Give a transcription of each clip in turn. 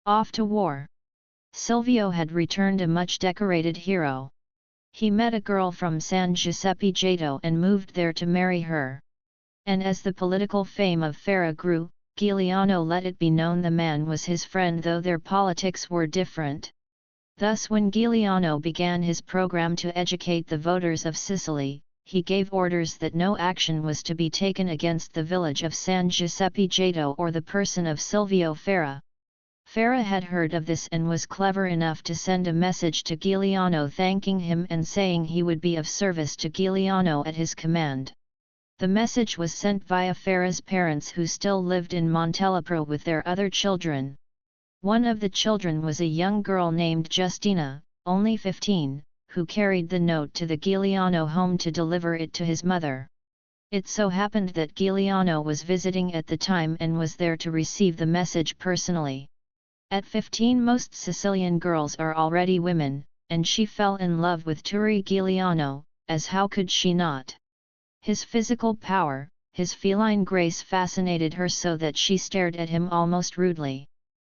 Off to war. Silvio had returned a much decorated hero. He met a girl from San Giuseppe Jato and moved there to marry her. And as the political fame of Farah grew, Giuliano let it be known the man was his friend, though their politics were different. Thus when Giuliano began his program to educate the voters of Sicily, he gave orders that no action was to be taken against the village of San Giuseppe Jato or the person of Silvio Farah. Farah had heard of this and was clever enough to send a message to Giuliano thanking him and saying he would be of service to Giuliano at his command. The message was sent via Farah's parents, who still lived in Montelepro with their other children. One of the children was a young girl named Justina, only 15, who carried the note to the Giuliano home to deliver it to his mother. It so happened that Giuliano was visiting at the time and was there to receive the message personally. At 15, most Sicilian girls are already women, and she fell in love with Turi Giuliano, as how could she not? His physical power, his feline grace fascinated her so that she stared at him almost rudely.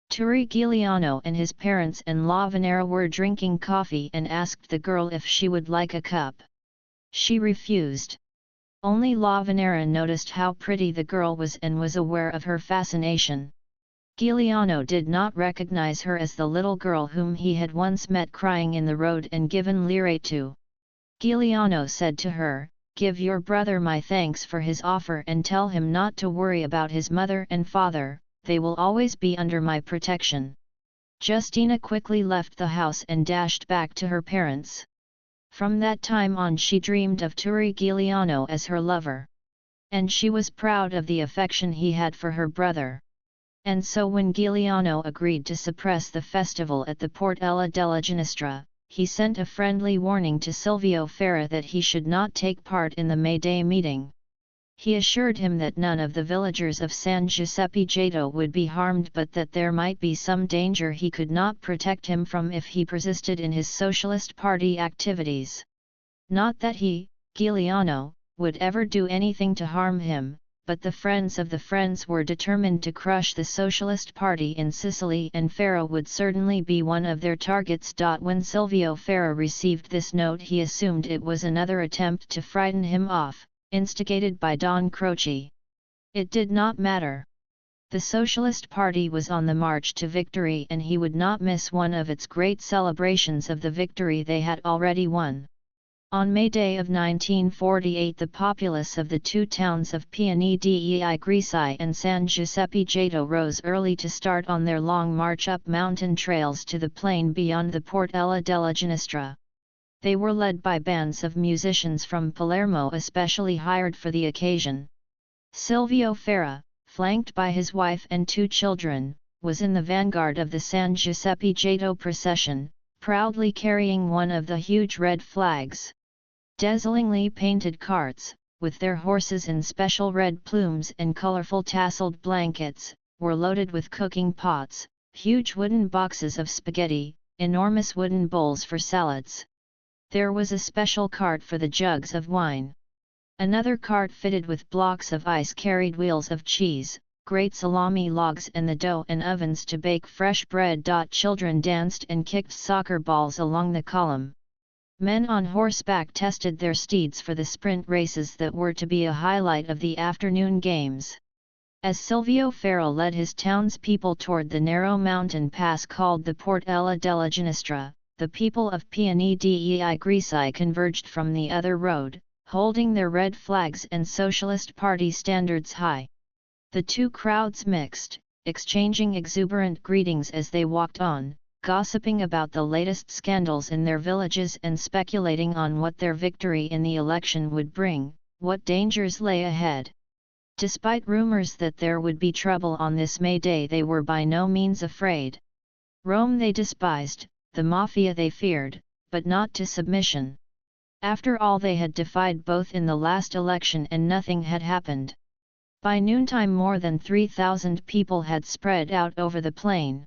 Turi Giuliano and his parents and La Venera were drinking coffee and asked the girl if she would like a cup. She refused. Only La Venera noticed how pretty the girl was and was aware of her fascination. Giuliano did not recognize her as the little girl whom he had once met crying in the road and given lire to. Giuliano said to her, "Give your brother my thanks for his offer and tell him not to worry about his mother and father, they will always be under my protection." Justina quickly left the house and dashed back to her parents. From that time on she dreamed of Turi Giuliano as her lover. And she was proud of the affection he had for her brother. And so when Giuliano agreed to suppress the festival at the Portella della Ginestra, he sent a friendly warning to Silvio Farah that he should not take part in the May Day meeting. He assured him that none of the villagers of San Giuseppe Jato would be harmed, but that there might be some danger he could not protect him from if he persisted in his Socialist Party activities. Not that he, Giuliano, would ever do anything to harm him, but the friends of the friends were determined to crush the Socialist Party in Sicily, and Farah would certainly be one of their targets. When Silvio Farah received this note, he assumed it was another attempt to frighten him off, instigated by Don Croce. It did not matter. The Socialist Party was on the march to victory, and he would not miss one of its great celebrations of the victory they had already won. On May Day of 1948, the populace of the two towns of Piani dei Greci and San Giuseppe Jato rose early to start on their long march up mountain trails to the plain beyond the Portella della Ginestra. They were led by bands of musicians from Palermo especially hired for the occasion. Silvio Farah, flanked by his wife and two children, was in the vanguard of the San Giuseppe Jato procession, proudly carrying one of the huge red flags. Dazzlingly painted carts, with their horses in special red plumes and colorful tasseled blankets, were loaded with cooking pots, huge wooden boxes of spaghetti, enormous wooden bowls for salads. There was a special cart for the jugs of wine. Another cart fitted with blocks of ice carried wheels of cheese, great salami logs and the dough and ovens to bake fresh bread. Children danced and kicked soccer balls along the column. Men on horseback tested their steeds for the sprint races that were to be a highlight of the afternoon games. As Silvio Farah led his townspeople toward the narrow mountain pass called the Portella della Ginestra, the people of Piani dei Greci converged from the other road, holding their red flags and Socialist Party standards high. The two crowds mixed, exchanging exuberant greetings as they walked on, gossiping about the latest scandals in their villages and speculating on what their victory in the election would bring, what dangers lay ahead. Despite rumors that there would be trouble on this May Day, they were by no means afraid. Rome they despised, the mafia they feared, but not to submission. After all, they had defied both in the last election and nothing had happened. By noontime more than 3,000 people had spread out over the plain.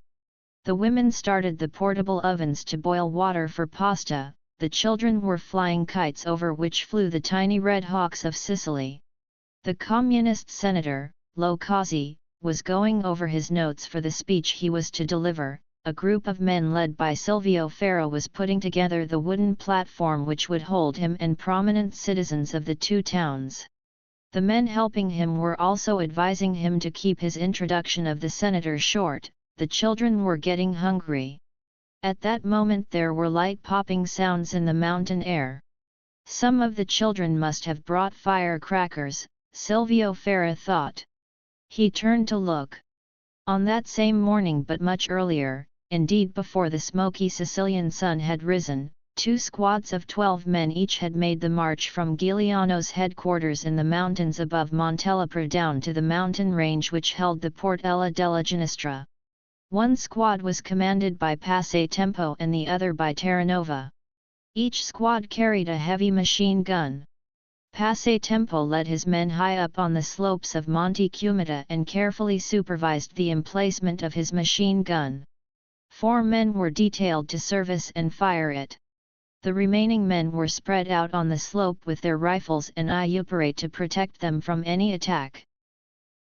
The women started the portable ovens to boil water for pasta, the children were flying kites over which flew the tiny red hawks of Sicily. The communist senator, Lo Cozzi, was going over his notes for the speech he was to deliver. A group of men led by Silvio Ferro was putting together the wooden platform which would hold him and prominent citizens of the two towns. The men helping him were also advising him to keep his introduction of the senator short. The children were getting hungry. At that moment there were light popping sounds in the mountain air. Some of the children must have brought firecrackers, Silvio Ferro thought. He turned to look. On that same morning, but much earlier, indeed before the smoky Sicilian sun had risen, 2 squads of 12 men each had made the march from Giuliano's headquarters in the mountains above Montelepre down to the mountain range which held the Portella della Ginestra. One squad was commanded by Passatempo and the other by Terranova. Each squad carried a heavy machine gun. Passatempo led his men high up on the slopes of Monte Cumita and carefully supervised the emplacement of his machine gun. 4 men were detailed to service and fire it. The remaining men were spread out on the slope with their rifles and iupare to protect them from any attack.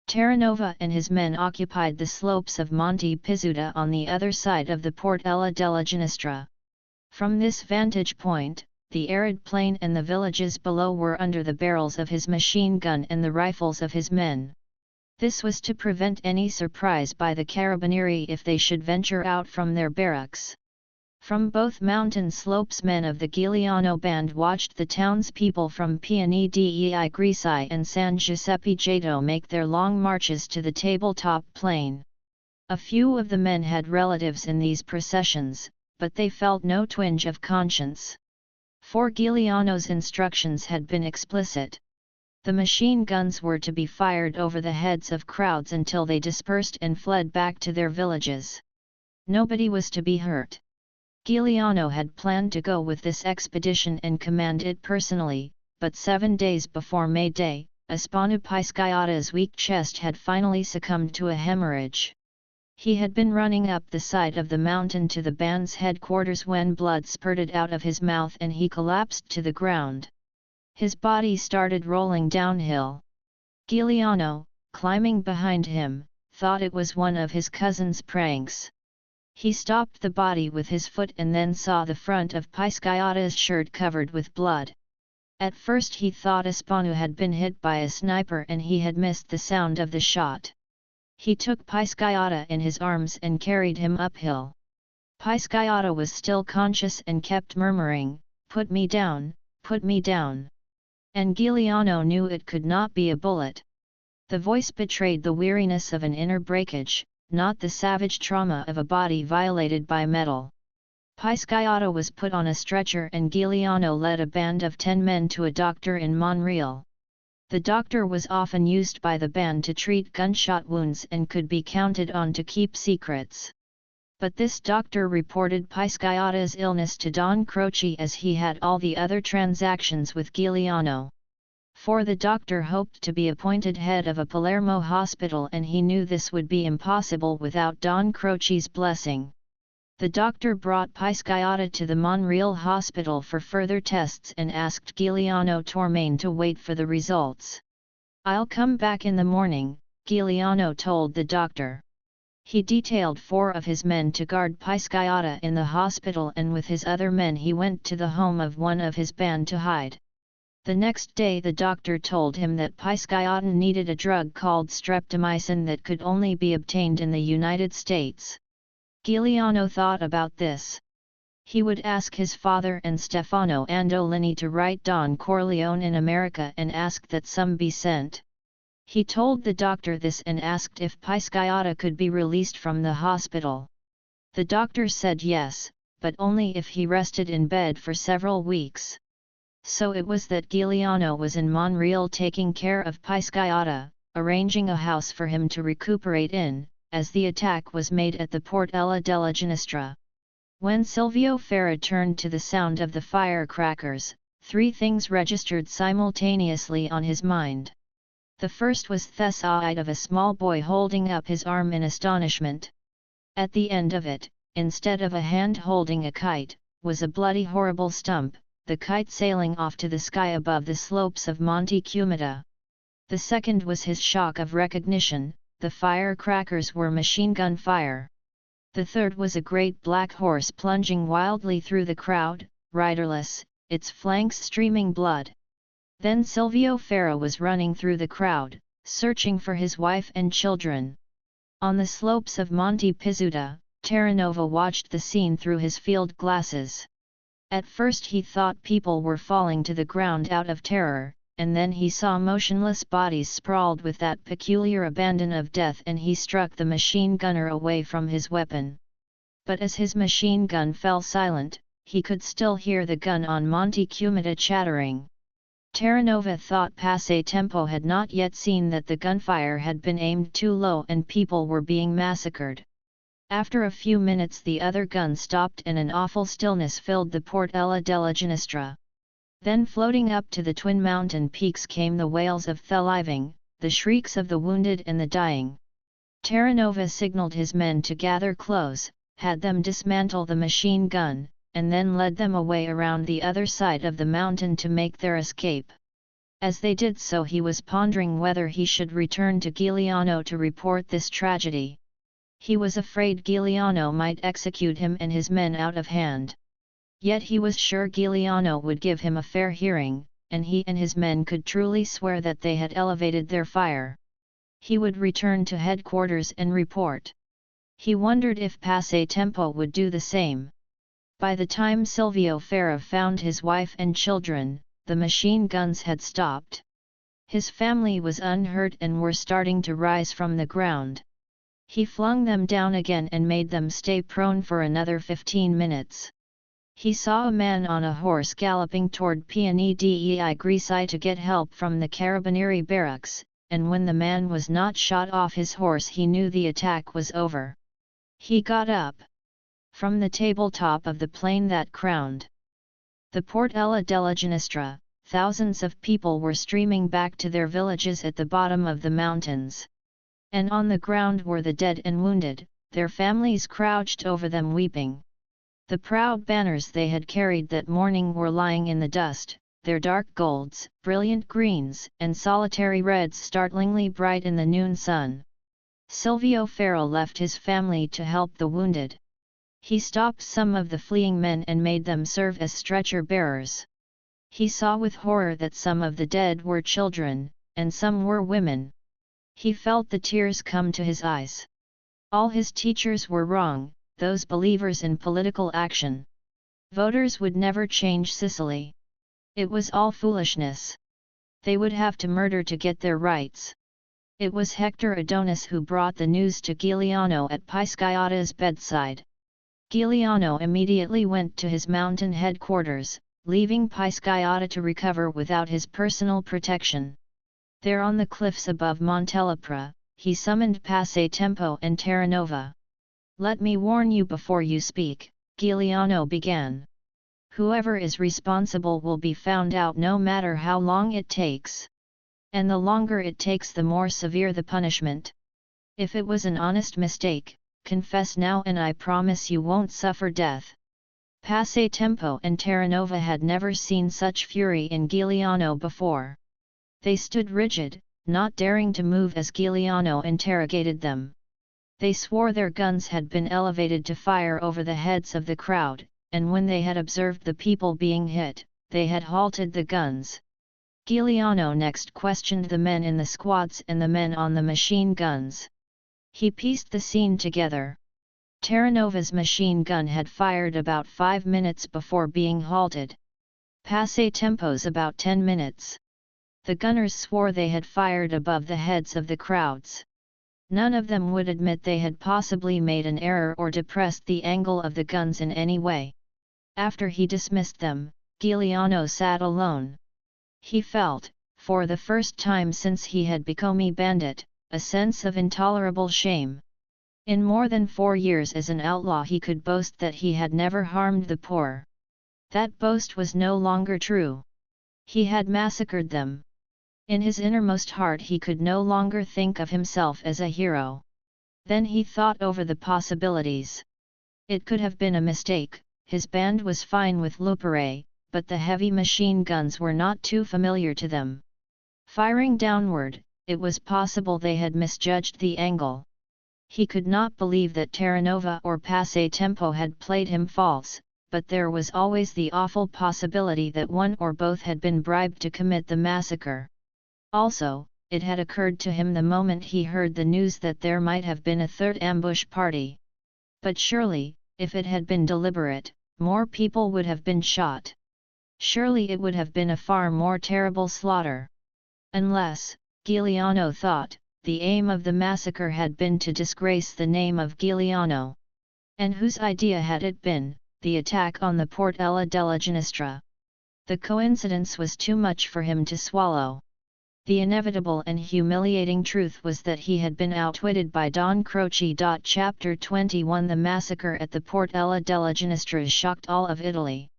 Terranova and his men occupied the slopes of Monte Pizzuta on the other side of the Portella della Ginestra. From this vantage point, the arid plain and the villages below were under the barrels of his machine gun and the rifles of his men. This was to prevent any surprise by the carabinieri if they should venture out from their barracks. From both mountain slopes men of the Giuliano band watched the townspeople from Piani dei Grisi and San Giuseppe Jato make their long marches to the tabletop plain. A few of the men had relatives in these processions, but they felt no twinge of conscience. For Giuliano's instructions had been explicit. The machine guns were to be fired over the heads of crowds until they dispersed and fled back to their villages. Nobody was to be hurt. Giuliano had planned to go with this expedition and command it personally, but 7 days before May Day, Aspano Pisciata's weak chest had finally succumbed to a hemorrhage. He had been running up the side of the mountain to the band's headquarters when blood spurted out of his mouth and he collapsed to the ground. His body started rolling downhill. Giuliano, climbing behind him, thought it was one of his cousin's pranks. He stopped the body with his foot and then saw the front of Pisciata's shirt covered with blood. At first he thought Aspano had been hit by a sniper and he had missed the sound of the shot. He took Pisciata in his arms and carried him uphill. Pisciata was still conscious and kept murmuring, "Put me down, put me down." And Giuliano knew it could not be a bullet. The voice betrayed the weariness of an inner breakage, not the savage trauma of a body violated by metal. Pisciata was put on a stretcher and Giuliano led a band of 10 men to a doctor in Monreale. The doctor was often used by the band to treat gunshot wounds and could be counted on to keep secrets. But this doctor reported Pisciata's illness to Don Croce as he had all the other transactions with Giuliano. For the doctor hoped to be appointed head of a Palermo hospital and he knew this would be impossible without Don Croce's blessing. The doctor brought Pisciata to the Monreale hospital for further tests and asked Giuliano Tormane to wait for the results. "I'll come back in the morning," Giuliano told the doctor. He detailed 4 of his men to guard Pisciata in the hospital and with his other men he went to the home of one of his band to hide. The next day the doctor told him that Pisciata needed a drug called streptomycin that could only be obtained in the United States. Giuliano thought about this. He would ask his father and Stefano Andolini to write Don Corleone in America and ask that some be sent. He told the doctor this and asked if Pisciata could be released from the hospital. The doctor said yes, but only if he rested in bed for several weeks. So it was that Giuliano was in Monreale taking care of Pisciata, arranging a house for him to recuperate in, as the attack was made at the Portella della Ginestra. When Silvio Ferro turned to the sound of the firecrackers, 3 things registered simultaneously on his mind. The first was the sight of a small boy holding up his arm in astonishment. At the end of it, instead of a hand holding a kite, was a bloody horrible stump, the kite sailing off to the sky above the slopes of Monte Cumita. The second was his shock of recognition. the firecrackers were machine gun fire. The third was a great black horse plunging wildly through the crowd, riderless, its flanks streaming blood. Then Silvio Ferro was running through the crowd, searching for his wife and children. On the slopes of Monte Pizzuta, Terranova watched the scene through his field glasses. At first he thought people were falling to the ground out of terror, and then he saw motionless bodies sprawled with that peculiar abandon of death, and he struck the machine gunner away from his weapon. But as his machine gun fell silent, he could still hear the gun on Monte Cumita chattering. Terranova thought Passetempo had not yet seen that the gunfire had been aimed too low and people were being massacred. After a few minutes the other gun stopped and an awful stillness filled the Portella della Ginestra. Then floating up to the twin mountain peaks came the wails of the living, the shrieks of the wounded and the dying. Terranova signaled his men to gather close, had them dismantle the machine gun, and then led them away around the other side of the mountain to make their escape. As they did so he was pondering whether he should return to Giuliano to report this tragedy. He was afraid Giuliano might execute him and his men out of hand. Yet he was sure Giuliano would give him a fair hearing, and he and his men could truly swear that they had elevated their fire. He would return to headquarters and report. He wondered if Passetempo would do the same. By the time Silvio Ferro found his wife and children, the machine guns had stopped. His family was unhurt and were starting to rise from the ground. He flung them down again and made them stay prone for another 15 minutes. He saw a man on a horse galloping toward Piani dei Greci to get help from the Carabinieri barracks, and when the man was not shot off his horse he knew the attack was over. He got up. From the tabletop of the plain that crowned the Portella della Ginestra, thousands of people were streaming back to their villages at the bottom of the mountains. And on the ground were the dead and wounded, their families crouched over them weeping. The proud banners they had carried that morning were lying in the dust, their dark golds, brilliant greens, and solitary reds startlingly bright in the noon sun. Silvio Ferro left his family to help the wounded. He stopped some of the fleeing men and made them serve as stretcher bearers. He saw with horror that some of the dead were children, and some were women. He felt the tears come to his eyes. All his teachers were wrong, those believers in political action. Voters would never change Sicily. It was all foolishness. They would have to murder to get their rights. It was Hector Adonis who brought the news to Giuliano at Pisciotta's bedside. Giuliano immediately went to his mountain headquarters, leaving Pisciotta to recover without his personal protection. There on the cliffs above Montelepra, he summoned Passetempo and Terranova. "Let me warn you before you speak," Giuliano began. "Whoever is responsible will be found out no matter how long it takes. And the longer it takes the more severe the punishment. If it was an honest mistake, confess now and I promise you won't suffer death." Passetempo and Terranova had never seen such fury in Giuliano before. They stood rigid, not daring to move as Giuliano interrogated them. They swore their guns had been elevated to fire over the heads of the crowd, and when they had observed the people being hit, they had halted the guns. Giuliano next questioned the men in the squads and the men on the machine guns. He pieced the scene together. Terranova's machine gun had fired about 5 minutes before being halted. Passetempo's about 10 minutes. The gunners swore they had fired above the heads of the crowds. None of them would admit they had possibly made an error or depressed the angle of the guns in any way. After he dismissed them, Giuliano sat alone. He felt, for the first time since he had become a bandit, a sense of intolerable shame. In more than 4 years as an outlaw he could boast that he had never harmed the poor. That boast was no longer true. He had massacred them. In his innermost heart he could no longer think of himself as a hero. Then he thought over the possibilities. It could have been a mistake, his band was fine with Lupere, but the heavy machine guns were not too familiar to them. Firing downward, it was possible they had misjudged the angle. He could not believe that Terranova or Passatempo had played him false, but there was always the awful possibility that one or both had been bribed to commit the massacre. Also, it had occurred to him the moment he heard the news that there might have been a third ambush party. But surely, if it had been deliberate, more people would have been shot. Surely it would have been a far more terrible slaughter. Unless, Giuliano thought, the aim of the massacre had been to disgrace the name of Giuliano. And whose idea had it been, the attack on the Portella della Ginestra? The coincidence was too much for him to swallow. The inevitable and humiliating truth was that he had been outwitted by Don Croce. Chapter 21 The massacre at the Portella della Ginestra shocked all of Italy.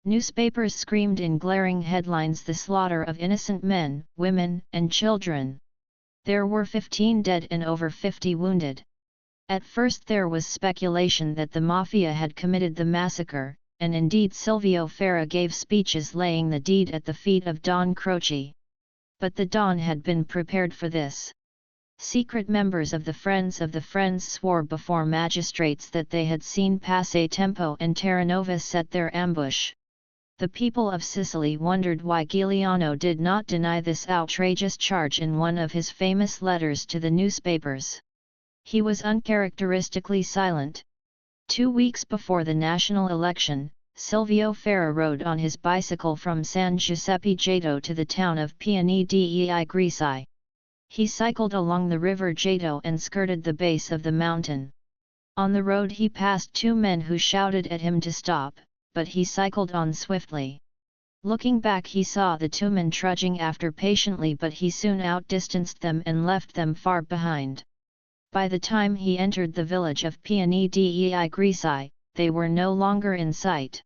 Newspapers screamed in glaring headlines the slaughter of innocent men, women, and children. There were 15 dead and over 50 wounded. At first there was speculation that the Mafia had committed the massacre, and indeed Silvio Ferra gave speeches laying the deed at the feet of Don Croce. But the Don had been prepared for this. Secret members of the Friends swore before magistrates that they had seen Passatempo and Terranova set their ambush. The people of Sicily wondered why Giuliano did not deny this outrageous charge in one of his famous letters to the newspapers. He was uncharacteristically silent. 2 weeks before the national election, Silvio Ferra rode on his bicycle from San Giuseppe Jato to the town of Piani dei Greci. He cycled along the river Jato and skirted the base of the mountain. On the road he passed 2 men who shouted at him to stop, but he cycled on swiftly. Looking back he saw the 2 men trudging after patiently, but he soon outdistanced them and left them far behind. By the time he entered the village of Piani dei Greci, they were no longer in sight.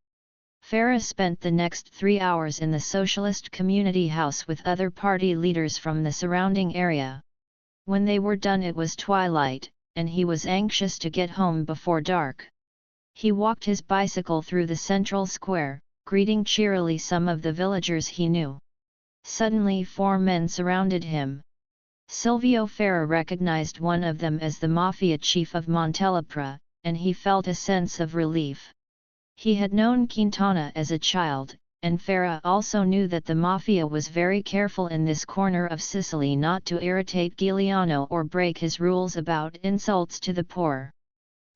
Ferra spent the next 3 hours in the Socialist Community House with other party leaders from the surrounding area. When they were done it was twilight, and he was anxious to get home before dark. He walked his bicycle through the central square, greeting cheerily some of the villagers he knew. Suddenly 4 men surrounded him. Silvio Ferra recognized one of them as the Mafia chief of Montelepra, and he felt a sense of relief. He had known Quintana as a child, and Ferra also knew that the Mafia was very careful in this corner of Sicily not to irritate Giuliano or break his rules about insults to the poor.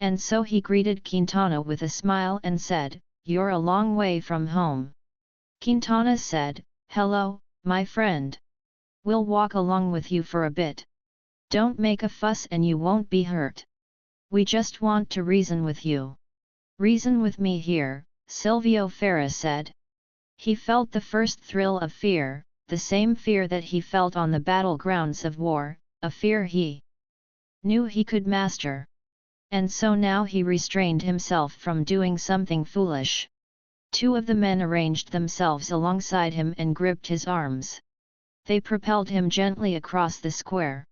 And so he greeted Quintana with a smile and said, "You're a long way from home." Quintana said, "Hello, my friend. We'll walk along with you for a bit. Don't make a fuss and you won't be hurt. We just want to reason with you." "Reason with me here," Silvio Ferra said. He felt the first thrill of fear, the same fear that he felt on the battlegrounds of war, a fear he knew he could master. And so now he restrained himself from doing something foolish. 2 of the men arranged themselves alongside him and gripped his arms. They propelled him gently across the square.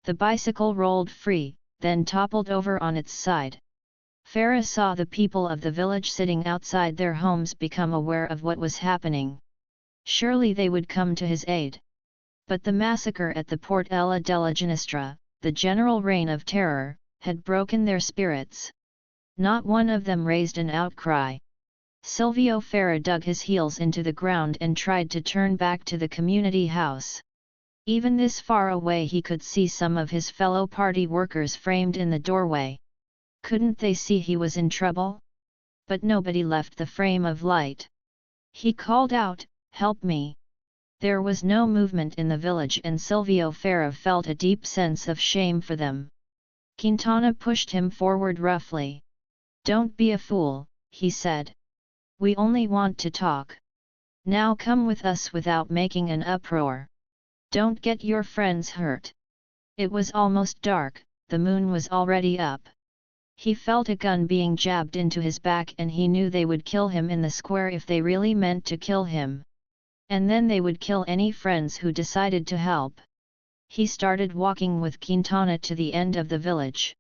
The bicycle rolled free, then toppled over on its side. Ferra saw the people of the village sitting outside their homes become aware of what was happening. Surely they would come to his aid. But the massacre at the Portella della Ginestra, the general reign of terror, had broken their spirits. Not one of them raised an outcry. Silvio Ferra dug his heels into the ground and tried to turn back to the community house. Even this far away he could see some of his fellow party workers framed in the doorway. Couldn't they see he was in trouble? But nobody left the frame of light. He called out, "Help me!" There was no movement in the village and Silvio Ferra felt a deep sense of shame for them. Quintana pushed him forward roughly. "Don't be a fool," he said. "We only want to talk. Now come with us without making an uproar. Don't get your friends hurt." It was almost dark, the moon was already up. He felt a gun being jabbed into his back and he knew they would kill him in the square if they really meant to kill him. And then they would kill any friends who decided to help. He started walking with Quintana to the end of the village.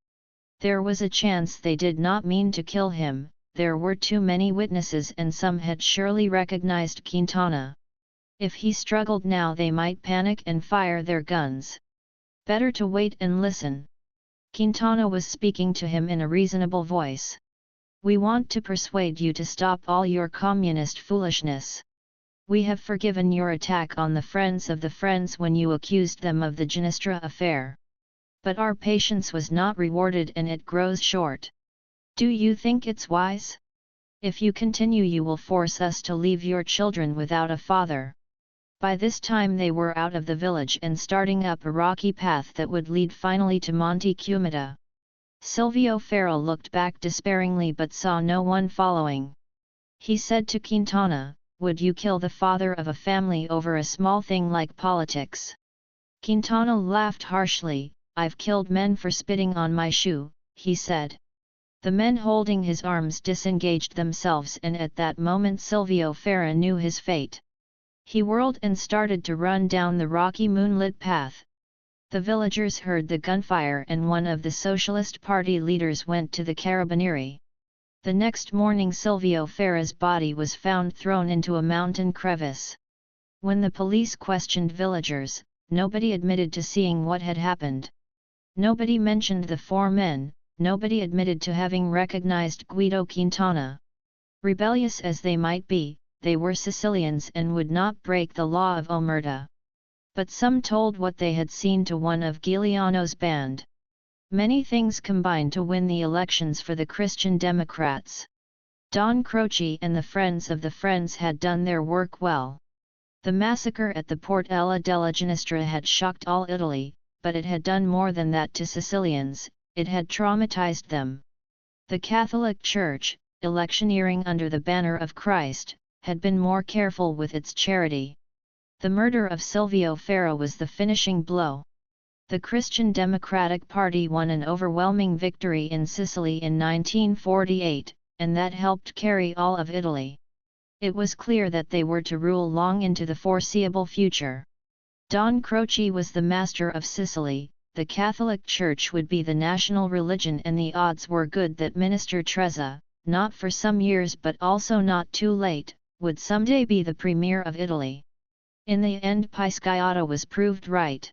There was a chance they did not mean to kill him, there were too many witnesses and some had surely recognized Quintana. If he struggled now they might panic and fire their guns. Better to wait and listen. Quintana was speaking to him in a reasonable voice. We want to persuade you to stop all your communist foolishness. We have forgiven your attack on the Friends of the Friends when you accused them of the Ginestra affair. But our patience was not rewarded and it grows short. Do you think it's wise? If you continue you will force us to leave your children without a father. By this time they were out of the village and starting up a rocky path that would lead finally to Monte Cumita. Silvio Farrell looked back despairingly but saw no one following. He said to Quintana, "Would you kill the father of a family over a small thing like politics?" Quintana laughed harshly. "I've killed men for spitting on my shoe," he said. The men holding his arms disengaged themselves and at that moment Silvio Farrell knew his fate. He whirled and started to run down the rocky moonlit path. The villagers heard the gunfire and one of the Socialist Party leaders went to the Carabinieri. The next morning Silvio Farrell's body was found thrown into a mountain crevice. When the police questioned villagers, nobody admitted to seeing what had happened. Nobody mentioned the four men, nobody admitted to having recognized Guido Quintana. Rebellious as they might be, they were Sicilians and would not break the law of omerta. But some told what they had seen to one of Giuliano's band. Many things combined to win the elections for the Christian Democrats. Don Croce and the Friends of the Friends had done their work well. The massacre at the Portella della Ginestra had shocked all Italy, but it had done more than that to Sicilians, it had traumatized them. The Catholic Church, electioneering under the banner of Christ, had been more careful with its charity. The murder of Silvio Farrell was the finishing blow. The Christian Democratic Party won an overwhelming victory in Sicily in 1948, and that helped carry all of Italy. It was clear that they were to rule long into the foreseeable future. Don Croce was the master of Sicily, the Catholic Church would be the national religion and the odds were good that Minister Trezza, not for some years but also not too late, would someday be the premier of Italy. In the end Pisciotto was proved right.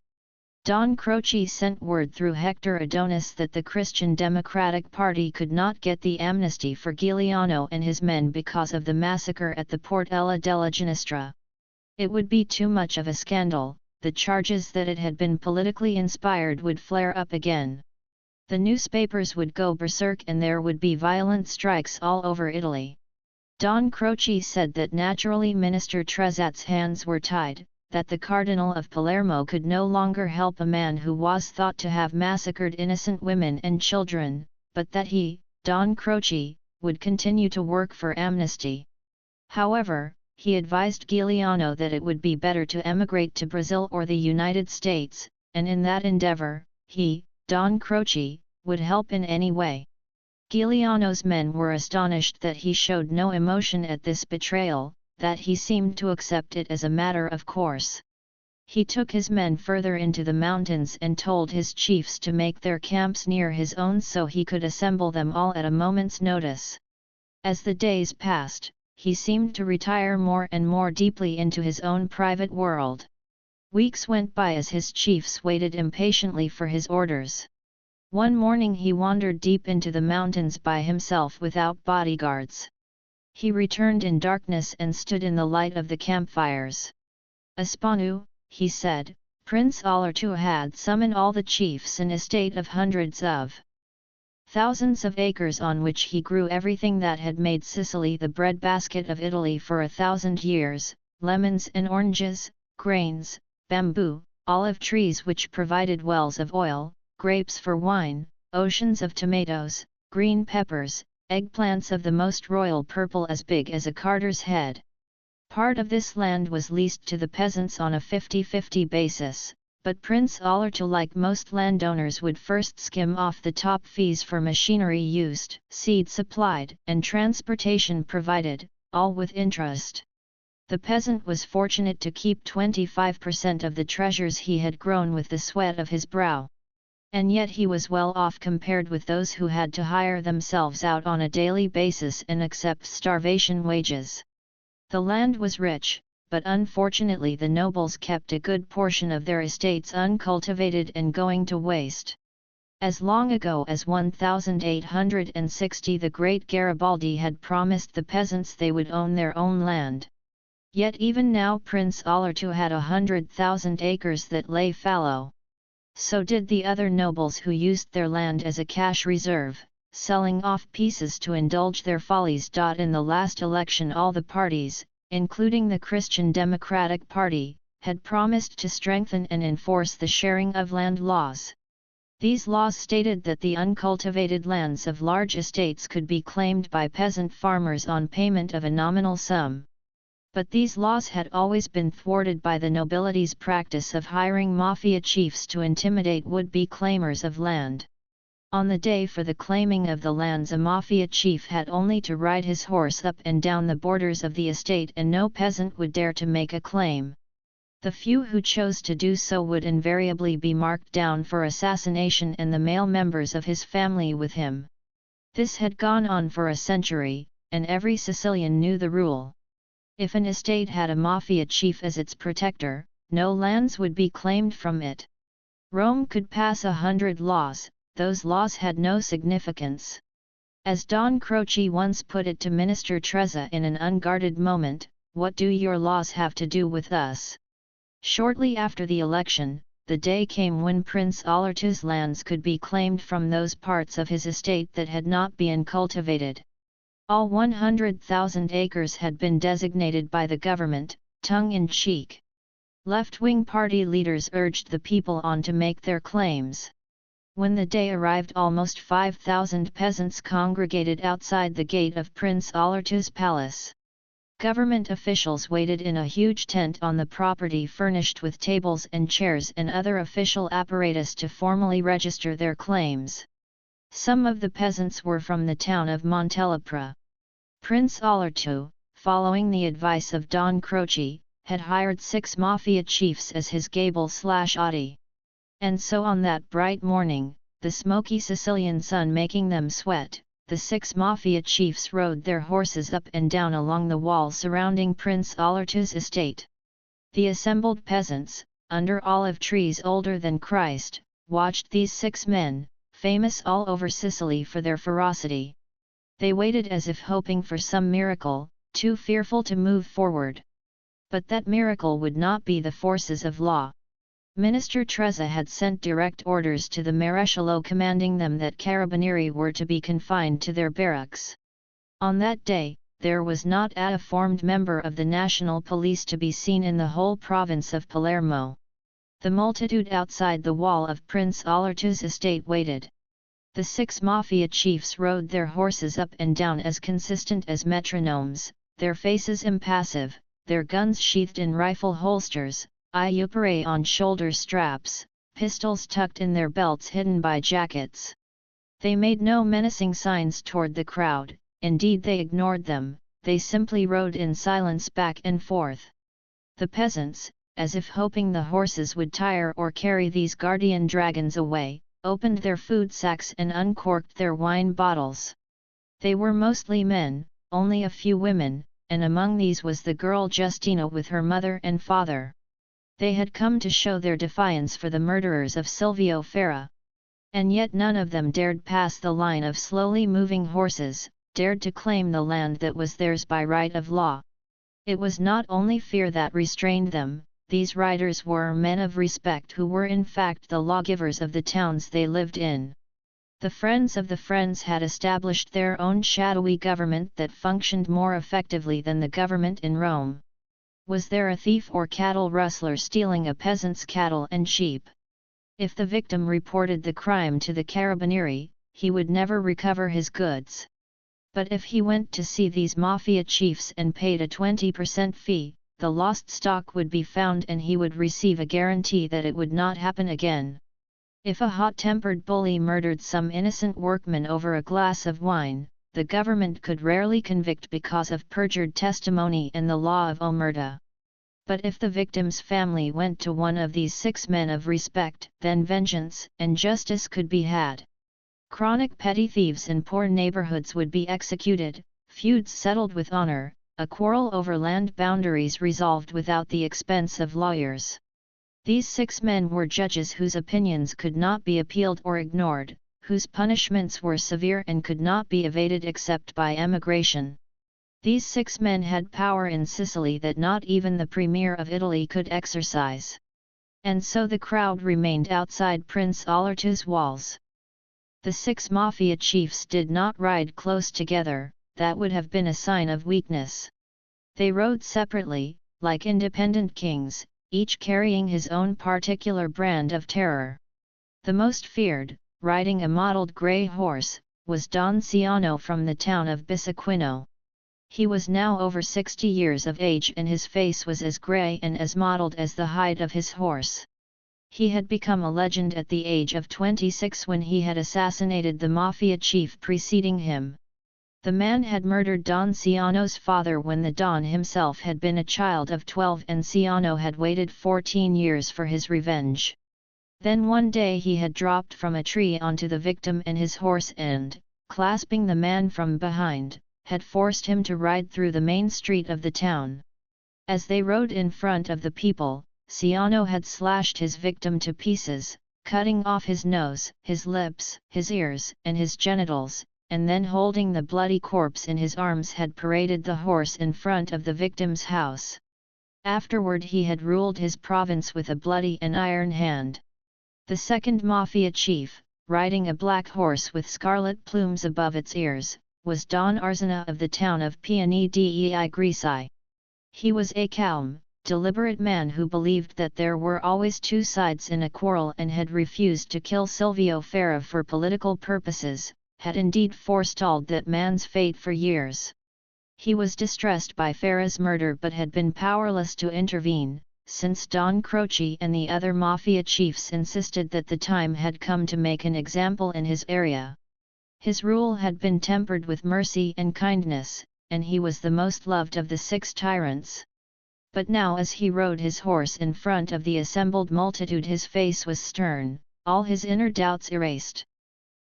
Don Croce sent word through Hector Adonis that the Christian Democratic Party could not get the amnesty for Giuliano and his men because of the massacre at the Portella della Ginestra. It would be too much of a scandal, the charges that it had been politically inspired would flare up again. The newspapers would go berserk and there would be violent strikes all over Italy. Don Croce said that naturally Minister Trezza's hands were tied, that the Cardinal of Palermo could no longer help a man who was thought to have massacred innocent women and children, but that he, Don Croce, would continue to work for amnesty. However, he advised Giuliano that it would be better to emigrate to Brazil or the United States, and in that endeavor, he, Don Croce, would help in any way. Giuliano's men were astonished that he showed no emotion at this betrayal, that he seemed to accept it as a matter of course. He took his men further into the mountains and told his chiefs to make their camps near his own so he could assemble them all at a moment's notice. As the days passed, he seemed to retire more and more deeply into his own private world. Weeks went by as his chiefs waited impatiently for his orders. One morning he wandered deep into the mountains by himself without bodyguards. He returned in darkness and stood in the light of the campfires. "Aspanu," he said, "Prince Alberto had summoned all the chiefs an estate of hundreds of thousands of acres on which he grew everything that had made Sicily the breadbasket of Italy for 1,000 years, lemons and oranges, grains, bamboo, olive trees which provided wells of oil, grapes for wine, oceans of tomatoes, green peppers, eggplants of the most royal purple as big as a carter's head. Part of this land was leased to the peasants on a 50-50 basis, but Prince Alberto, like most landowners, would first skim off the top fees for machinery used, seed supplied, and transportation provided, all with interest. The peasant was fortunate to keep 25% of the treasures he had grown with the sweat of his brow. And yet he was well off compared with those who had to hire themselves out on a daily basis and accept starvation wages. The land was rich, but unfortunately the nobles kept a good portion of their estates uncultivated and going to waste. As long ago as 1860 the great Garibaldi had promised the peasants they would own their own land. Yet even now Prince Alberto had 100,000 acres that lay fallow. So did the other nobles who used their land as a cash reserve, selling off pieces to indulge their follies. In the last election all the parties, including the Christian Democratic Party, had promised to strengthen and enforce the sharing of land laws. These laws stated that the uncultivated lands of large estates could be claimed by peasant farmers on payment of a nominal sum. But these laws had always been thwarted by the nobility's practice of hiring mafia chiefs to intimidate would-be claimers of land. On the day for the claiming of the lands a mafia chief had only to ride his horse up and down the borders of the estate and no peasant would dare to make a claim. The few who chose to do so would invariably be marked down for assassination and the male members of his family with him. This had gone on for a century, and every Sicilian knew the rule. If an estate had a mafia chief as its protector, no lands would be claimed from it. Rome could pass 100 laws, those laws had no significance. As Don Croce once put it to Minister Trezza in an unguarded moment, "What do your laws have to do with us?" Shortly after the election, the day came when Prince Alberto's lands could be claimed from those parts of his estate that had not been cultivated. All 100,000 acres had been designated by the government, tongue-in-cheek. Left-wing party leaders urged the people on to make their claims. When the day arrived almost 5,000 peasants congregated outside the gate of Prince Alberto's palace. Government officials waited in a huge tent on the property furnished with tables and chairs and other official apparatus to formally register their claims. Some of the peasants were from the town of Montelepra. Prince Alberto, following the advice of Don Croce, had hired 6 mafia chiefs as his gable/Adi. And so on that bright morning, the smoky Sicilian sun making them sweat, the 6 mafia chiefs rode their horses up and down along the wall surrounding Prince Alberto's estate. The assembled peasants, under olive trees older than Christ, watched these 6 men, famous all over Sicily for their ferocity. They waited as if hoping for some miracle, too fearful to move forward. But that miracle would not be the forces of law. Minister Trezza had sent direct orders to the Maresciallo commanding them that carabinieri were to be confined to their barracks. On that day, there was not a formed member of the national police to be seen in the whole province of Palermo. The multitude outside the wall of Prince Alberto's estate waited. The 6 mafia chiefs rode their horses up and down as consistent as metronomes, their faces impassive, their guns sheathed in rifle holsters, iupere on shoulder straps, pistols tucked in their belts hidden by jackets. They made no menacing signs toward the crowd, indeed they ignored them, they simply rode in silence back and forth. The peasants, as if hoping the horses would tire or carry these guardian dragons away, opened their food sacks and uncorked their wine bottles. They were mostly men, only a few women, and among these was the girl Justina with her mother and father. They had come to show their defiance for the murderers of Silvio Ferra. And yet none of them dared pass the line of slowly moving horses, dared to claim the land that was theirs by right of law. It was not only fear that restrained them, these riders were men of respect who were in fact the lawgivers of the towns they lived in. The Friends of the Friends had established their own shadowy government that functioned more effectively than the government in Rome. Was there a thief or cattle rustler stealing a peasant's cattle and sheep? If the victim reported the crime to the carabinieri, he would never recover his goods. But if he went to see these mafia chiefs and paid a 20% fee, the lost stock would be found and he would receive a guarantee that it would not happen again. If a hot-tempered bully murdered some innocent workman over a glass of wine, the government could rarely convict because of perjured testimony and the law of omerta. But if the victim's family went to one of these 6 men of respect, then vengeance and justice could be had. Chronic petty thieves in poor neighborhoods would be executed, feuds settled with honor, a quarrel over land boundaries resolved without the expense of lawyers. These 6 men were judges whose opinions could not be appealed or ignored, whose punishments were severe and could not be evaded except by emigration. These 6 men had power in Sicily that not even the Premier of Italy could exercise. And so the crowd remained outside Prince Olerto's walls. The 6 mafia chiefs did not ride close together, that would have been a sign of weakness. They rode separately, like independent kings, each carrying his own particular brand of terror. The most feared, riding a mottled grey horse, was Don Ciano from the town of Siciliano. He was now over 60 years of age and his face was as grey and as mottled as the hide of his horse. He had become a legend at the age of 26 when he had assassinated the mafia chief preceding him. The man had murdered Don Ciano's father when the Don himself had been a child of 12 and Ciano had waited 14 years for his revenge. Then one day he had dropped from a tree onto the victim and his horse and, clasping the man from behind, had forced him to ride through the main street of the town. As they rode in front of the people, Ciano had slashed his victim to pieces, cutting off his nose, his lips, his ears, and his genitals, and then holding the bloody corpse in his arms had paraded the horse in front of the victim's house. Afterward he had ruled his province with a bloody and iron hand. The second mafia chief, riding a black horse with scarlet plumes above its ears, was Don Arzana of the town of Piani dei Greci. He was a calm, deliberate man who believed that there were always 2 sides in a quarrel and had refused to kill Silvio Ferra for political purposes, had indeed forestalled that man's fate for years. He was distressed by Ferra's murder but had been powerless to intervene, since Don Croce and the other mafia chiefs insisted that the time had come to make an example in his area. His rule had been tempered with mercy and kindness, and he was the most loved of the 6 tyrants. But now as he rode his horse in front of the assembled multitude his face was stern, all his inner doubts erased.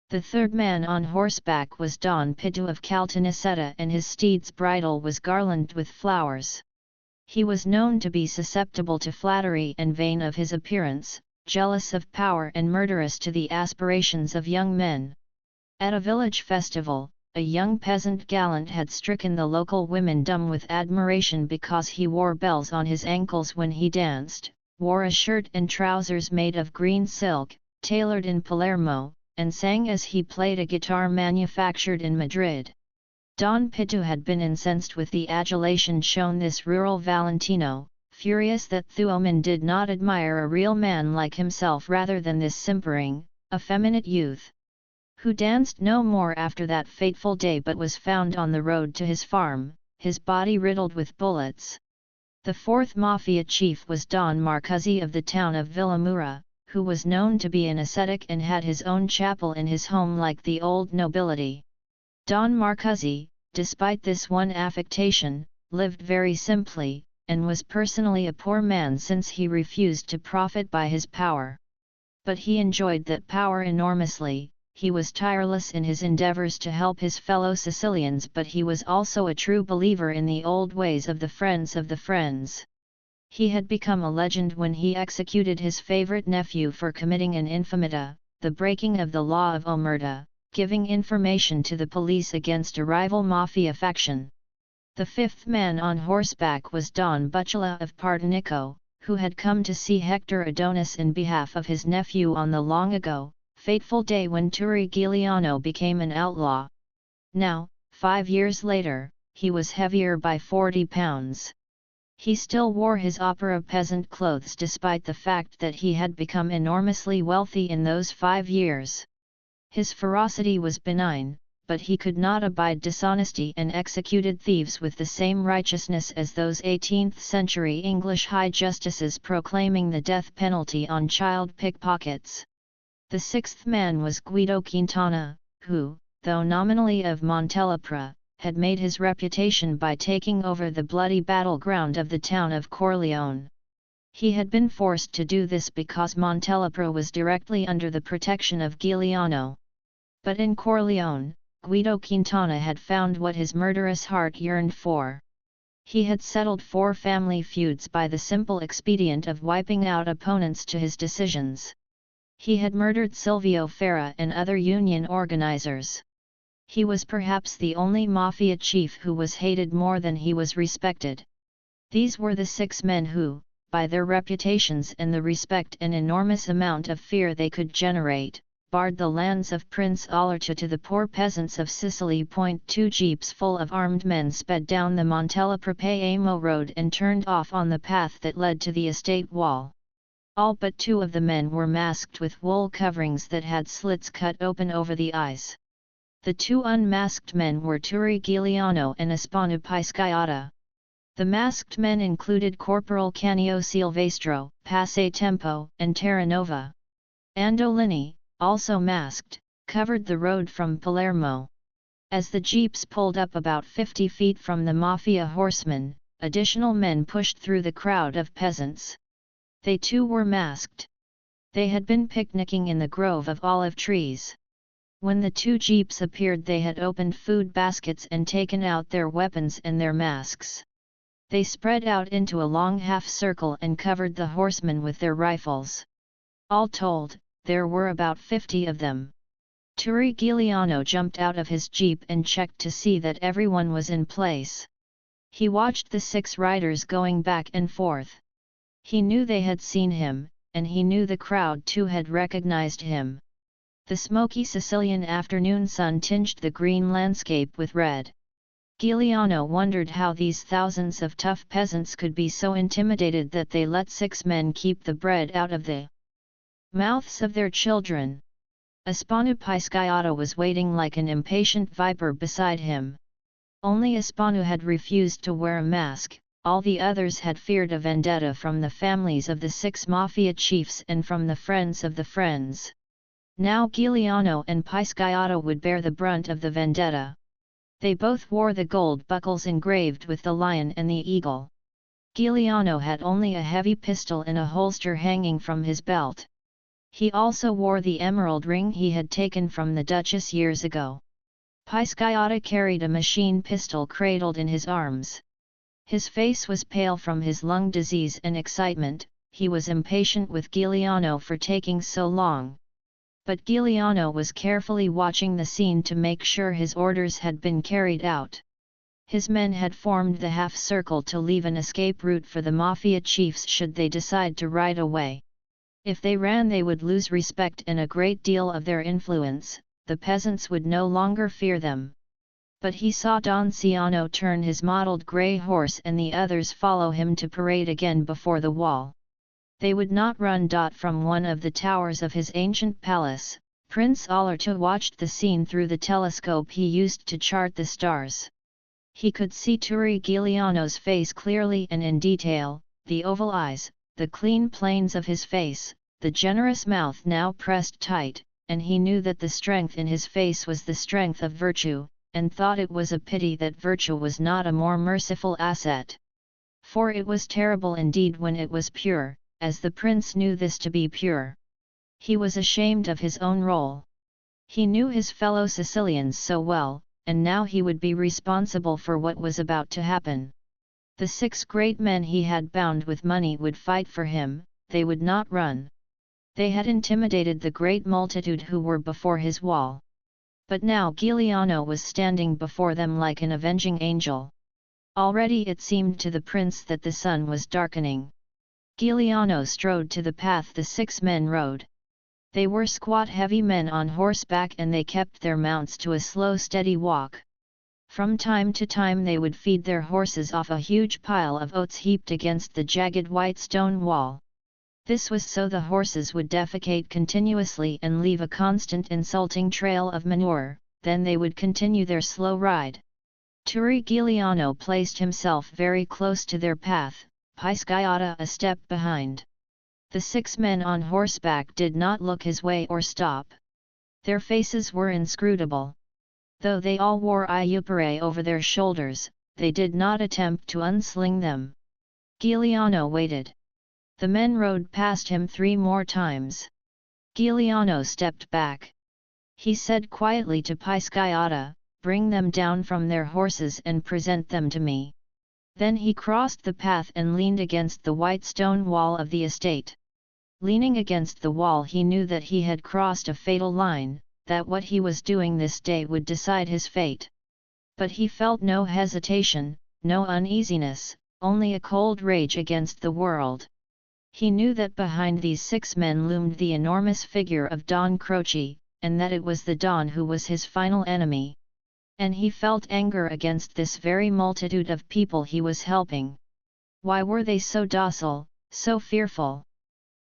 The third man on horseback was Don Pitu of Caltanissetta and his steed's bridle was garlanded with flowers. He was known to be susceptible to flattery and vain of his appearance, jealous of power and murderous to the aspirations of young men. At a village festival, a young peasant gallant had stricken the local women dumb with admiration because he wore bells on his ankles when he danced, wore a shirt and trousers made of green silk, tailored in Palermo, and sang as he played a guitar manufactured in Madrid. Don Pitu had been incensed with the adulation shown this rural Valentino, furious that Thuomen did not admire a real man like himself rather than this simpering, effeminate youth, who danced no more after that fateful day but was found on the road to his farm, his body riddled with bullets. The 4th mafia chief was Don Marcuzzi of the town of Villamura, who was known to be an ascetic and had his own chapel in his home like the old nobility. Don Marcuzzi, despite this one affectation, lived very simply, and was personally a poor man since he refused to profit by his power. But he enjoyed that power enormously. He was tireless in his endeavors to help his fellow Sicilians, but he was also a true believer in the old ways of the friends. He had become a legend when he executed his favorite nephew for committing an infamita, the breaking of the law of omerta, giving information to the police against a rival mafia faction. The 5th man on horseback was Don Bucciula of Partinico, who had come to see Hector Adonis in behalf of his nephew on the long ago, fateful day when Turi Giuliano became an outlaw. Now, 5 years later, he was heavier by 40 pounds. He still wore his opera peasant clothes despite the fact that he had become enormously wealthy in those 5 years. His ferocity was benign, but he could not abide dishonesty and executed thieves with the same righteousness as those 18th-century English high justices proclaiming the death penalty on child pickpockets. The 6th man was Guido Quintana, who, though nominally of Montelepra, had made his reputation by taking over the bloody battleground of the town of Corleone. He had been forced to do this because Montelepra was directly under the protection of Giuliano. But in Corleone, Guido Quintana had found what his murderous heart yearned for. He had settled 4 family feuds by the simple expedient of wiping out opponents to his decisions. He had murdered Silvio Ferra and other union organizers. He was perhaps the only mafia chief who was hated more than he was respected. These were the 6 men who, by their reputations and the respect and enormous amount of fear they could generate, barred the lands of Prince Alerta to the poor peasants of Sicily. 2 Jeeps full of armed men sped down the Montella Prepaimo road and turned off on the path that led to the estate wall. All but 2 of the men were masked with wool coverings that had slits cut open over the eyes. The 2 unmasked men were Turi Giuliano and Ispanu Pisciata. The masked men included Corporal Canio Silvestro, Passe Tempo, and Terranova. Andolini, also masked, covered the road from Palermo. As the jeeps pulled up about 50 feet from the mafia horsemen, additional men pushed through the crowd of peasants. They too were masked. They had been picnicking in the grove of olive trees. When the 2 jeeps appeared, they had opened food baskets and taken out their weapons and their masks. They spread out into a long half-circle and covered the horsemen with their rifles. All told, there were about 50 of them. Turi Giuliano jumped out of his jeep and checked to see that everyone was in place. He watched the 6 riders going back and forth. He knew they had seen him, and he knew the crowd too had recognized him. The smoky Sicilian afternoon sun tinged the green landscape with red. Giuliano wondered how these thousands of tough peasants could be so intimidated that they let 6 men keep the bread out of the mouths of their children. Ispanu Pisciata was waiting like an impatient viper beside him. Only Ispanu had refused to wear a mask, all the others had feared a vendetta from the families of the 6 mafia chiefs and from the friends of the friends. Now Giuliano and Pisciata would bear the brunt of the vendetta. They both wore the gold buckles engraved with the lion and the eagle. Giuliano had only a heavy pistol in a holster hanging from his belt. He also wore the emerald ring he had taken from the Duchess years ago. Pisciata carried a machine pistol cradled in his arms. His face was pale from his lung disease and excitement. He was impatient with Giuliano for taking so long. But Giuliano was carefully watching the scene to make sure his orders had been carried out. His men had formed the half-circle to leave an escape route for the mafia chiefs should they decide to ride away. If they ran, they would lose respect and a great deal of their influence. The peasants would no longer fear them. But he saw Don Ciano turn his mottled grey horse and the others follow him to parade again before the wall. They would not run. From one of the towers of his ancient palace, Prince Alerta watched the scene through the telescope he used to chart the stars. He could see Turi Giuliano's face clearly and in detail, the oval eyes, the clean planes of his face, the generous mouth now pressed tight, and he knew that the strength in his face was the strength of virtue, and thought it was a pity that virtue was not a more merciful asset. For it was terrible indeed when it was pure, as the prince knew this to be pure. He was ashamed of his own role. He knew his fellow Sicilians so well, and now he would be responsible for what was about to happen. The 6 great men he had bound with money would fight for him, they would not run. They had intimidated the great multitude who were before his wall. But now Giuliano was standing before them like an avenging angel. Already it seemed to the prince that the sun was darkening. Giuliano strode to the path the 6 men rode. They were squat heavy men on horseback and they kept their mounts to a slow steady walk. From time to time they would feed their horses off a huge pile of oats heaped against the jagged white stone wall. This was so the horses would defecate continuously and leave a constant insulting trail of manure, then they would continue their slow ride. Turi Giuliano placed himself very close to their path, Pisciata a step behind. The 6 men on horseback did not look his way or stop. Their faces were inscrutable. Though they all wore iupere over their shoulders, they did not attempt to unsling them. Giuliano waited. The men rode past him 3 more times. Giuliano stepped back. He said quietly to Pisciata, "Bring them down from their horses and present them to me." Then he crossed the path and leaned against the white stone wall of the estate. Leaning against the wall, he knew that he had crossed a fatal line, that what he was doing this day would decide his fate. But he felt no hesitation, no uneasiness, only a cold rage against the world. He knew that behind these 6 men loomed the enormous figure of Don Croce, and that it was the Don who was his final enemy. And he felt anger against this very multitude of people he was helping. Why were they so docile, so fearful?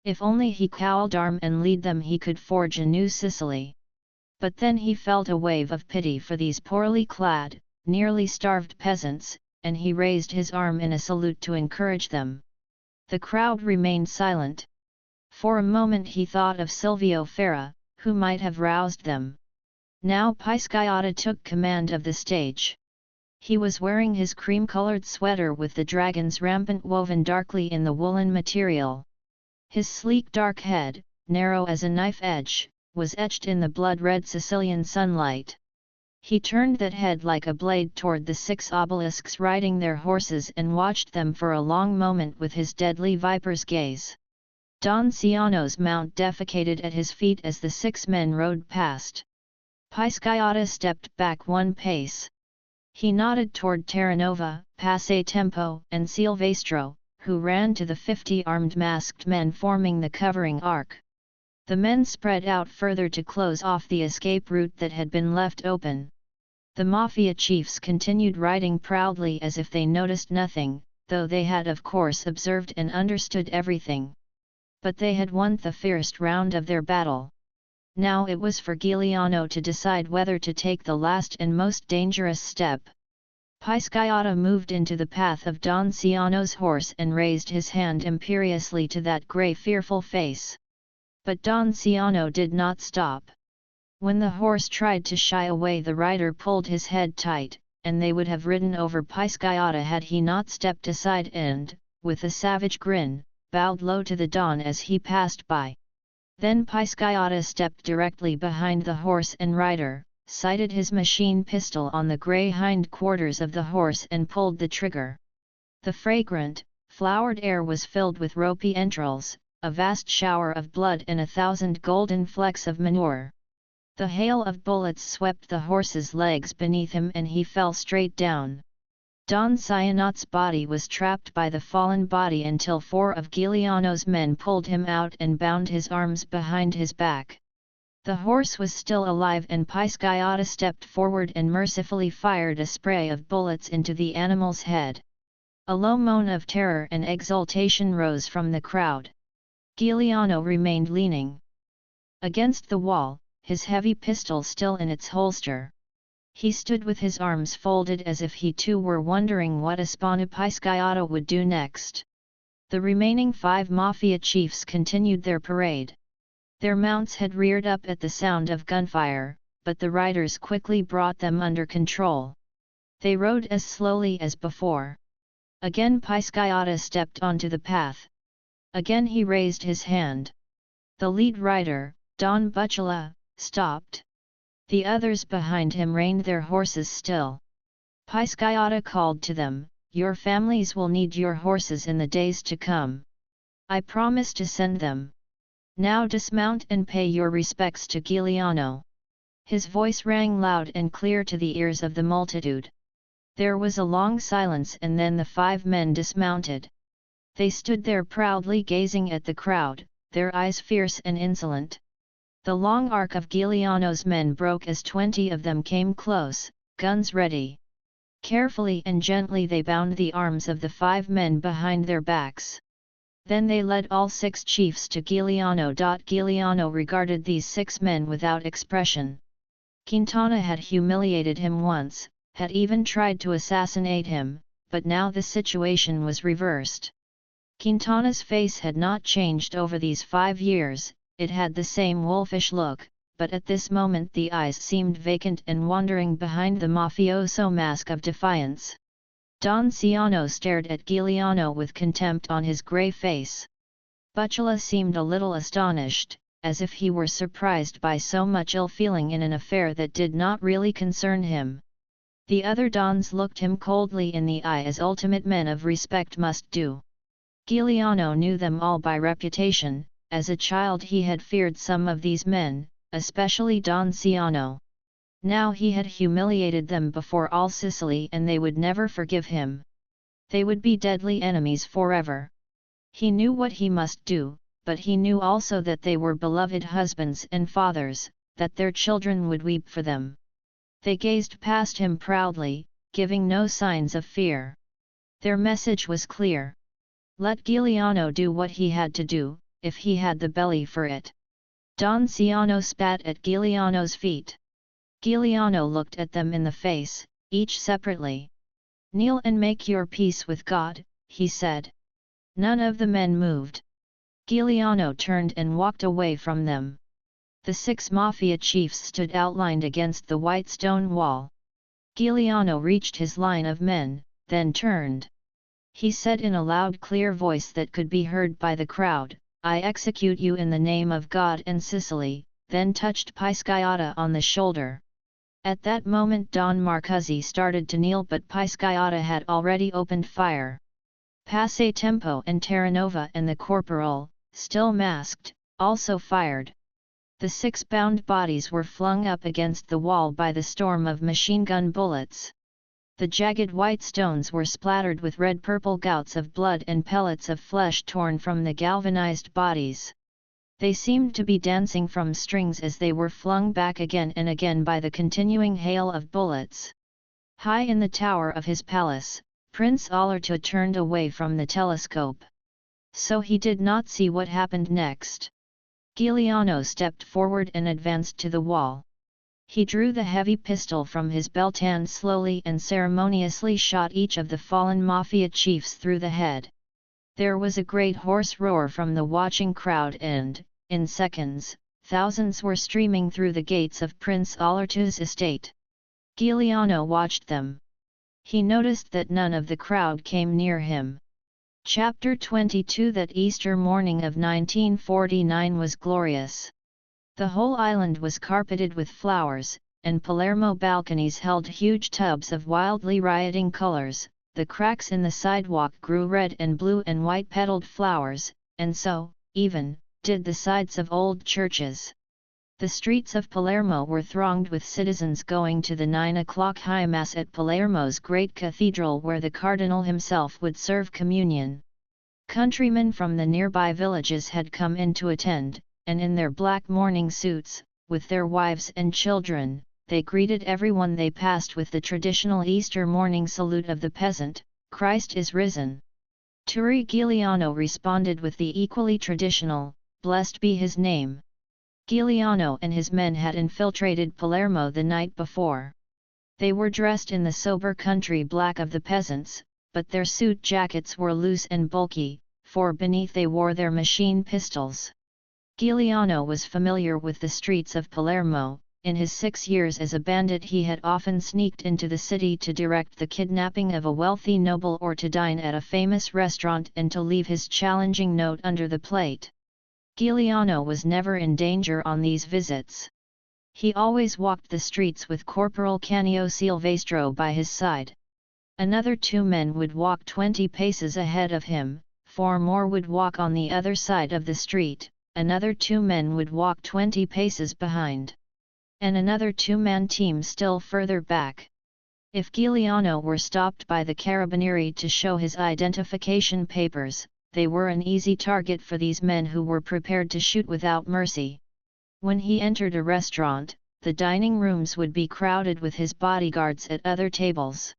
If only he could arm and lead them, he could forge a new Sicily. But then he felt a wave of pity for these poorly clad, nearly starved peasants, and he raised his arm in a salute to encourage them. The crowd remained silent. For a moment he thought of Silvio Ferra, who might have roused them. Now Pisciotta took command of the stage. He was wearing his cream-colored sweater with the dragon's rampant woven darkly in the woolen material. His sleek dark head, narrow as a knife edge, was etched in the blood-red Sicilian sunlight. He turned that head like a blade toward the 6 obelisks riding their horses and watched them for a long moment with his deadly viper's gaze. Don Ciano's mount defecated at his feet as the 6 men rode past. Pisciotta stepped back 1 pace. He nodded toward Terranova, Passatempo, and Silvestro, who ran to the 50 armed masked men forming the covering arc. The men spread out further to close off the escape route that had been left open. The mafia chiefs continued riding proudly as if they noticed nothing, though they had of course observed and understood everything. But they had won the first round of their battle. Now it was for Giuliano to decide whether to take the last and most dangerous step. Pisciotta moved into the path of Don Ciano's horse and raised his hand imperiously to that grey fearful face. But Don Ciano did not stop. When the horse tried to shy away, the rider pulled his head tight, and they would have ridden over Pisciotta had he not stepped aside and, with a savage grin, bowed low to the Don as he passed by. Then Pisciotta stepped directly behind the horse and rider, sighted his machine pistol on the grey hind quarters of the horse and pulled the trigger. The fragrant, flowered air was filled with ropey entrails, a vast shower of blood and 1,000 golden flecks of manure. The hail of bullets swept the horse's legs beneath him and he fell straight down. Don Ciano's body was trapped by the fallen body until 4 of Giuliano's men pulled him out and bound his arms behind his back. The horse was still alive and Pisciotta stepped forward and mercifully fired a spray of bullets into the animal's head. A low moan of terror and exultation rose from the crowd. Giuliano remained leaning against the wall, his heavy pistol still in its holster. He stood with his arms folded as if he too were wondering what Ospina Pisciotta would do next. The remaining 5 mafia chiefs continued their parade. Their mounts had reared up at the sound of gunfire, but the riders quickly brought them under control. They rode as slowly as before. Again Pisciotta stepped onto the path. Again he raised his hand. The lead rider, Don Bucciula, stopped. The others behind him reined their horses still. Pisciotta called to them, "Your families will need your horses in the days to come. I promise to send them. Now dismount and pay your respects to Giuliano." His voice rang loud and clear to the ears of the multitude. There was a long silence and then the 5 men dismounted. They stood there proudly gazing at the crowd, their eyes fierce and insolent. The long arc of Giuliano's men broke as 20 of them came close, guns ready. Carefully and gently they bound the arms of the 5 men behind their backs. Then they led all 6 chiefs to Giuliano. Giuliano regarded these 6 men without expression. Quintana had humiliated him once, had even tried to assassinate him, but now the situation was reversed. Quintana's face had not changed over these 5 years. It had the same wolfish look, but at this moment the eyes seemed vacant and wandering behind the mafioso mask of defiance. Don Ciano stared at Giuliano with contempt on his grey face. Bucciula seemed a little astonished, as if he were surprised by so much ill feeling in an affair that did not really concern him. The other dons looked him coldly in the eye as ultimate men of respect must do. Giuliano knew them all by reputation. As a child he had feared some of these men, especially Don Ciano. Now he had humiliated them before all Sicily and they would never forgive him. They would be deadly enemies forever. He knew what he must do, but he knew also that they were beloved husbands and fathers, that their children would weep for them. They gazed past him proudly, giving no signs of fear. Their message was clear. Let Giuliano do what he had to do, if he had the belly for it. Don Ciano spat at Giuliano's feet. Giuliano looked at them in the face, each separately. "Kneel and make your peace with God," he said. None of the men moved. Giuliano turned and walked away from them. The 6 mafia chiefs stood outlined against the white stone wall. Giuliano reached his line of men, then turned. He said in a loud clear voice that could be heard by the crowd, "I execute you in the name of God and Sicily," then touched Pisciotta on the shoulder. At that moment Don Marcuzzi started to kneel, but Pisciotta had already opened fire. Passatempo and Terranova and the corporal, still masked, also fired. The 6 bound bodies were flung up against the wall by the storm of machine gun bullets. The jagged white stones were splattered with red-purple gouts of blood and pellets of flesh torn from the galvanized bodies. They seemed to be dancing from strings as they were flung back again and again by the continuing hail of bullets. High in the tower of his palace, Prince Alerta turned away from the telescope. So he did not see what happened next. Giuliano stepped forward and advanced to the wall. He drew the heavy pistol from his belt and slowly and ceremoniously shot each of the fallen mafia chiefs through the head. There was a great hoarse roar from the watching crowd and, in seconds, thousands were streaming through the gates of Prince Alerta's estate. Giuliano watched them. He noticed that none of the crowd came near him. Chapter 22. That Easter morning of 1949 was glorious. The whole island was carpeted with flowers, and Palermo balconies held huge tubs of wildly rioting colors. The cracks in the sidewalk grew red and blue and white petaled flowers, and so, even, did the sides of old churches. The streets of Palermo were thronged with citizens going to the 9 o'clock high mass at Palermo's great cathedral, where the cardinal himself would serve communion. Countrymen from the nearby villages had come in to attend, and in their black mourning suits, with their wives and children, they greeted everyone they passed with the traditional Easter morning salute of the peasant, "Christ is risen." Turi Giuliano responded with the equally traditional, "Blessed be his name." Giuliano and his men had infiltrated Palermo the night before. They were dressed in the sober country black of the peasants, but their suit jackets were loose and bulky, for beneath they wore their machine pistols. Giuliano was familiar with the streets of Palermo. In his 6 years as a bandit he had often sneaked into the city to direct the kidnapping of a wealthy noble or to dine at a famous restaurant and to leave his challenging note under the plate. Giuliano was never in danger on these visits. He always walked the streets with Corporal Canio Silvestro by his side. Another 2 men would walk 20 paces ahead of him, 4 more would walk on the other side of the street, another 2 men would walk 20 paces behind. And another 2-man team still further back. If Giuliano were stopped by the carabinieri to show his identification papers, they were an easy target for these men who were prepared to shoot without mercy. When he entered a restaurant, the dining rooms would be crowded with his bodyguards at other tables.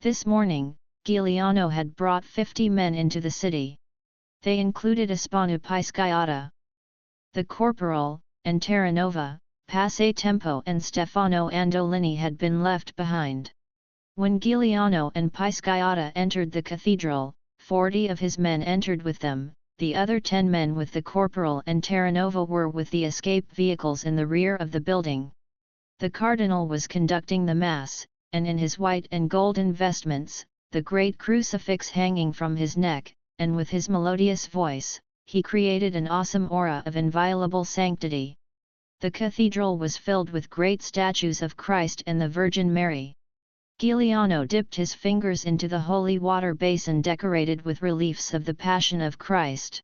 This morning, Giuliano had brought 50 men into the city. They included Ospanu Pisciotta, the corporal, and Terranova. Passatempo and Stefano Andolini had been left behind. When Giuliano and Pisciotta entered the cathedral, 40 of his men entered with them, the other 10 men with the corporal and Terranova were with the escape vehicles in the rear of the building. The cardinal was conducting the mass, and in his white and golden vestments, the great crucifix hanging from his neck, and with his melodious voice, he created an awesome aura of inviolable sanctity. The cathedral was filled with great statues of Christ and the Virgin Mary. Giuliano dipped his fingers into the holy water basin decorated with reliefs of the Passion of Christ.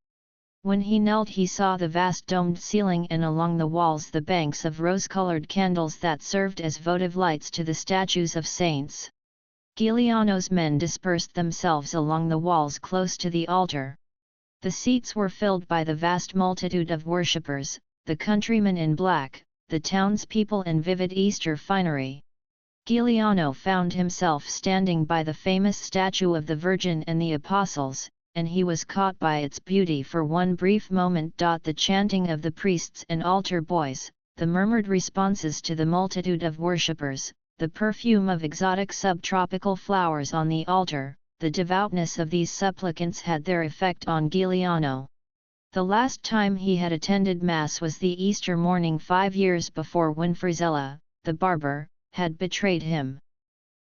When he knelt he saw the vast domed ceiling and along the walls the banks of rose-colored candles that served as votive lights to the statues of saints. Giuliano's men dispersed themselves along the walls close to the altar. The seats were filled by the vast multitude of worshippers, the countrymen in black, the townspeople in vivid Easter finery. Giuliano found himself standing by the famous statue of the Virgin and the Apostles, and he was caught by its beauty for one brief moment. The chanting of the priests and altar boys, the murmured responses to the multitude of worshippers, the perfume of exotic subtropical flowers on the altar, the devoutness of these supplicants had their effect on Giuliano. The last time he had attended Mass was the Easter morning 5 years before, when Frizella, the barber, had betrayed him.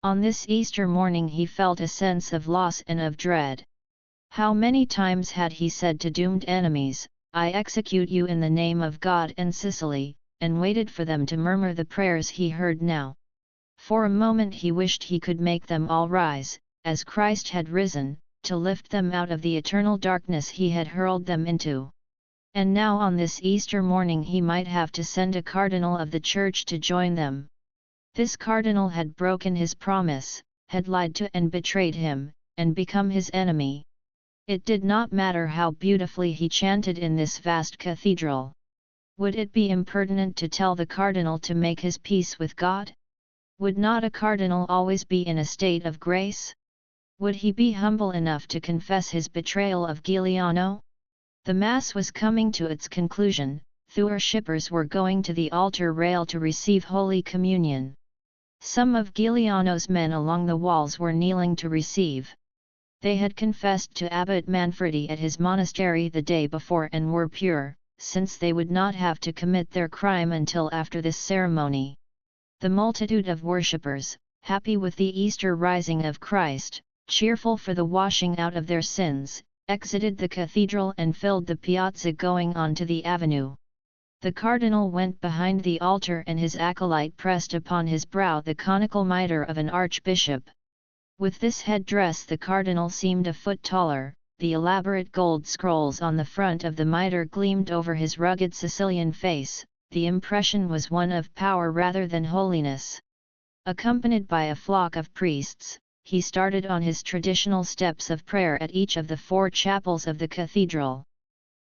On this Easter morning he felt a sense of loss and of dread. How many times had he said to doomed enemies, "I execute you in the name of God and Sicily," and waited for them to murmur the prayers he heard now. For a moment he wished he could make them all rise, as Christ had risen, to lift them out of the eternal darkness he had hurled them into. And now on this Easter morning he might have to send a cardinal of the Church to join them. This cardinal had broken his promise, had lied to and betrayed him, and become his enemy. It did not matter how beautifully he chanted in this vast cathedral. Would it be impertinent to tell the cardinal to make his peace with God? Would not a cardinal always be in a state of grace? Would he be humble enough to confess his betrayal of Giuliano? The Mass was coming to its conclusion. The worshippers were going to the altar rail to receive Holy Communion. Some of Giuliano's men along the walls were kneeling to receive. They had confessed to Abbot Manfredi at his monastery the day before and were pure, since they would not have to commit their crime until after this ceremony. The multitude of worshippers, happy with the Easter rising of Christ, cheerful for the washing out of their sins, exited the cathedral and filled the piazza going on to the avenue. The cardinal went behind the altar and his acolyte pressed upon his brow the conical mitre of an archbishop. With this headdress the cardinal seemed a foot taller, the elaborate gold scrolls on the front of the mitre gleamed over his rugged Sicilian face. The impression was one of power rather than holiness. Accompanied by a flock of priests, he started on his traditional steps of prayer at each of the 4 chapels of the cathedral.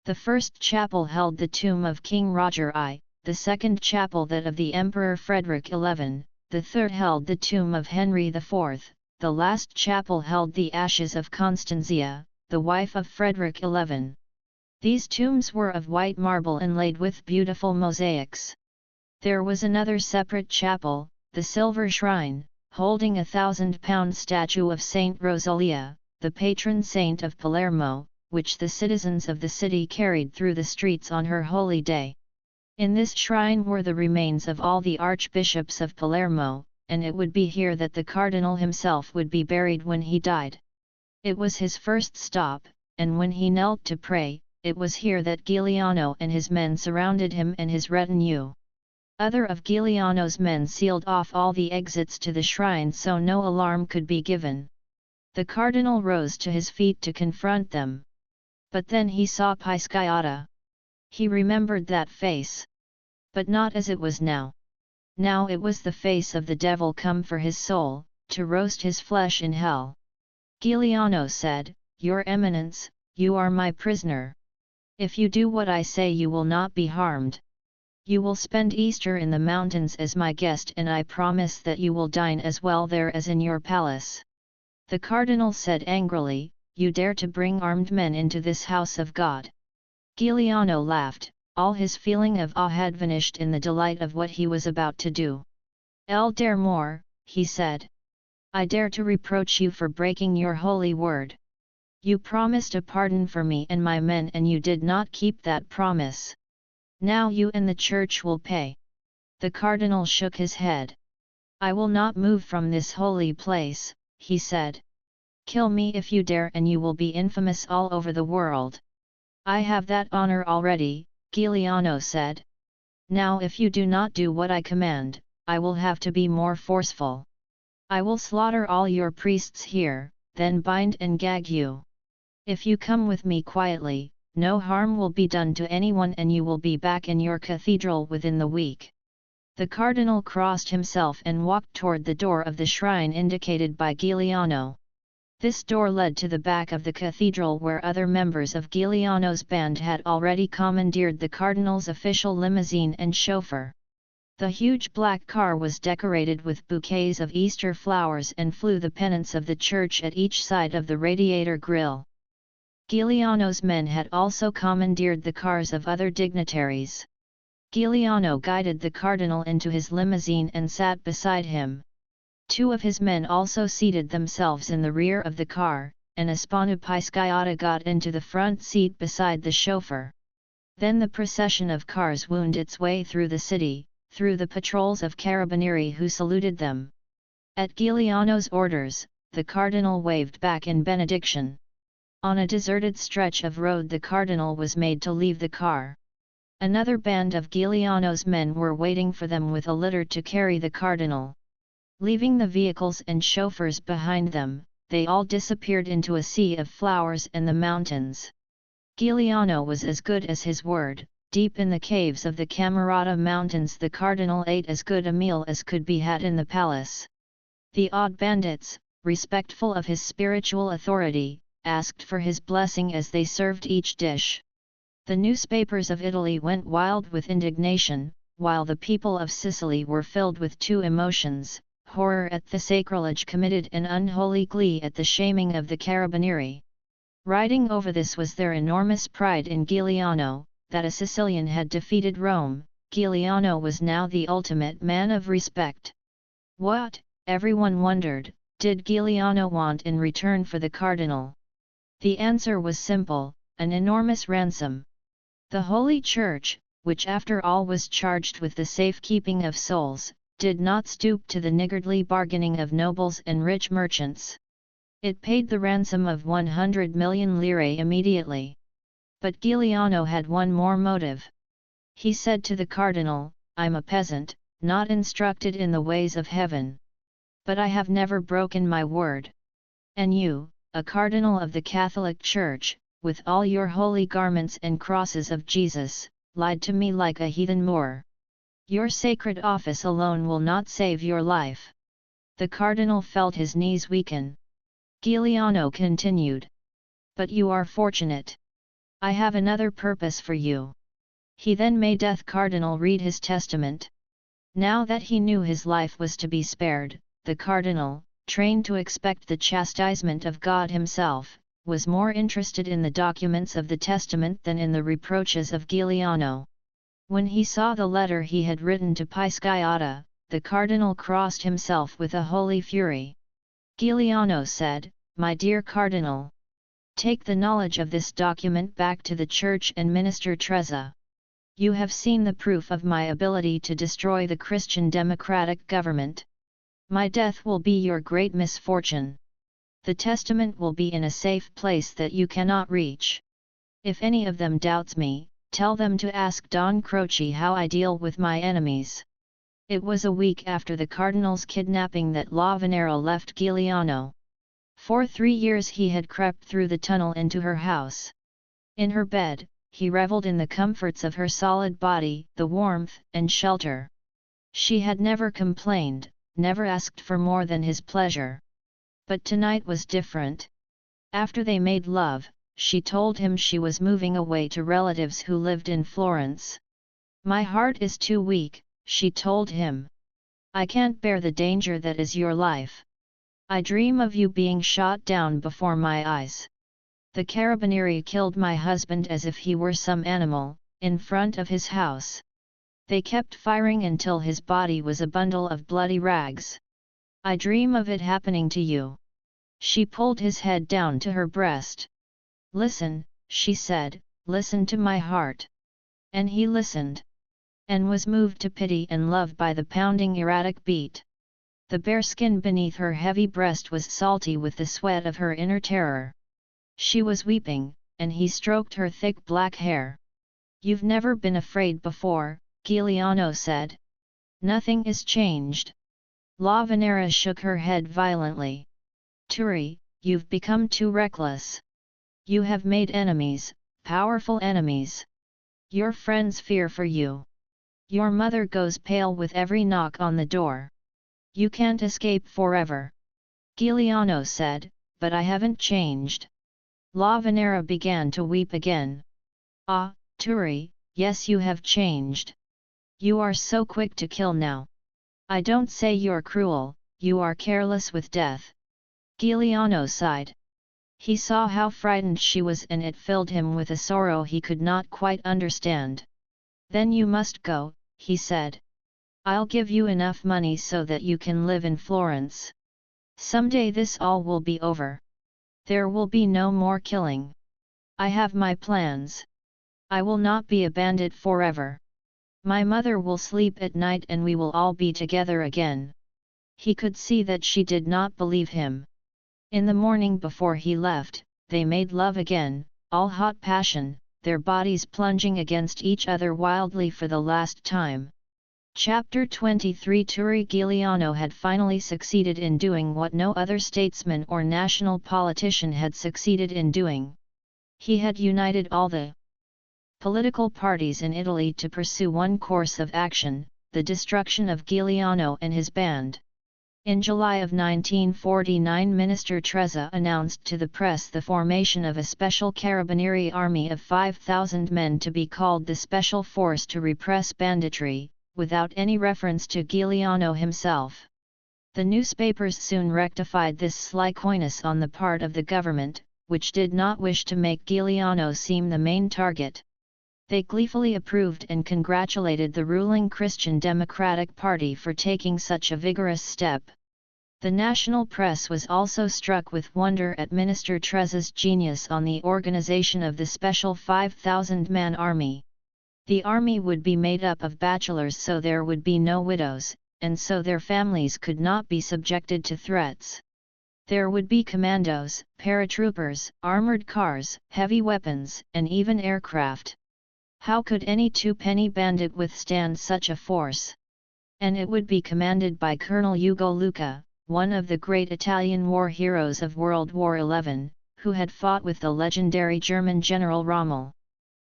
The first chapel held the tomb of King Roger I, the second chapel that of the Emperor Frederick XI, the third held the tomb of Henry IV, the last chapel held the ashes of Constantia, the wife of Frederick XI. These tombs were of white marble inlaid with beautiful mosaics. There was another separate chapel, the Silver Shrine, holding a 1,000-pound statue of Saint Rosalia, the patron saint of Palermo, which the citizens of the city carried through the streets on her holy day. In this shrine were the remains of all the archbishops of Palermo, and it would be here that the cardinal himself would be buried when he died. It was his first stop, and when he knelt to pray, it was here that Giuliano and his men surrounded him and his retinue. Other of Giuliano's men sealed off all the exits to the shrine so no alarm could be given. The cardinal rose to his feet to confront them. But then he saw Pisciata. He remembered that face. But not as it was now. Now it was the face of the devil come for his soul, to roast his flesh in hell. Giuliano said, "Your Eminence, you are my prisoner. If you do what I say you will not be harmed. You will spend Easter in the mountains as my guest and I promise that you will dine as well there as in your palace." The cardinal said angrily, "You dare to bring armed men into this house of God." Giuliano laughed, all his feeling of awe had vanished in the delight of what he was about to do. "El dare more," he said. "I dare to reproach you for breaking your holy word. You promised a pardon for me and my men and you did not keep that promise. Now you and the Church will pay." The cardinal shook his head. "I will not move from this holy place," he said. "Kill me if you dare and you will be infamous all over the world." "I have that honor already," Giuliano said. "Now if you do not do what I command, I will have to be more forceful." I will slaughter all your priests here, then bind and gag you. If you come with me quietly, no harm will be done to anyone and you will be back in your cathedral within the week." The cardinal crossed himself and walked toward the door of the shrine indicated by Giuliano. This door led to the back of the cathedral where other members of Giuliano's band had already commandeered the cardinal's official limousine and chauffeur. The huge black car was decorated with bouquets of Easter flowers and flew the pennants of the church at each side of the radiator grille. Giuliano's men had also commandeered the cars of other dignitaries. Giuliano guided the cardinal into his limousine and sat beside him. Two of his men also seated themselves in the rear of the car, and Spanu Pisciata got into the front seat beside the chauffeur. Then the procession of cars wound its way through the city, through the patrols of carabinieri who saluted them. At Giuliano's orders, the cardinal waved back in benediction. On a deserted stretch of road the cardinal was made to leave the car. Another band of Giuliano's men were waiting for them with a litter to carry the cardinal. Leaving the vehicles and chauffeurs behind them, they all disappeared into a sea of flowers and the mountains. Giuliano was as good as his word. Deep in the caves of the Camerata Mountains the cardinal ate as good a meal as could be had in the palace. The odd bandits, respectful of his spiritual authority, asked for his blessing as they served each dish. The newspapers of Italy went wild with indignation, while the people of Sicily were filled with two emotions, horror at the sacrilege committed and unholy glee at the shaming of the carabinieri. Riding over this was their enormous pride in Giuliano, that a Sicilian had defeated Rome. Giuliano was now the ultimate man of respect. What, everyone wondered, did Giuliano want in return for the cardinal? The answer was simple: an enormous ransom. The Holy Church, which after all was charged with the safekeeping of souls, did not stoop to the niggardly bargaining of nobles and rich merchants. It paid the ransom of 100 million lire immediately. But Giuliano had one more motive. He said to the cardinal, "I'm a peasant, not instructed in the ways of heaven. But I have never broken my word. And you, a cardinal of the Catholic Church, with all your holy garments and crosses of Jesus, lied to me like a heathen Moor. Your sacred office alone will not save your life." The cardinal felt his knees weaken. Giuliano continued, "But you are fortunate. I have another purpose for you." He then made the cardinal read his testament. Now that he knew his life was to be spared, the cardinal, trained to expect the chastisement of God himself, was more interested in the documents of the testament than in the reproaches of Giuliano. When he saw the letter he had written to Pisciata, the cardinal crossed himself with a holy fury. Giuliano said, "My dear cardinal, take the knowledge of this document back to the Church and Minister Trezza. You have seen the proof of my ability to destroy the Christian democratic government. My death will be your great misfortune. The testament will be in a safe place that you cannot reach. If any of them doubts me, tell them to ask Don Croce how I deal with my enemies." It was a week after the cardinal's kidnapping that Lavanero left Giuliano. For 3 years he had crept through the tunnel into her house. In her bed, he reveled in the comforts of her solid body, the warmth and shelter. She had never complained, never asked for more than his pleasure. But tonight was different. After they made love, she told him she was moving away to relatives who lived in Florence. "My heart is too weak," she told him. "I can't bear the danger that is your life. I dream of you being shot down before my eyes. The carabinieri killed my husband as if he were some animal, in front of his house. They kept firing until his body was a bundle of bloody rags. I dream of it happening to you." She pulled his head down to her breast. "Listen," she said, "listen to my heart." And he listened. And was moved to pity and love by the pounding erratic beat. The bare skin beneath her heavy breast was salty with the sweat of her inner terror. She was weeping, and he stroked her thick black hair. "You've never been afraid before," Giuliano said. "Nothing is changed. La Venera shook her head violently. Turi, you've become too reckless. You have made enemies, powerful enemies. Your friends fear for you. Your mother goes pale with every knock on the door. You can't escape forever. Giuliano said, but I haven't changed. La Venera began to weep again. Ah, Turi, yes you have changed. You are so quick to kill now. I don't say you're cruel, you are careless with death. Giuliano sighed. He saw how frightened she was and it filled him with a sorrow he could not quite understand. Then you must go, he said. I'll give you enough money so that you can live in Florence. Someday this all will be over. There will be no more killing. I have my plans. I will not be a bandit forever. My mother will sleep at night and we will all be together again. He could see that she did not believe him. In the morning before he left, they made love again, all hot passion, their bodies plunging against each other wildly for the last time. Chapter 23 Turi Giuliano had finally succeeded in doing what no other statesman or national politician had succeeded in doing. He had united all the political parties in Italy to pursue one course of action, the destruction of Giuliano and his band. In July of 1949 Minister Trezza announced to the press the formation of a special Carabinieri army of 5,000 men to be called the Special Force to repress banditry, without any reference to Giuliano himself. The newspapers soon rectified this sly coyness on the part of the government, which did not wish to make Giuliano seem the main target. They gleefully approved and congratulated the ruling Christian Democratic Party for taking such a vigorous step. The national press was also struck with wonder at Minister Trezza's genius on the organization of the special 5,000-man army. The army would be made up of bachelors so there would be no widows, and so their families could not be subjected to threats. There would be commandos, paratroopers, armored cars, heavy weapons, and even aircraft. How could any two-penny bandit withstand such a force? And it would be commanded by Colonel Ugo Lucca, one of the great Italian war heroes of World War XI, who had fought with the legendary German General Rommel.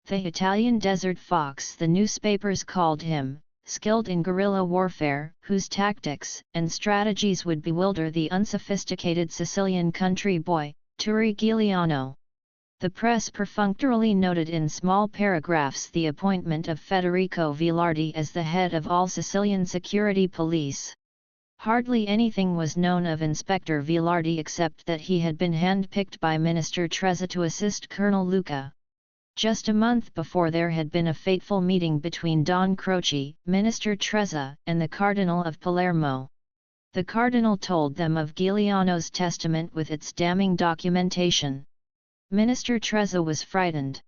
The Italian Desert Fox, the newspapers called him, skilled in guerrilla warfare, whose tactics and strategies would bewilder the unsophisticated Sicilian country boy, Turi Giuliano. The press perfunctorily noted in small paragraphs the appointment of Federico Vilardi as the head of all Sicilian security police. Hardly anything was known of Inspector Vilardi except that he had been handpicked by Minister Trezza to assist Colonel Lucca. Just a month before there had been a fateful meeting between Don Croce, Minister Trezza, and the Cardinal of Palermo. The Cardinal told them of Giuliano's testament with its damning documentation. Minister Trezza was frightened.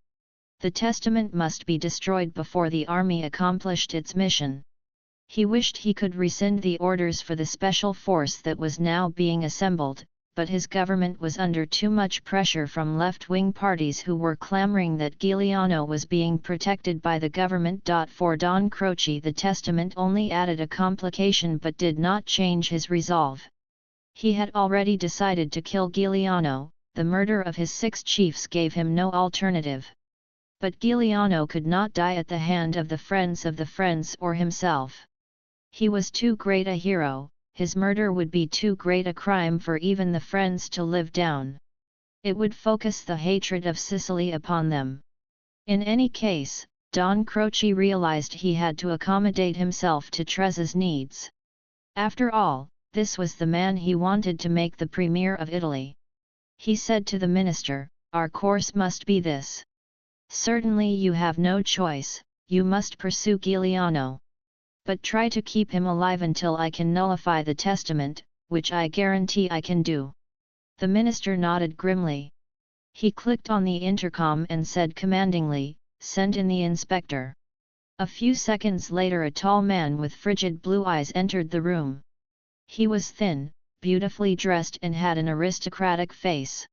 The testament must be destroyed before the army accomplished its mission. He wished he could rescind the orders for the special force that was now being assembled, but his government was under too much pressure from left-wing parties who were clamoring that Giuliano was being protected by the government. For Don Croce the testament only added a complication but did not change his resolve. He had already decided to kill Giuliano. The murder of his 6 chiefs gave him no alternative. But Giuliano could not die at the hand of the friends or himself. He was too great a hero, his murder would be too great a crime for even the friends to live down. It would focus the hatred of Sicily upon them. In any case, Don Croce realized he had to accommodate himself to Trezza's needs. After all, this was the man he wanted to make the Premier of Italy. He said to the minister, "Our course must be this. Certainly you have no choice, you must pursue Giuliano. But try to keep him alive until I can nullify the testament, which I guarantee I can do." The minister nodded grimly. He clicked on the intercom and said commandingly, "Send in the inspector." A few seconds later a tall man with frigid blue eyes entered the room. He was thin, beautifully dressed and had an aristocratic face.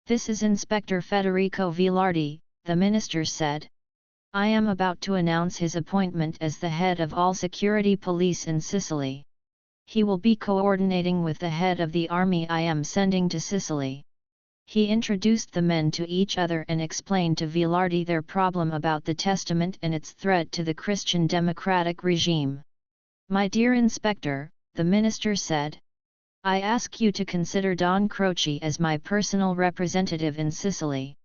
"This is Inspector Federico Vilardi," the minister said. "I am about to announce his appointment as the head of all security police in Sicily." He will be coordinating with the head of the army I am sending to Sicily. He introduced the men to each other and explained to Vilardi their problem about the testament and its threat to the Christian democratic regime. "My dear Inspector," the minister said, "I ask you to consider Don Croce as my personal representative in Sicily.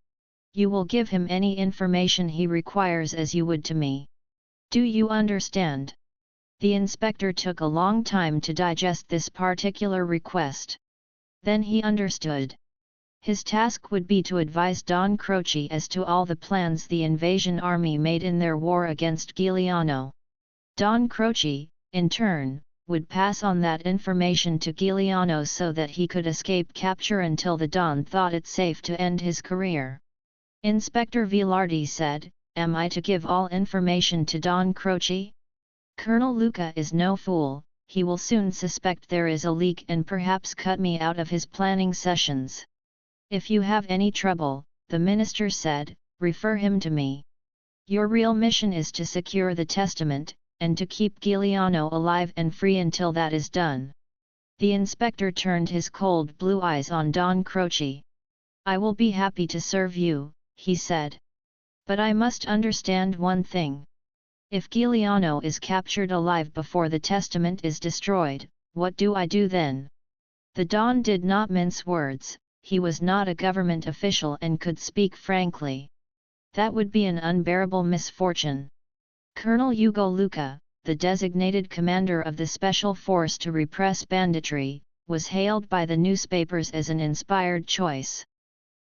You will give him any information he requires as you would to me. Do you understand?" The inspector took a long time to digest this particular request. Then he understood. His task would be to advise Don Croce as to all the plans the invasion army made in their war against Giuliano. Don Croce, in turn, would pass on that information to Giuliano so that he could escape capture until the Don thought it safe to end his career. Inspector Vilardi said, "Am I to give all information to Don Croce? Colonel Luca is no fool, he will soon suspect there is a leak and perhaps cut me out of his planning sessions. If you have any trouble," the minister said, "refer him to me. Your real mission is to secure the testament, and to keep Giuliano alive and free until that is done." The inspector turned his cold blue eyes on Don Croce. "I will be happy to serve you," he said. "But I must understand one thing. If Giuliano is captured alive before the testament is destroyed, what do I do then?" The Don did not mince words, he was not a government official and could speak frankly. That would be an unbearable misfortune. Colonel Ugo Luca, the designated commander of the special force to repress banditry, was hailed by the newspapers as an inspired choice.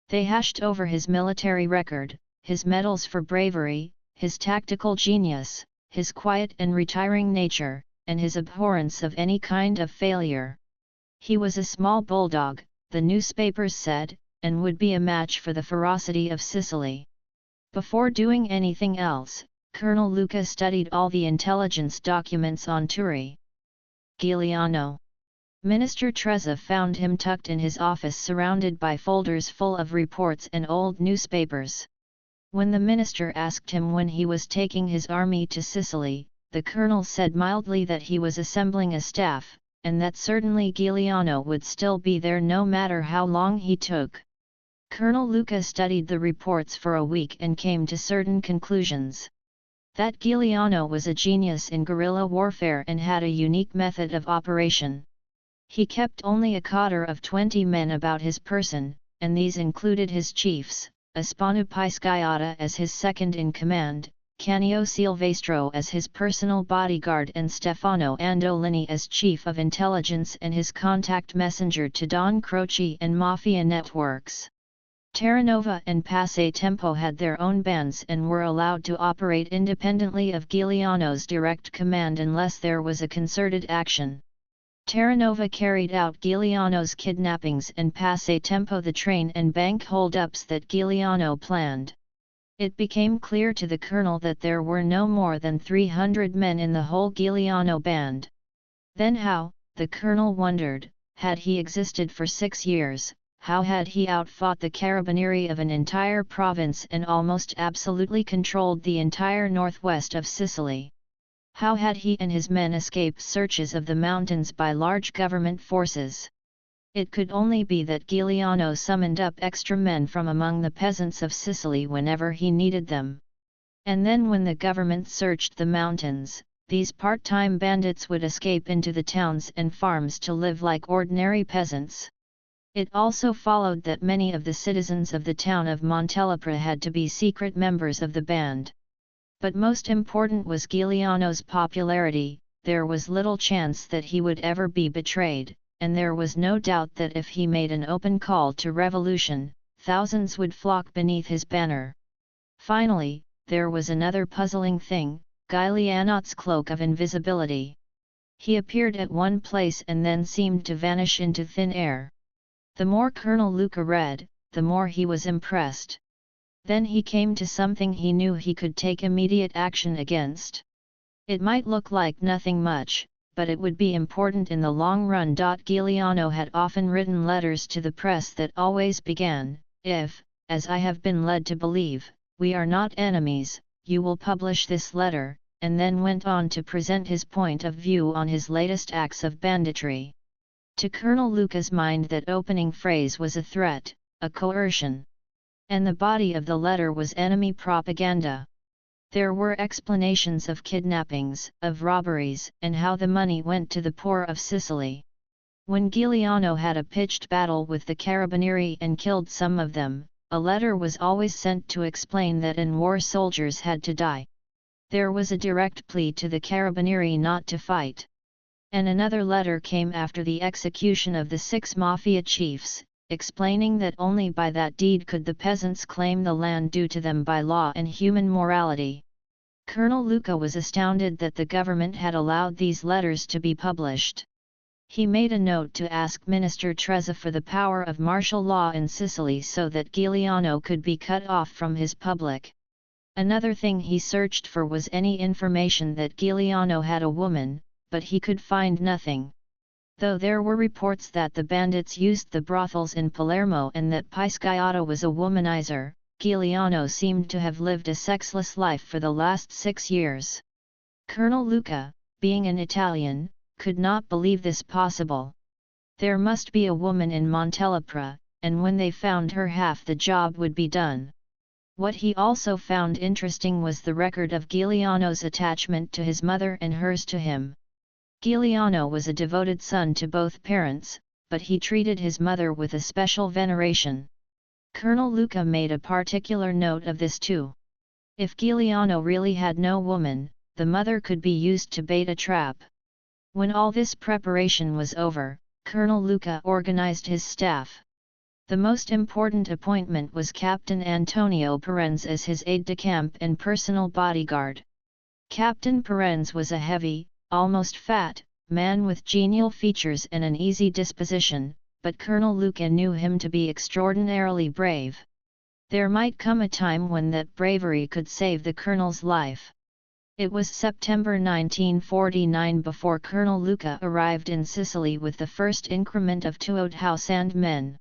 They hashed over his military record, his medals for bravery, his tactical genius, his quiet and retiring nature, and his abhorrence of any kind of failure. He was a small bulldog, the newspapers said, and would be a match for the ferocity of Sicily. Before doing anything else, Colonel Luca studied all the intelligence documents on Turi. Giuliano. Minister Trezza found him tucked in his office surrounded by folders full of reports and old newspapers. When the minister asked him when he was taking his army to Sicily, the colonel said mildly that he was assembling a staff, and that certainly Giuliano would still be there no matter how long he took. Colonel Luca studied the reports for a week and came to certain conclusions. That Giuliano was a genius in guerrilla warfare and had a unique method of operation. He kept only a cadre of 20 men about his person, and these included his chiefs, Aspano Pisciata as his second-in-command, Canio Silvestro as his personal bodyguard and Stefano Andolini as chief of intelligence and his contact messenger to Don Croce and mafia networks. Terranova and Passatempo had their own bands and were allowed to operate independently of Giuliano's direct command unless there was a concerted action. Terranova carried out Giuliano's kidnappings and Passatempo the train and bank hold-ups that Giuliano planned. It became clear to the colonel that there were no more than 300 men in the whole Giuliano band. Then how, the colonel wondered, had he existed for 6 years, how had he outfought the carabinieri of an entire province and almost absolutely controlled the entire northwest of Sicily? How had he and his men escaped searches of the mountains by large government forces? It could only be that Giuliano summoned up extra men from among the peasants of Sicily whenever he needed them. And then when the government searched the mountains, these part-time bandits would escape into the towns and farms to live like ordinary peasants. It also followed that many of the citizens of the town of Montelepra had to be secret members of the band. But most important was Giuliano's popularity. There was little chance that he would ever be betrayed, and there was no doubt that if he made an open call to revolution, thousands would flock beneath his banner. Finally, there was another puzzling thing, Giuliano's cloak of invisibility. He appeared at one place and then seemed to vanish into thin air. The more Colonel Luca read, the more he was impressed. Then he came to something he knew he could take immediate action against. It might look like nothing much, but it would be important in the long run. Giuliano had often written letters to the press that always began, "If, as I have been led to believe, we are not enemies, you will publish this letter," and then went on to present his point of view on his latest acts of banditry. To Colonel Luca's mind, that opening phrase was a threat, a coercion. And the body of the letter was enemy propaganda. There were explanations of kidnappings, of robberies, and how the money went to the poor of Sicily. When Giuliano had a pitched battle with the Carabinieri and killed some of them, a letter was always sent to explain that in war soldiers had to die. There was a direct plea to the Carabinieri not to fight. And another letter came after the execution of the 6 mafia chiefs, explaining that only by that deed could the peasants claim the land due to them by law and human morality. Colonel Luca was astounded that the government had allowed these letters to be published. He made a note to ask Minister Trezza for the power of martial law in Sicily so that Giuliano could be cut off from his public. Another thing he searched for was any information that Giuliano had a woman, but he could find nothing. Though there were reports that the bandits used the brothels in Palermo and that Pisciotto was a womanizer, Giuliano seemed to have lived a sexless life for the last 6 years. Colonel Luca, being an Italian, could not believe this possible. There must be a woman in Montelepra, and when they found her half the job would be done. What he also found interesting was the record of Giuliano's attachment to his mother and hers to him. Giuliano was a devoted son to both parents, but he treated his mother with a special veneration. Colonel Luca made a particular note of this too. If Giuliano really had no woman, the mother could be used to bait a trap. When all this preparation was over, Colonel Luca organized his staff. The most important appointment was Captain Antonio Perenz as his aide-de-camp and personal bodyguard. Captain Perenz was a heavy, almost fat, man with genial features and an easy disposition, but Colonel Luca knew him to be extraordinarily brave. There might come a time when that bravery could save the colonel's life. It was September 1949 before Colonel Luca arrived in Sicily with the first increment of 2,000 men.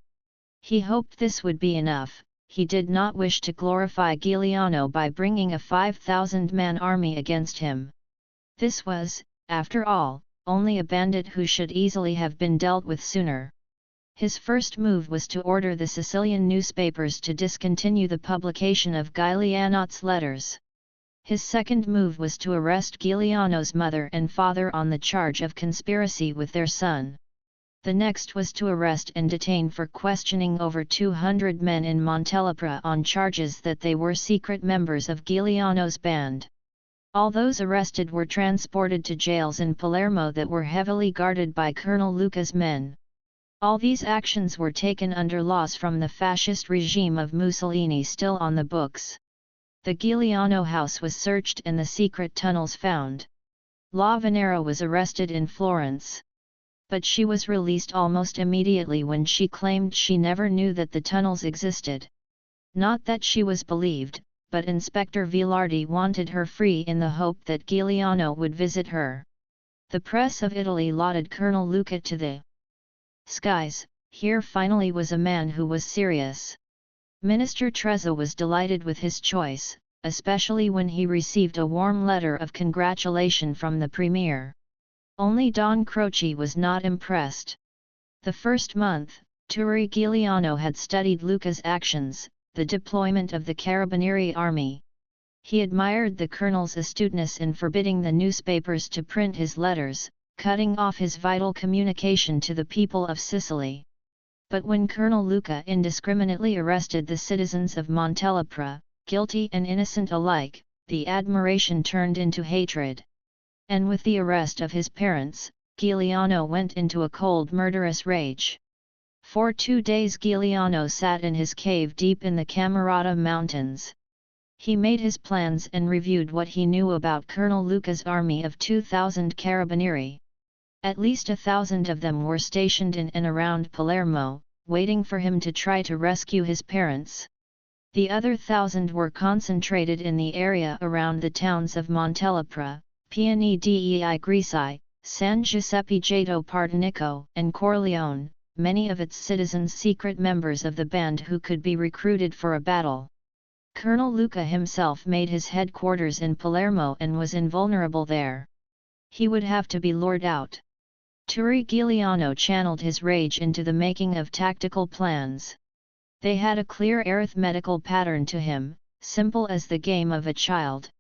He hoped this would be enough. He did not wish to glorify Giuliano by bringing a 5,000-man army against him. This was, after all, only a bandit who should easily have been dealt with sooner. His first move was to order the Sicilian newspapers to discontinue the publication of Giuliano's letters. His second move was to arrest Giuliano's mother and father on the charge of conspiracy with their son. The next was to arrest and detain for questioning over 200 men in Montelepra on charges that they were secret members of Giuliano's band. All those arrested were transported to jails in Palermo that were heavily guarded by Colonel Luca's men. All these actions were taken under laws from the fascist regime of Mussolini still on the books. The Giuliano house was searched and the secret tunnels found. La Venera was arrested in Florence. But she was released almost immediately when she claimed she never knew that the tunnels existed. Not that she was believed, but Inspector Vilardi wanted her free in the hope that Giuliano would visit her. The press of Italy lauded Colonel Luca to the skies. Here finally was a man who was serious. Minister Trezza was delighted with his choice, especially when he received a warm letter of congratulation from the Premier. Only Don Croce was not impressed. The first month, Turi Giuliano had studied Luca's actions, the deployment of the Carabinieri army. He admired the colonel's astuteness in forbidding the newspapers to print his letters, cutting off his vital communication to the people of Sicily. But when Colonel Luca indiscriminately arrested the citizens of Montelepra, guilty and innocent alike, the admiration turned into hatred. And with the arrest of his parents, Giuliano went into a cold murderous rage. For 2 days Giuliano sat in his cave deep in the Camerata Mountains. He made his plans and reviewed what he knew about Colonel Luca's army of 2,000 Carabinieri. At least 1,000 of them were stationed in and around Palermo, waiting for him to try to rescue his parents. The other 1,000 were concentrated in the area around the towns of Montelepra, Piani dei Grisi, San Giuseppe Jato Partinico, and Corleone, many of its citizens secret members of the band who could be recruited for a battle. Colonel Luca himself made his headquarters in Palermo and was invulnerable there. He would have to be lured out. Giuliano channeled his rage into the making of tactical plans. They had a clear arithmetical pattern to him, simple as the game of a child.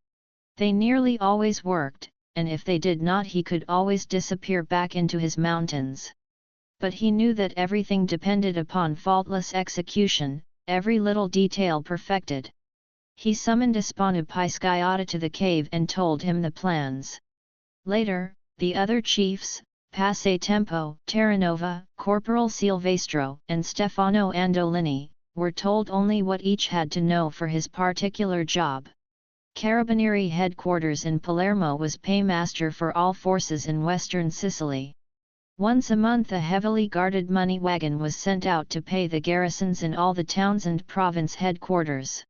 They nearly always worked, and if they did not he could always disappear back into his mountains. But he knew that everything depended upon faultless execution, every little detail perfected. He summoned Espano Pisciotta to the cave and told him the plans. Later, the other chiefs, Passatempo, Terranova, Corporal Silvestro, and Stefano Andolini, were told only what each had to know for his particular job. Carabinieri headquarters in Palermo was paymaster for all forces in western Sicily. Once a month a heavily guarded money wagon was sent out to pay the garrisons in all the towns and province headquarters.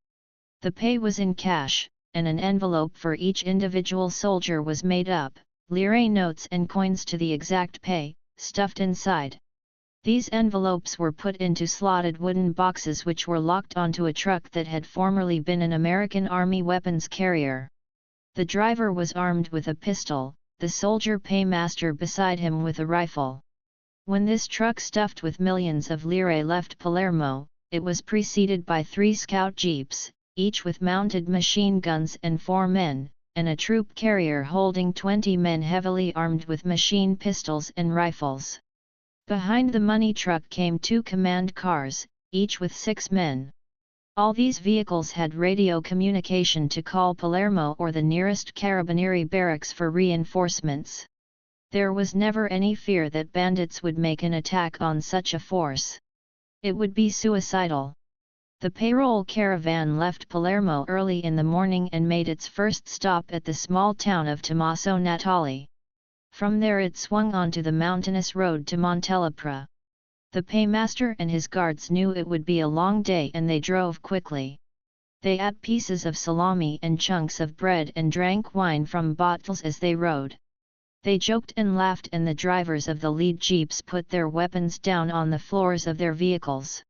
The pay was in cash, and an envelope for each individual soldier was made up, lire notes and coins to the exact pay, stuffed inside. These envelopes were put into slotted wooden boxes which were locked onto a truck that had formerly been an American Army weapons carrier. The driver was armed with a pistol, the soldier paymaster beside him with a rifle. When this truck stuffed with millions of lire left Palermo, it was preceded by 3 scout jeeps, each with mounted machine guns and 4 men, and a troop carrier holding 20 men heavily armed with machine pistols and rifles. Behind the money truck came 2 command cars, each with 6 men. All these vehicles had radio communication to call Palermo or the nearest Carabinieri barracks for reinforcements. There was never any fear that bandits would make an attack on such a force. It would be suicidal. The payroll caravan left Palermo early in the morning and made its first stop at the small town of Tommaso Natali. From there it swung onto the mountainous road to Montelepra. The paymaster and his guards knew it would be a long day and they drove quickly. They ate pieces of salami and chunks of bread and drank wine from bottles as they rode. They joked and laughed and the drivers of the lead jeeps put their weapons down on the floors of their vehicles.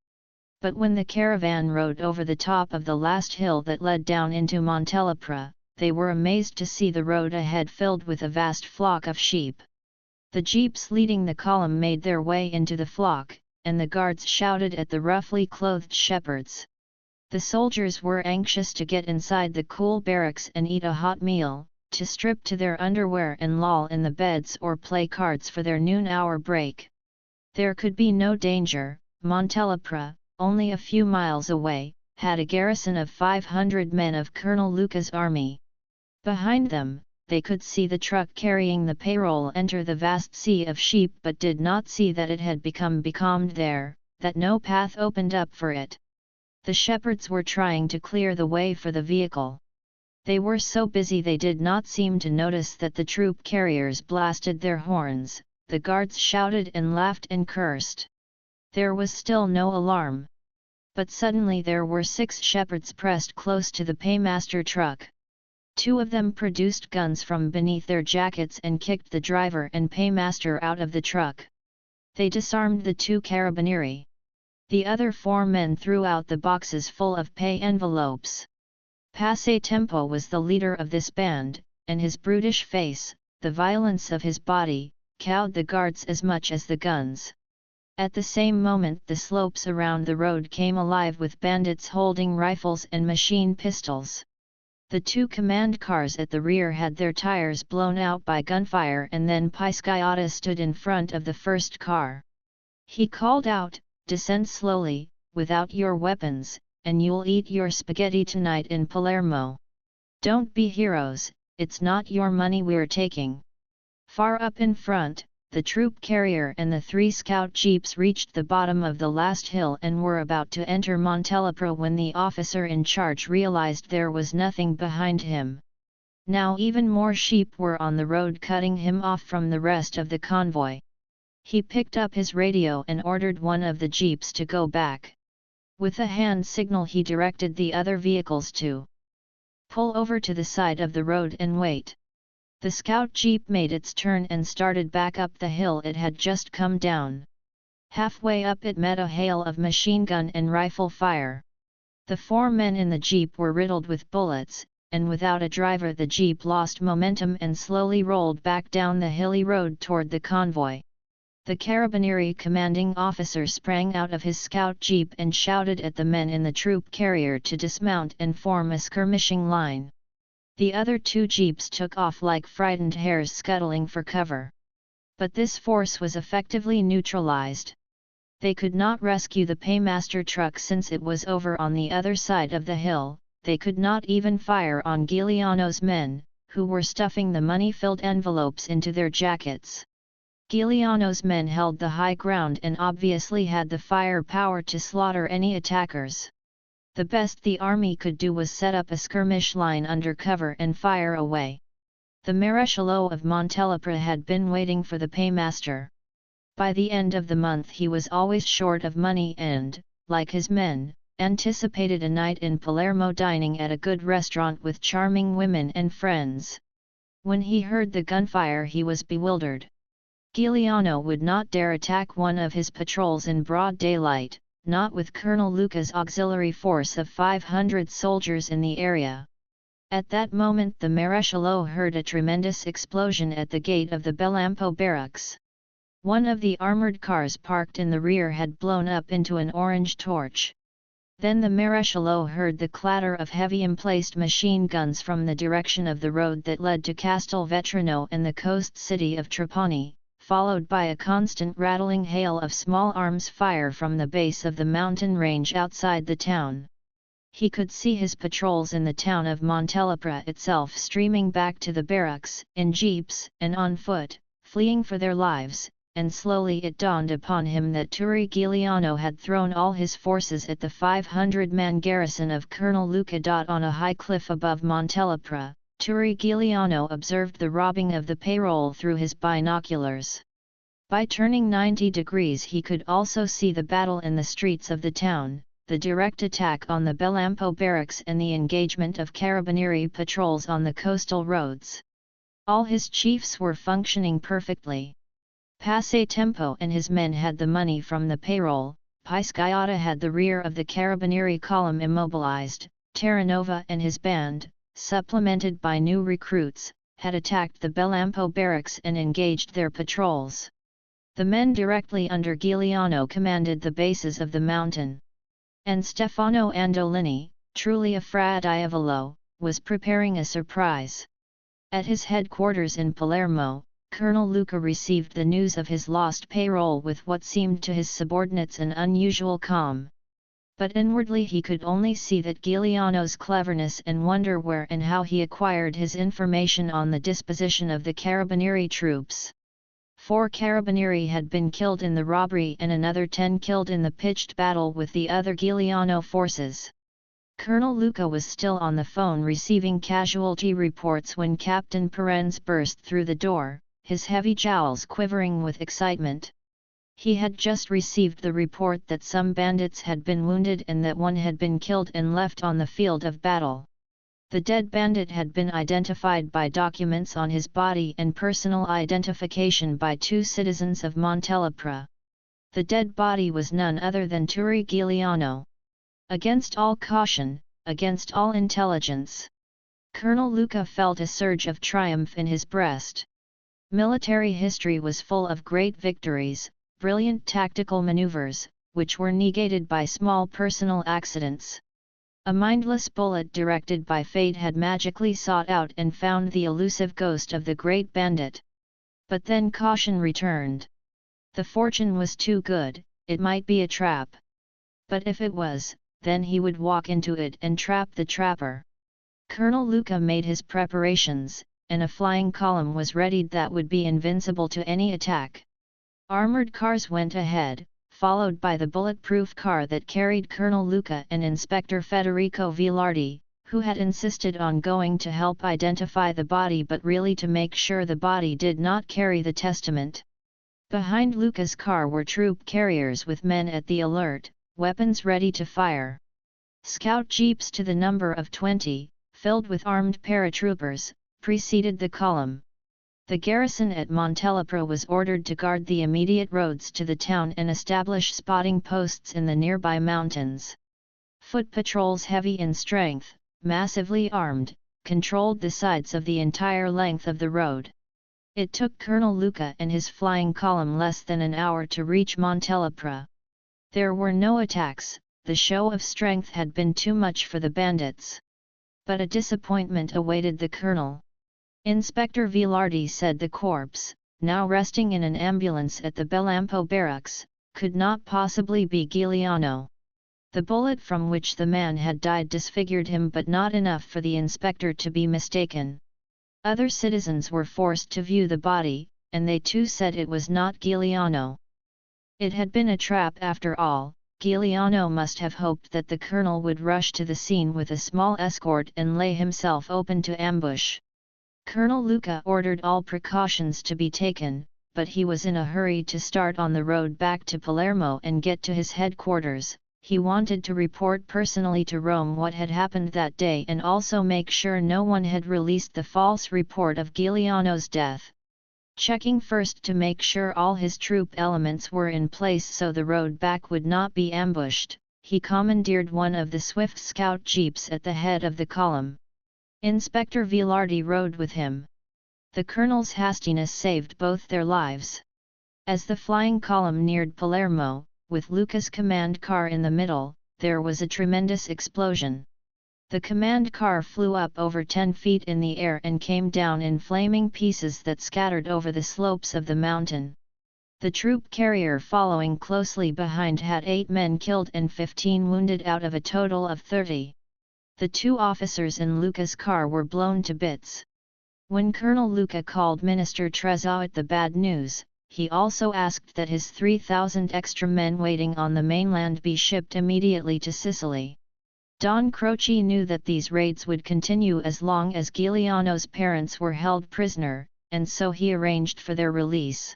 But when the caravan rode over the top of the last hill that led down into Montelepra, they were amazed to see the road ahead filled with a vast flock of sheep. The jeeps leading the column made their way into the flock, and the guards shouted at the roughly clothed shepherds. The soldiers were anxious to get inside the cool barracks and eat a hot meal, to strip to their underwear and loll in the beds or play cards for their noon-hour break. There could be no danger. Montelepra, only a few miles away, had a garrison of 500 men of Colonel Luca's army. Behind them, they could see the truck carrying the payroll enter the vast sea of sheep but did not see that it had become becalmed there, that no path opened up for it. The shepherds were trying to clear the way for the vehicle. They were so busy they did not seem to notice that the troop carriers blasted their horns, the guards shouted and laughed and cursed. There was still no alarm. But suddenly there were 6 shepherds pressed close to the paymaster truck. 2 of them produced guns from beneath their jackets and kicked the driver and paymaster out of the truck. They disarmed the 2 carabinieri. The other 4 men threw out the boxes full of pay envelopes. Passatempo was the leader of this band, and his brutish face, the violence of his body, cowed the guards as much as the guns. At the same moment the slopes around the road came alive with bandits holding rifles and machine pistols. The 2 command cars at the rear had their tires blown out by gunfire and then Pisciotta stood in front of the first car. He called out, "Descend slowly, without your weapons, and you'll eat your spaghetti tonight in Palermo. Don't be heroes, it's not your money we're taking." Far up in front, the troop carrier and the 3 scout jeeps reached the bottom of the last hill and were about to enter Montelepra when the officer in charge realized there was nothing behind him. Now even more sheep were on the road cutting him off from the rest of the convoy. He picked up his radio and ordered one of the jeeps to go back. With a hand signal he directed the other vehicles to pull over to the side of the road and wait. The scout jeep made its turn and started back up the hill it had just come down. Halfway up it met a hail of machine gun and rifle fire. The 4 men in the jeep were riddled with bullets, and without a driver the jeep lost momentum and slowly rolled back down the hilly road toward the convoy. The Carabinieri commanding officer sprang out of his scout jeep and shouted at the men in the troop carrier to dismount and form a skirmishing line. The other 2 jeeps took off like frightened hares scuttling for cover. But this force was effectively neutralized. They could not rescue the paymaster truck since it was over on the other side of the hill. They could not even fire on Giuliano's men, who were stuffing the money-filled envelopes into their jackets. Giuliano's men held the high ground and obviously had the firepower to slaughter any attackers. The best the army could do was set up a skirmish line under cover and fire away. The Maresciallo of Montelepra had been waiting for the paymaster. By the end of the month he was always short of money and, like his men, anticipated a night in Palermo dining at a good restaurant with charming women and friends. When he heard the gunfire he was bewildered. Giuliano would not dare attack one of his patrols in broad daylight, not with Colonel Luca's auxiliary force of 500 soldiers in the area. At that moment the Maresciallo heard a tremendous explosion at the gate of the Bellampo barracks. One of the armored cars parked in the rear had blown up into an orange torch. Then the Maresciallo heard the clatter of heavy emplaced machine guns from the direction of the road that led to Castelvetrano and the coast city of Trapani, followed by a constant rattling hail of small arms fire from the base of the mountain range outside the town. He could see his patrols in the town of Montelepra itself streaming back to the barracks, in jeeps and on foot, fleeing for their lives, and slowly it dawned upon him that Turi Giuliano had thrown all his forces at the 500-man garrison of Colonel Luca. On a high cliff above Montelepra, Turi Giuliano observed the robbing of the payroll through his binoculars. By turning 90 degrees he could also see the battle in the streets of the town, the direct attack on the Bellampo barracks and the engagement of Carabinieri patrols on the coastal roads. All his chiefs were functioning perfectly. Passatempo and his men had the money from the payroll, Pisciotta had the rear of the Carabinieri column immobilized, Terranova and his band, supplemented by new recruits, had attacked the Bellampo barracks and engaged their patrols. The men directly under Giuliano commanded the bases of the mountain. And Stefano Andolini, truly a fra diavolo, was preparing a surprise. At his headquarters in Palermo, Colonel Luca received the news of his lost payroll with what seemed to his subordinates an unusual calm. But inwardly he could only see that Giuliano's cleverness and wonder where and how he acquired his information on the disposition of the Carabinieri troops. 4 Carabinieri had been killed in the robbery and another 10 killed in the pitched battle with the other Giuliano forces. Colonel Luca was still on the phone receiving casualty reports when Captain Perenz burst through the door, his heavy jowls quivering with excitement. He had just received the report that some bandits had been wounded and that one had been killed and left on the field of battle. The dead bandit had been identified by documents on his body and personal identification by 2 citizens of Montelepra. The dead body was none other than Turi Giuliano. Against all caution, against all intelligence, Colonel Luca felt a surge of triumph in his breast. Military history was full of great victories, brilliant tactical maneuvers, which were negated by small personal accidents. A mindless bullet directed by fate had magically sought out and found the elusive ghost of the great bandit. But then caution returned. The fortune was too good, it might be a trap. But if it was, then he would walk into it and trap the trapper. Colonel Luca made his preparations, and a flying column was readied that would be invincible to any attack. Armored cars went ahead, followed by the bulletproof car that carried Colonel Luca and Inspector Federico Vilardi, who had insisted on going to help identify the body but really to make sure the body did not carry the testament. Behind Luca's car were troop carriers with men at the alert, weapons ready to fire. Scout jeeps to the number of 20, filled with armed paratroopers, preceded the column. The garrison at Montelepra was ordered to guard the immediate roads to the town and establish spotting posts in the nearby mountains. Foot patrols, heavy in strength, massively armed, controlled the sides of the entire length of the road. It took Colonel Luca and his flying column less than an hour to reach Montelepra. There were no attacks, the show of strength had been too much for the bandits. But a disappointment awaited the colonel. Inspector Vilardi said the corpse, now resting in an ambulance at the Bellampo barracks, could not possibly be Giuliano. The bullet from which the man had died disfigured him, but not enough for the inspector to be mistaken. Other citizens were forced to view the body, and they too said it was not Giuliano. It had been a trap after all. Giuliano must have hoped that the colonel would rush to the scene with a small escort and lay himself open to ambush. Colonel Luca ordered all precautions to be taken, but he was in a hurry to start on the road back to Palermo and get to his headquarters. He wanted to report personally to Rome what had happened that day and also make sure no one had released the false report of Giuliano's death. Checking first to make sure all his troop elements were in place so the road back would not be ambushed, he commandeered one of the swift scout jeeps at the head of the column. Inspector Vilardi rode with him. The colonel's hastiness saved both their lives. As the flying column neared Palermo, with Luca's command car in the middle, there was a tremendous explosion. The command car flew up over 10 feet in the air and came down in flaming pieces that scattered over the slopes of the mountain. The troop carrier following closely behind had 8 men killed and 15 wounded out of a total of 30. The 2 officers in Luca's car were blown to bits. When Colonel Luca called Minister Trezzaut the bad news, he also asked that his 3,000 extra men waiting on the mainland be shipped immediately to Sicily. Don Croce knew that these raids would continue as long as Giuliano's parents were held prisoner, and so he arranged for their release.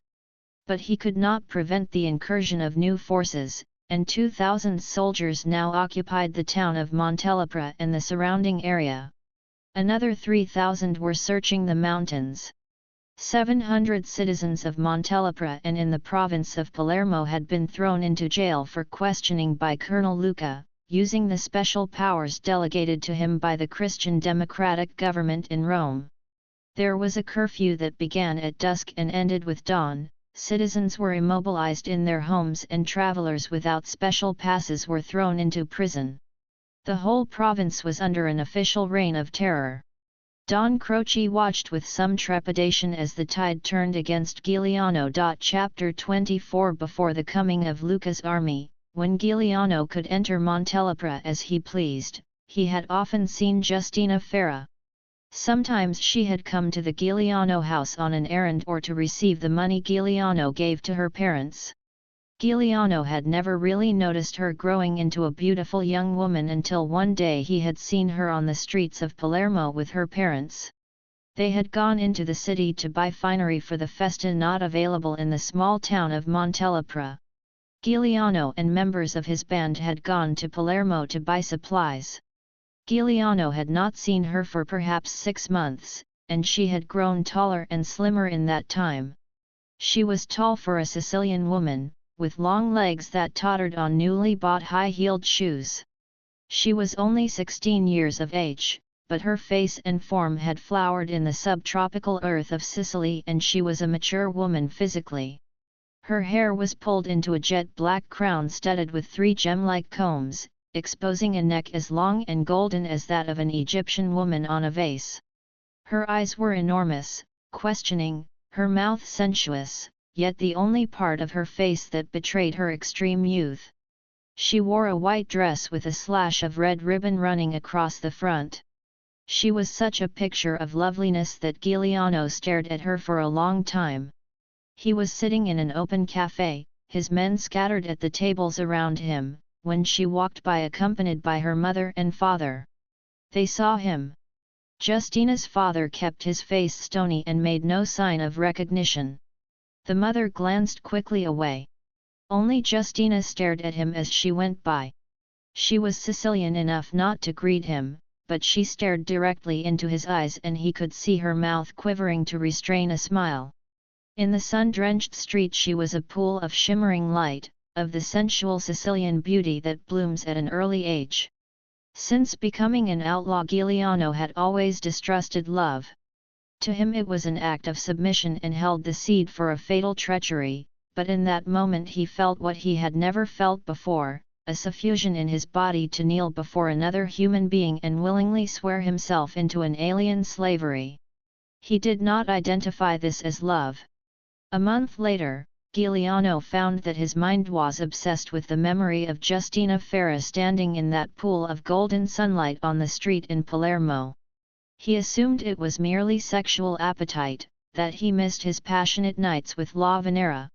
But he could not prevent the incursion of new forces, and 2,000 soldiers now occupied the town of Montelepra and the surrounding area. Another 3,000 were searching the mountains. 700 citizens of Montelepra and in the province of Palermo had been thrown into jail for questioning by Colonel Luca, using the special powers delegated to him by the Christian democratic government in Rome. There was a curfew that began at dusk and ended with dawn. Citizens were immobilized in their homes and travelers without special passes were thrown into prison. The whole province was under an official reign of terror. Don Croce watched with some trepidation as the tide turned against Giuliano. Chapter 24 Before the coming of Luca's army, when Giuliano could enter Montelepra as he pleased, he had often seen Justina Farah. Sometimes she had come to the Giuliano house on an errand or to receive the money Giuliano gave to her parents. Giuliano had never really noticed her growing into a beautiful young woman until one day he had seen her on the streets of Palermo with her parents. They had gone into the city to buy finery for the festa not available in the small town of Montelepra. Giuliano and members of his band had gone to Palermo to buy supplies. Giuliano had not seen her for perhaps 6 months, and she had grown taller and slimmer in that time. She was tall for a Sicilian woman, with long legs that tottered on newly bought high-heeled shoes. She was only 16 years of age, but her face and form had flowered in the subtropical earth of Sicily and she was a mature woman physically. Her hair was pulled into a jet-black crown studded with 3 gem-like combs, exposing a neck as long and golden as that of an Egyptian woman on a vase. Her eyes were enormous, questioning, her mouth sensuous, yet the only part of her face that betrayed her extreme youth. She wore a white dress with a slash of red ribbon running across the front. She was such a picture of loveliness that Giuliano stared at her for a long time. He was sitting in an open cafe, his men scattered at the tables around him, when she walked by accompanied by her mother and father. They saw him. Justina's father kept his face stony and made no sign of recognition. The mother glanced quickly away. Only Justina stared at him as she went by. She was Sicilian enough not to greet him, but she stared directly into his eyes and he could see her mouth quivering to restrain a smile. In the sun-drenched street she was a pool of shimmering light, of the sensual Sicilian beauty that blooms at an early age. Since becoming an outlaw, Giuliano had always distrusted love. To him it was an act of submission and held the seed for a fatal treachery, but in that moment he felt what he had never felt before, a suffusion in his body to kneel before another human being and willingly swear himself into an alien slavery. He did not identify this as love. A month later, Giuliano found that his mind was obsessed with the memory of Justina Farah standing in that pool of golden sunlight on the street in Palermo. He assumed it was merely sexual appetite, that he missed his passionate nights with La Venera.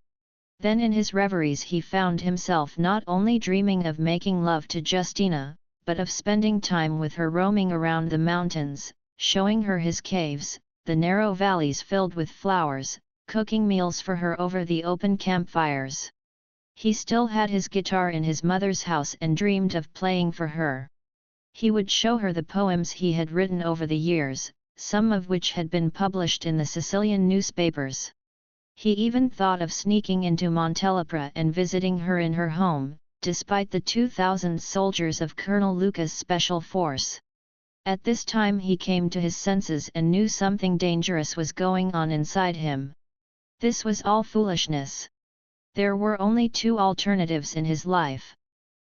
Then in his reveries he found himself not only dreaming of making love to Justina, but of spending time with her, roaming around the mountains, showing her his caves, the narrow valleys filled with flowers, cooking meals for her over the open campfires. He still had his guitar in his mother's house and dreamed of playing for her. He would show her the poems he had written over the years, some of which had been published in the Sicilian newspapers. He even thought of sneaking into Montelepra and visiting her in her home, despite the 2,000 soldiers of Colonel Luca's special force. At this time he came to his senses and knew something dangerous was going on inside him. This was all foolishness. There were only two alternatives in his life.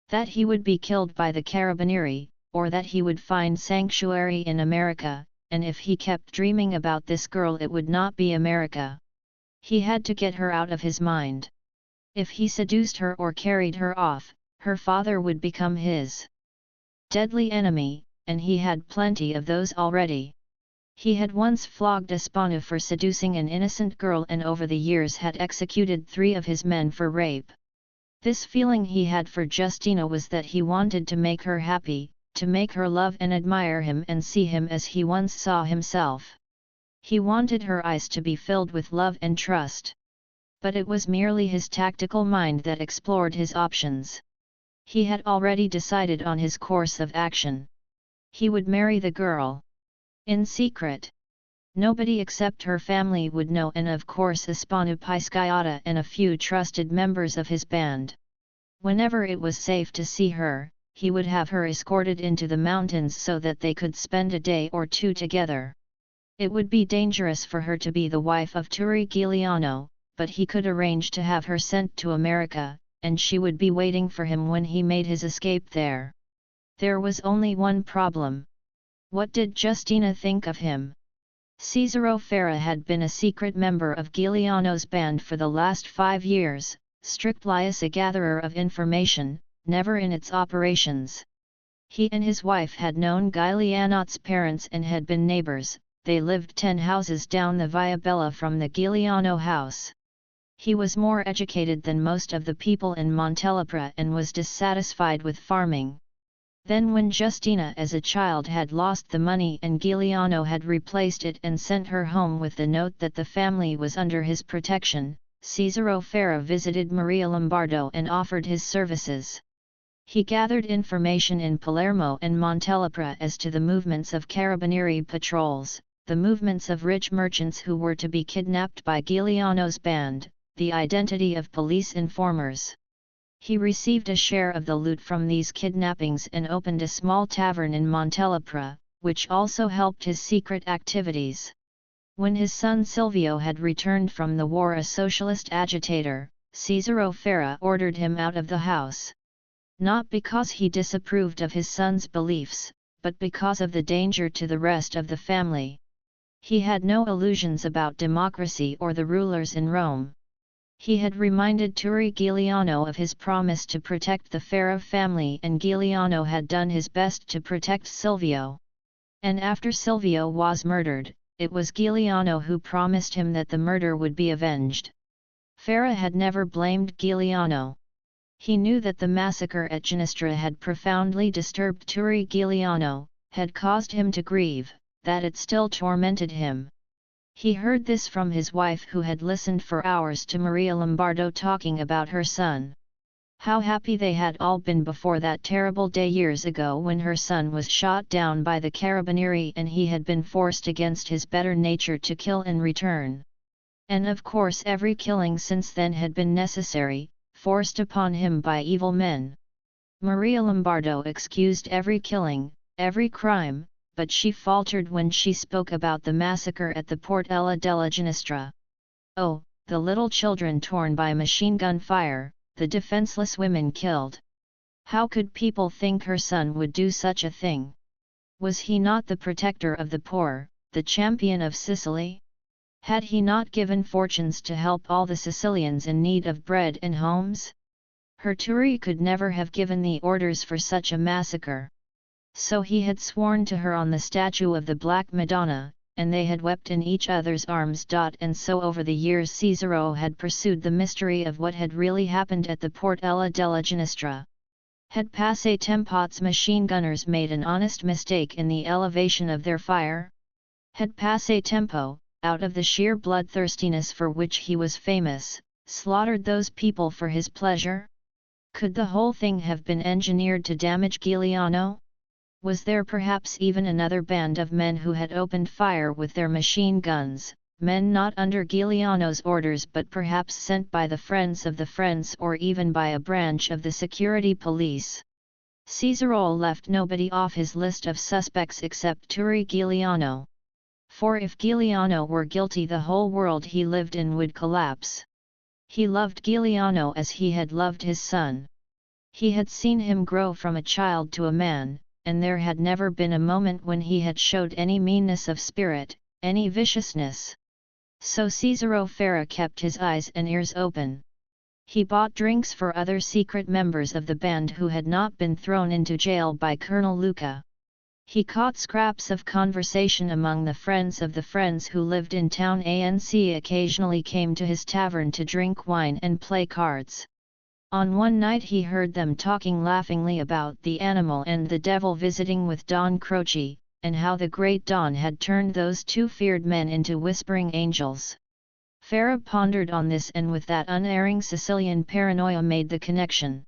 That he would be killed by the Carabinieri, or that he would find sanctuary in America, and if he kept dreaming about this girl it would not be America. He had to get her out of his mind. If he seduced her or carried her off, her father would become his deadly enemy, and he had plenty of those already. He had once flogged a Spanu for seducing an innocent girl and over the years had executed 3 of his men for rape. This feeling he had for Justina was that he wanted to make her happy, to make her love and admire him and see him as he once saw himself. He wanted her eyes to be filled with love and trust. But it was merely his tactical mind that explored his options. He had already decided on his course of action. He would marry the girl. In secret. Nobody except her family would know, and of course Ispanu Pisciotta and a few trusted members of his band. Whenever it was safe to see her, he would have her escorted into the mountains so that they could spend a day or two together. It would be dangerous for her to be the wife of Turi Giuliano, but he could arrange to have her sent to America, and she would be waiting for him when he made his escape there. There was only one problem. What did Justina think of him? Cesaro Farah had been a secret member of Giuliano's band for the last 5 years, strictly as a gatherer of information, never in its operations. He and his wife had known Giuliano's parents and had been neighbors. They lived 10 houses down the Via Bella from the Giuliano house. He was more educated than most of the people in Montelepra and was dissatisfied with farming. Then when Justina as a child had lost the money and Giuliano had replaced it and sent her home with the note that the family was under his protection, Cesaro Farah visited Maria Lombardo and offered his services. He gathered information in Palermo and Montelepra as to the movements of Carabinieri patrols, the movements of rich merchants who were to be kidnapped by Giuliano's band, the identity of police informers. He received a share of the loot from these kidnappings and opened a small tavern in Montelepra, which also helped his secret activities. When his son Silvio had returned from the war a socialist agitator, Cesaro Farah ordered him out of the house. Not because he disapproved of his son's beliefs, but because of the danger to the rest of the family. He had no illusions about democracy or the rulers in Rome. He had reminded Turi Giuliano of his promise to protect the Farah family, and Giuliano had done his best to protect Silvio. And after Silvio was murdered, it was Giuliano who promised him that the murder would be avenged. Farah had never blamed Giuliano. He knew that the massacre at Ginestra had profoundly disturbed Turi Giuliano, had caused him to grieve, that it still tormented him. He heard this from his wife, who had listened for hours to Maria Lombardo talking about her son. How happy they had all been before that terrible day years ago when her son was shot down by the Carabinieri and he had been forced against his better nature to kill in return. And of course every killing since then had been necessary, forced upon him by evil men. Maria Lombardo excused every killing, every crime, but she faltered when she spoke about the massacre at the Portella della Ginestra. Oh, the little children torn by machine gun fire, the defenseless women killed. How could people think her son would do such a thing? Was he not the protector of the poor, the champion of Sicily? Had he not given fortunes to help all the Sicilians in need of bread and homes? Her Turi could never have given the orders for such a massacre. So he had sworn to her on the statue of the Black Madonna, and they had wept in each other's arms. And so over the years Cicero had pursued the mystery of what had really happened at the Portella della Ginestra. Had Passatempo's machine gunners made an honest mistake in the elevation of their fire? Had Passatempo, out of the sheer bloodthirstiness for which he was famous, slaughtered those people for his pleasure? Could the whole thing have been engineered to damage Giuliano? Was there perhaps even another band of men who had opened fire with their machine guns, men not under Giuliano's orders but perhaps sent by the friends of the friends or even by a branch of the security police? Cicero left nobody off his list of suspects except Turi Giuliano. For if Giuliano were guilty, the whole world he lived in would collapse. He loved Giuliano as he had loved his son. He had seen him grow from a child to a man, and there had never been a moment when he had showed any meanness of spirit, any viciousness. So Cicero Farra kept his eyes and ears open. He bought drinks for other secret members of the band who had not been thrown into jail by Colonel Luca. He caught scraps of conversation among the friends who lived in town, and occasionally came to his tavern to drink wine and play cards. On one night he heard them talking laughingly about the animal and the devil visiting with Don Croce, and how the great Don had turned those two feared men into whispering angels. Farra pondered on this, and with that unerring Sicilian paranoia made the connection.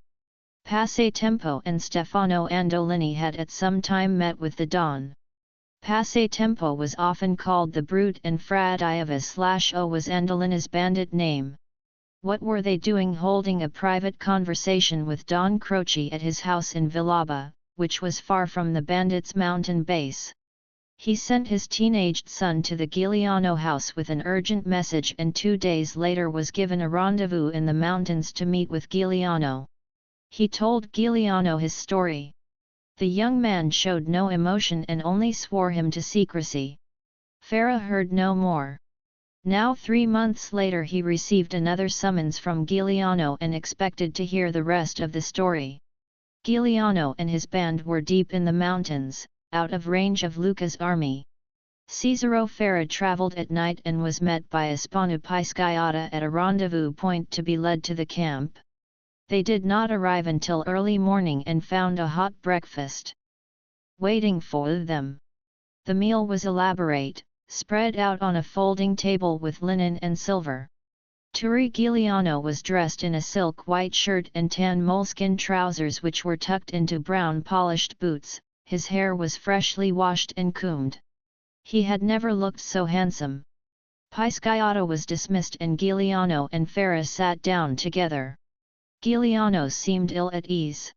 Passatempo and Stefano Andolini had at some time met with the Don. Passatempo was often called the Brute, and Fradiava/O was Andolini's bandit name. What were they doing holding a private conversation with Don Croce at his house in Villaba, which was far from the bandits' mountain base? He sent his teenaged son to the Giuliano house with an urgent message, and 2 days later was given a rendezvous in the mountains to meet with Giuliano. He told Giuliano his story. The young man showed no emotion and only swore him to secrecy. Farra heard no more. Now 3 months later he received another summons from Giuliano and expected to hear the rest of the story. Giuliano and his band were deep in the mountains, out of range of Luca's army. Cicero Farra travelled at night and was met by Spano Pisciata at a rendezvous point to be led to the camp. They did not arrive until early morning and found a hot breakfast waiting for them. The meal was elaborate, spread out on a folding table with linen and silver. Turi Giuliano was dressed in a silk white shirt and tan moleskin trousers which were tucked into brown polished boots. His hair was freshly washed and combed. He had never looked so handsome. Pisciata was dismissed and Giuliano and Farra sat down together. Giuliano seemed ill at ease.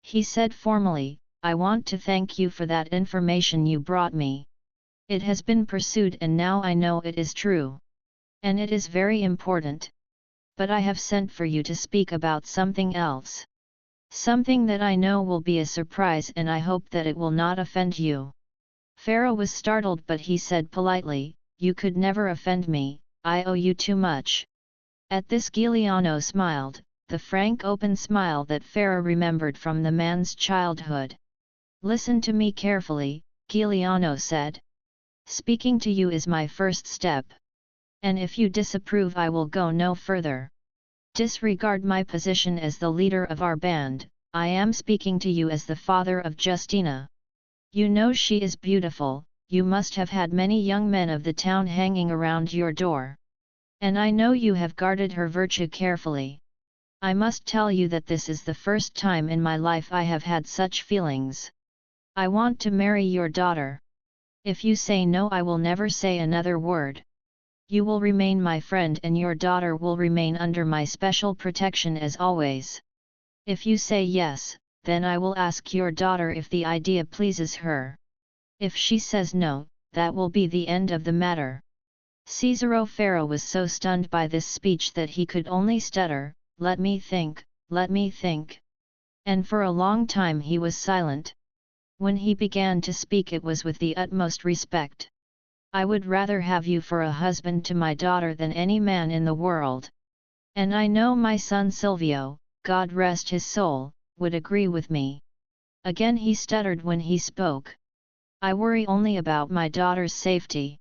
He said formally, "I want to thank you for that information you brought me. It has been pursued and now I know it is true. And it is very important. But I have sent for you to speak about something else. Something that I know will be a surprise, and I hope that it will not offend you." Farra was startled, but he said politely, "You could never offend me, I owe you too much." At this Giuliano smiled, the frank open smile that Farra remembered from the man's childhood. "Listen to me carefully," Giuliano said. "Speaking to you is my first step. And if you disapprove I will go no further. Disregard my position as the leader of our band, I am speaking to you as the father of Justina. You know she is beautiful, you must have had many young men of the town hanging around your door. And I know you have guarded her virtue carefully. I must tell you that this is the first time in my life I have had such feelings. I want to marry your daughter. If you say no I will never say another word. You will remain my friend and your daughter will remain under my special protection as always. If you say yes, then I will ask your daughter if the idea pleases her. If she says no, that will be the end of the matter." Cesare Ferro was so stunned by this speech that he could only stutter, "Let me think, let me think." And for a long time he was silent. When he began to speak it was with the utmost respect. "I would rather have you for a husband to my daughter than any man in the world. And I know my son Silvio, God rest his soul, would agree with me." Again he stuttered when he spoke. "I worry only about my daughter's safety.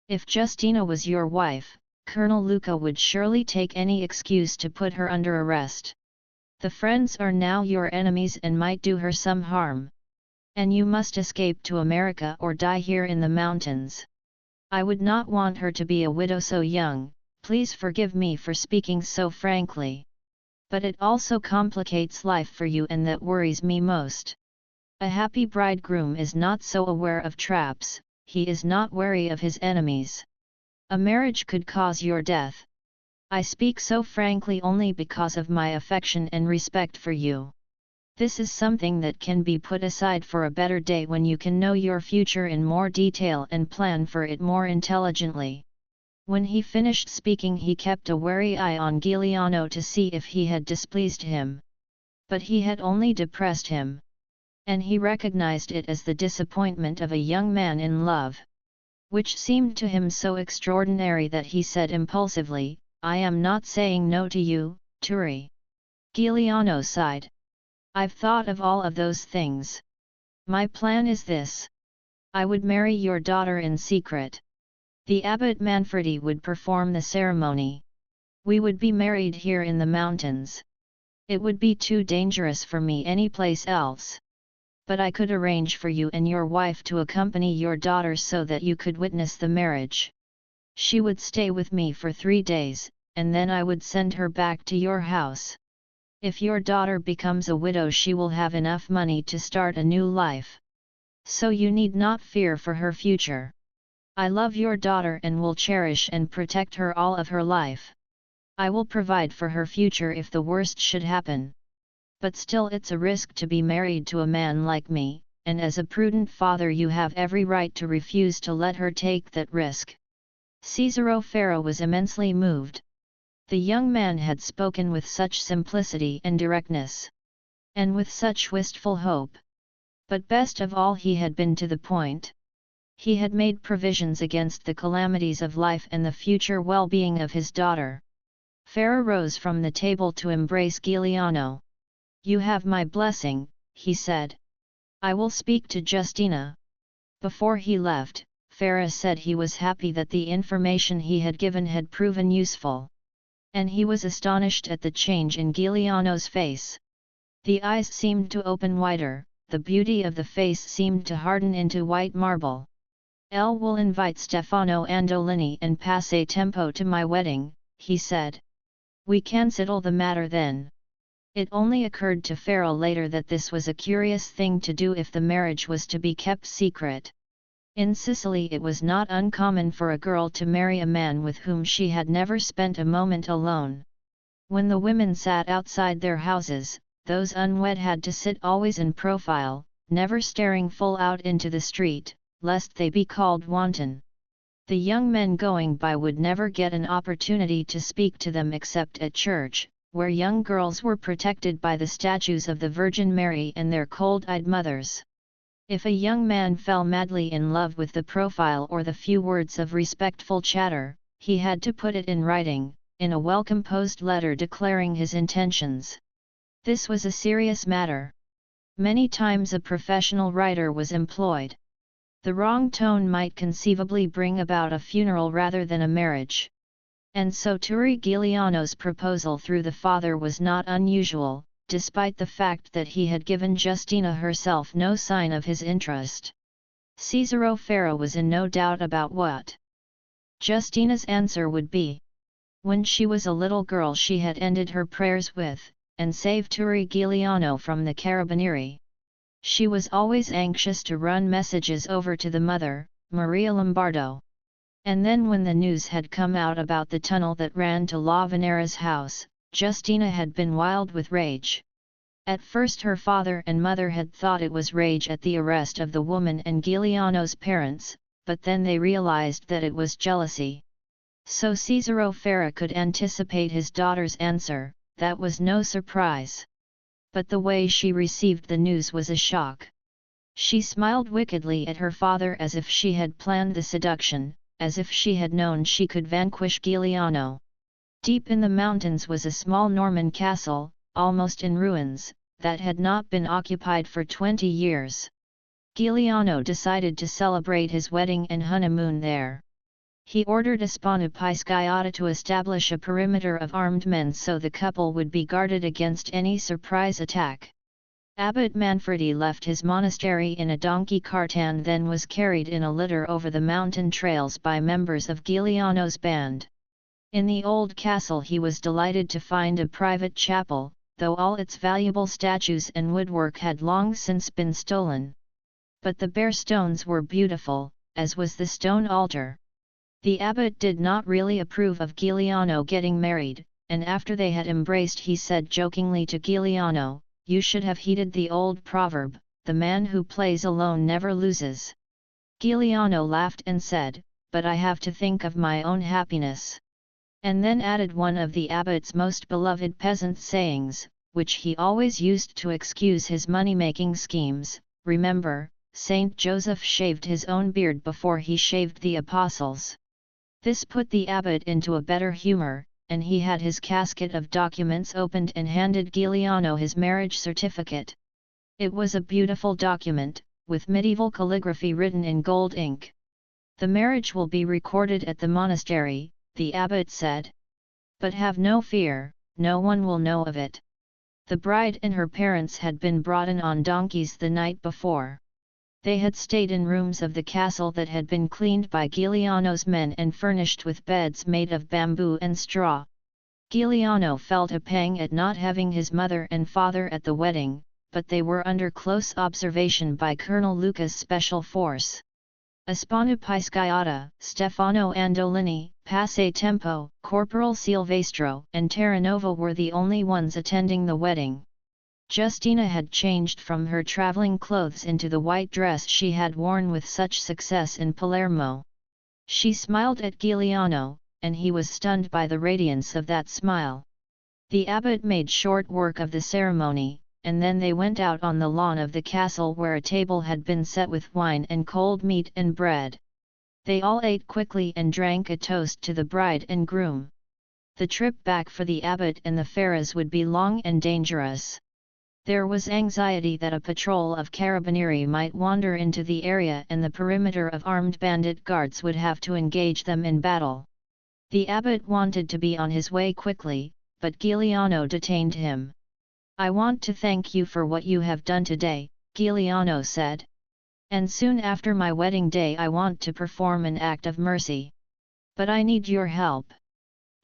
If Justina was your wife, Colonel Luca would surely take any excuse to put her under arrest. The friends are now your enemies and might do her some harm. And you must escape to America or die here in the mountains. I would not want her to be a widow so young. Please forgive me for speaking so frankly. But it also complicates life for you, and that worries me most. A happy bridegroom is not so aware of traps, he is not wary of his enemies. A marriage could cause your death. I speak so frankly only because of my affection and respect for you. This is something that can be put aside for a better day when you can know your future in more detail and plan for it more intelligently." When he finished speaking he kept a wary eye on Giuliano to see if he had displeased him. But he had only depressed him. And he recognized it as the disappointment of a young man in love. Which seemed to him so extraordinary that he said impulsively, "I am not saying no to you, Turi." Giuliano sighed. "I've thought of all of those things. My plan is this. I would marry your daughter in secret. The abbot Manfredi would perform the ceremony. We would be married here in the mountains. It would be too dangerous for me any place else. But I could arrange for you and your wife to accompany your daughter so that you could witness the marriage. She would stay with me for 3 days, and then I would send her back to your house. If your daughter becomes a widow she will have enough money to start a new life. So you need not fear for her future. I love your daughter and will cherish and protect her all of her life. I will provide for her future if the worst should happen. But still it's a risk to be married to a man like me, and as a prudent father you have every right to refuse to let her take that risk." Cesare Ferro was immensely moved. The young man had spoken with such simplicity and directness. And with such wistful hope. But best of all he had been to the point. He had made provisions against the calamities of life and the future well-being of his daughter. Ferro rose from the table to embrace Giuliano. "You have my blessing," he said. "I will speak to Justina." Before he left, Ferro said he was happy that the information he had given had proven useful. And he was astonished at the change in Giuliano's face. The eyes seemed to open wider, the beauty of the face seemed to harden into white marble. "Elle will invite Stefano Andolini and Passe Tempo to my wedding," he said. "We can settle the matter then." It only occurred to Ferro later that this was a curious thing to do if the marriage was to be kept secret. In Sicily it was not uncommon for a girl to marry a man with whom she had never spent a moment alone. When the women sat outside their houses, those unwed had to sit always in profile, never staring full out into the street, lest they be called wanton. The young men going by would never get an opportunity to speak to them except at church, where young girls were protected by the statues of the Virgin Mary and their cold-eyed mothers. If a young man fell madly in love with the profile or the few words of respectful chatter, he had to put it in writing, in a well-composed letter declaring his intentions. This was a serious matter. Many times a professional writer was employed. The wrong tone might conceivably bring about a funeral rather than a marriage. And so Turi Giuliano's proposal through the father was not unusual, despite the fact that he had given Justina herself no sign of his interest. Cesare Ferro was in no doubt about what Justina's answer would be. When she was a little girl she had ended her prayers with, and saved Turi Giuliano from the carabinieri. She was always anxious to run messages over to the mother, Maria Lombardo. And then when the news had come out about the tunnel that ran to La Venera's house, Justina had been wild with rage. At first her father and mother had thought it was rage at the arrest of the woman and Giuliano's parents, but then they realized that it was jealousy. So Cesare Ferra could anticipate his daughter's answer, that was no surprise. But the way she received the news was a shock. She smiled wickedly at her father as if she had planned the seduction, as if she had known she could vanquish Giuliano. Deep in the mountains was a small Norman castle, almost in ruins, that had not been occupied for 20 years. Giuliano decided to celebrate his wedding and honeymoon there. He ordered a Spannapisciata to establish a perimeter of armed men so the couple would be guarded against any surprise attack. Abbot Manfredi left his monastery in a donkey cart and then was carried in a litter over the mountain trails by members of Giuliano's band. In the old castle he was delighted to find a private chapel, though all its valuable statues and woodwork had long since been stolen. But the bare stones were beautiful, as was the stone altar. The abbot did not really approve of Giuliano getting married, and after they had embraced he said jokingly to Giuliano, "You should have heeded the old proverb, the man who plays alone never loses." Giuliano laughed and said, "But I have to think of my own happiness." And then added one of the abbot's most beloved peasant sayings, which he always used to excuse his money-making schemes, "Remember, Saint Joseph shaved his own beard before he shaved the apostles." This put the abbot into a better humor, and he had his casket of documents opened and handed Giuliano his marriage certificate. It was a beautiful document, with medieval calligraphy written in gold ink. "The marriage will be recorded at the monastery," the abbot said. "But have no fear, no one will know of it." The bride and her parents had been brought in on donkeys the night before. They had stayed in rooms of the castle that had been cleaned by Giuliano's men and furnished with beds made of bamboo and straw. Giuliano felt a pang at not having his mother and father at the wedding, but they were under close observation by Colonel Luca's special force. A Spannapisciata, Stefano Andolini, Passe Tempo, Corporal Silvestro and Terranova were the only ones attending the wedding. Justina had changed from her traveling clothes into the white dress she had worn with such success in Palermo. She smiled at Giuliano, and he was stunned by the radiance of that smile. The abbot made short work of the ceremony, and then they went out on the lawn of the castle where a table had been set with wine and cold meat and bread. They all ate quickly and drank a toast to the bride and groom. The trip back for the abbot and the Ferras would be long and dangerous. There was anxiety that a patrol of carabinieri might wander into the area and the perimeter of armed bandit guards would have to engage them in battle. The abbot wanted to be on his way quickly, but Giuliano detained him. "I want to thank you for what you have done today," Giuliano said. "And soon after my wedding day I want to perform an act of mercy. But I need your help."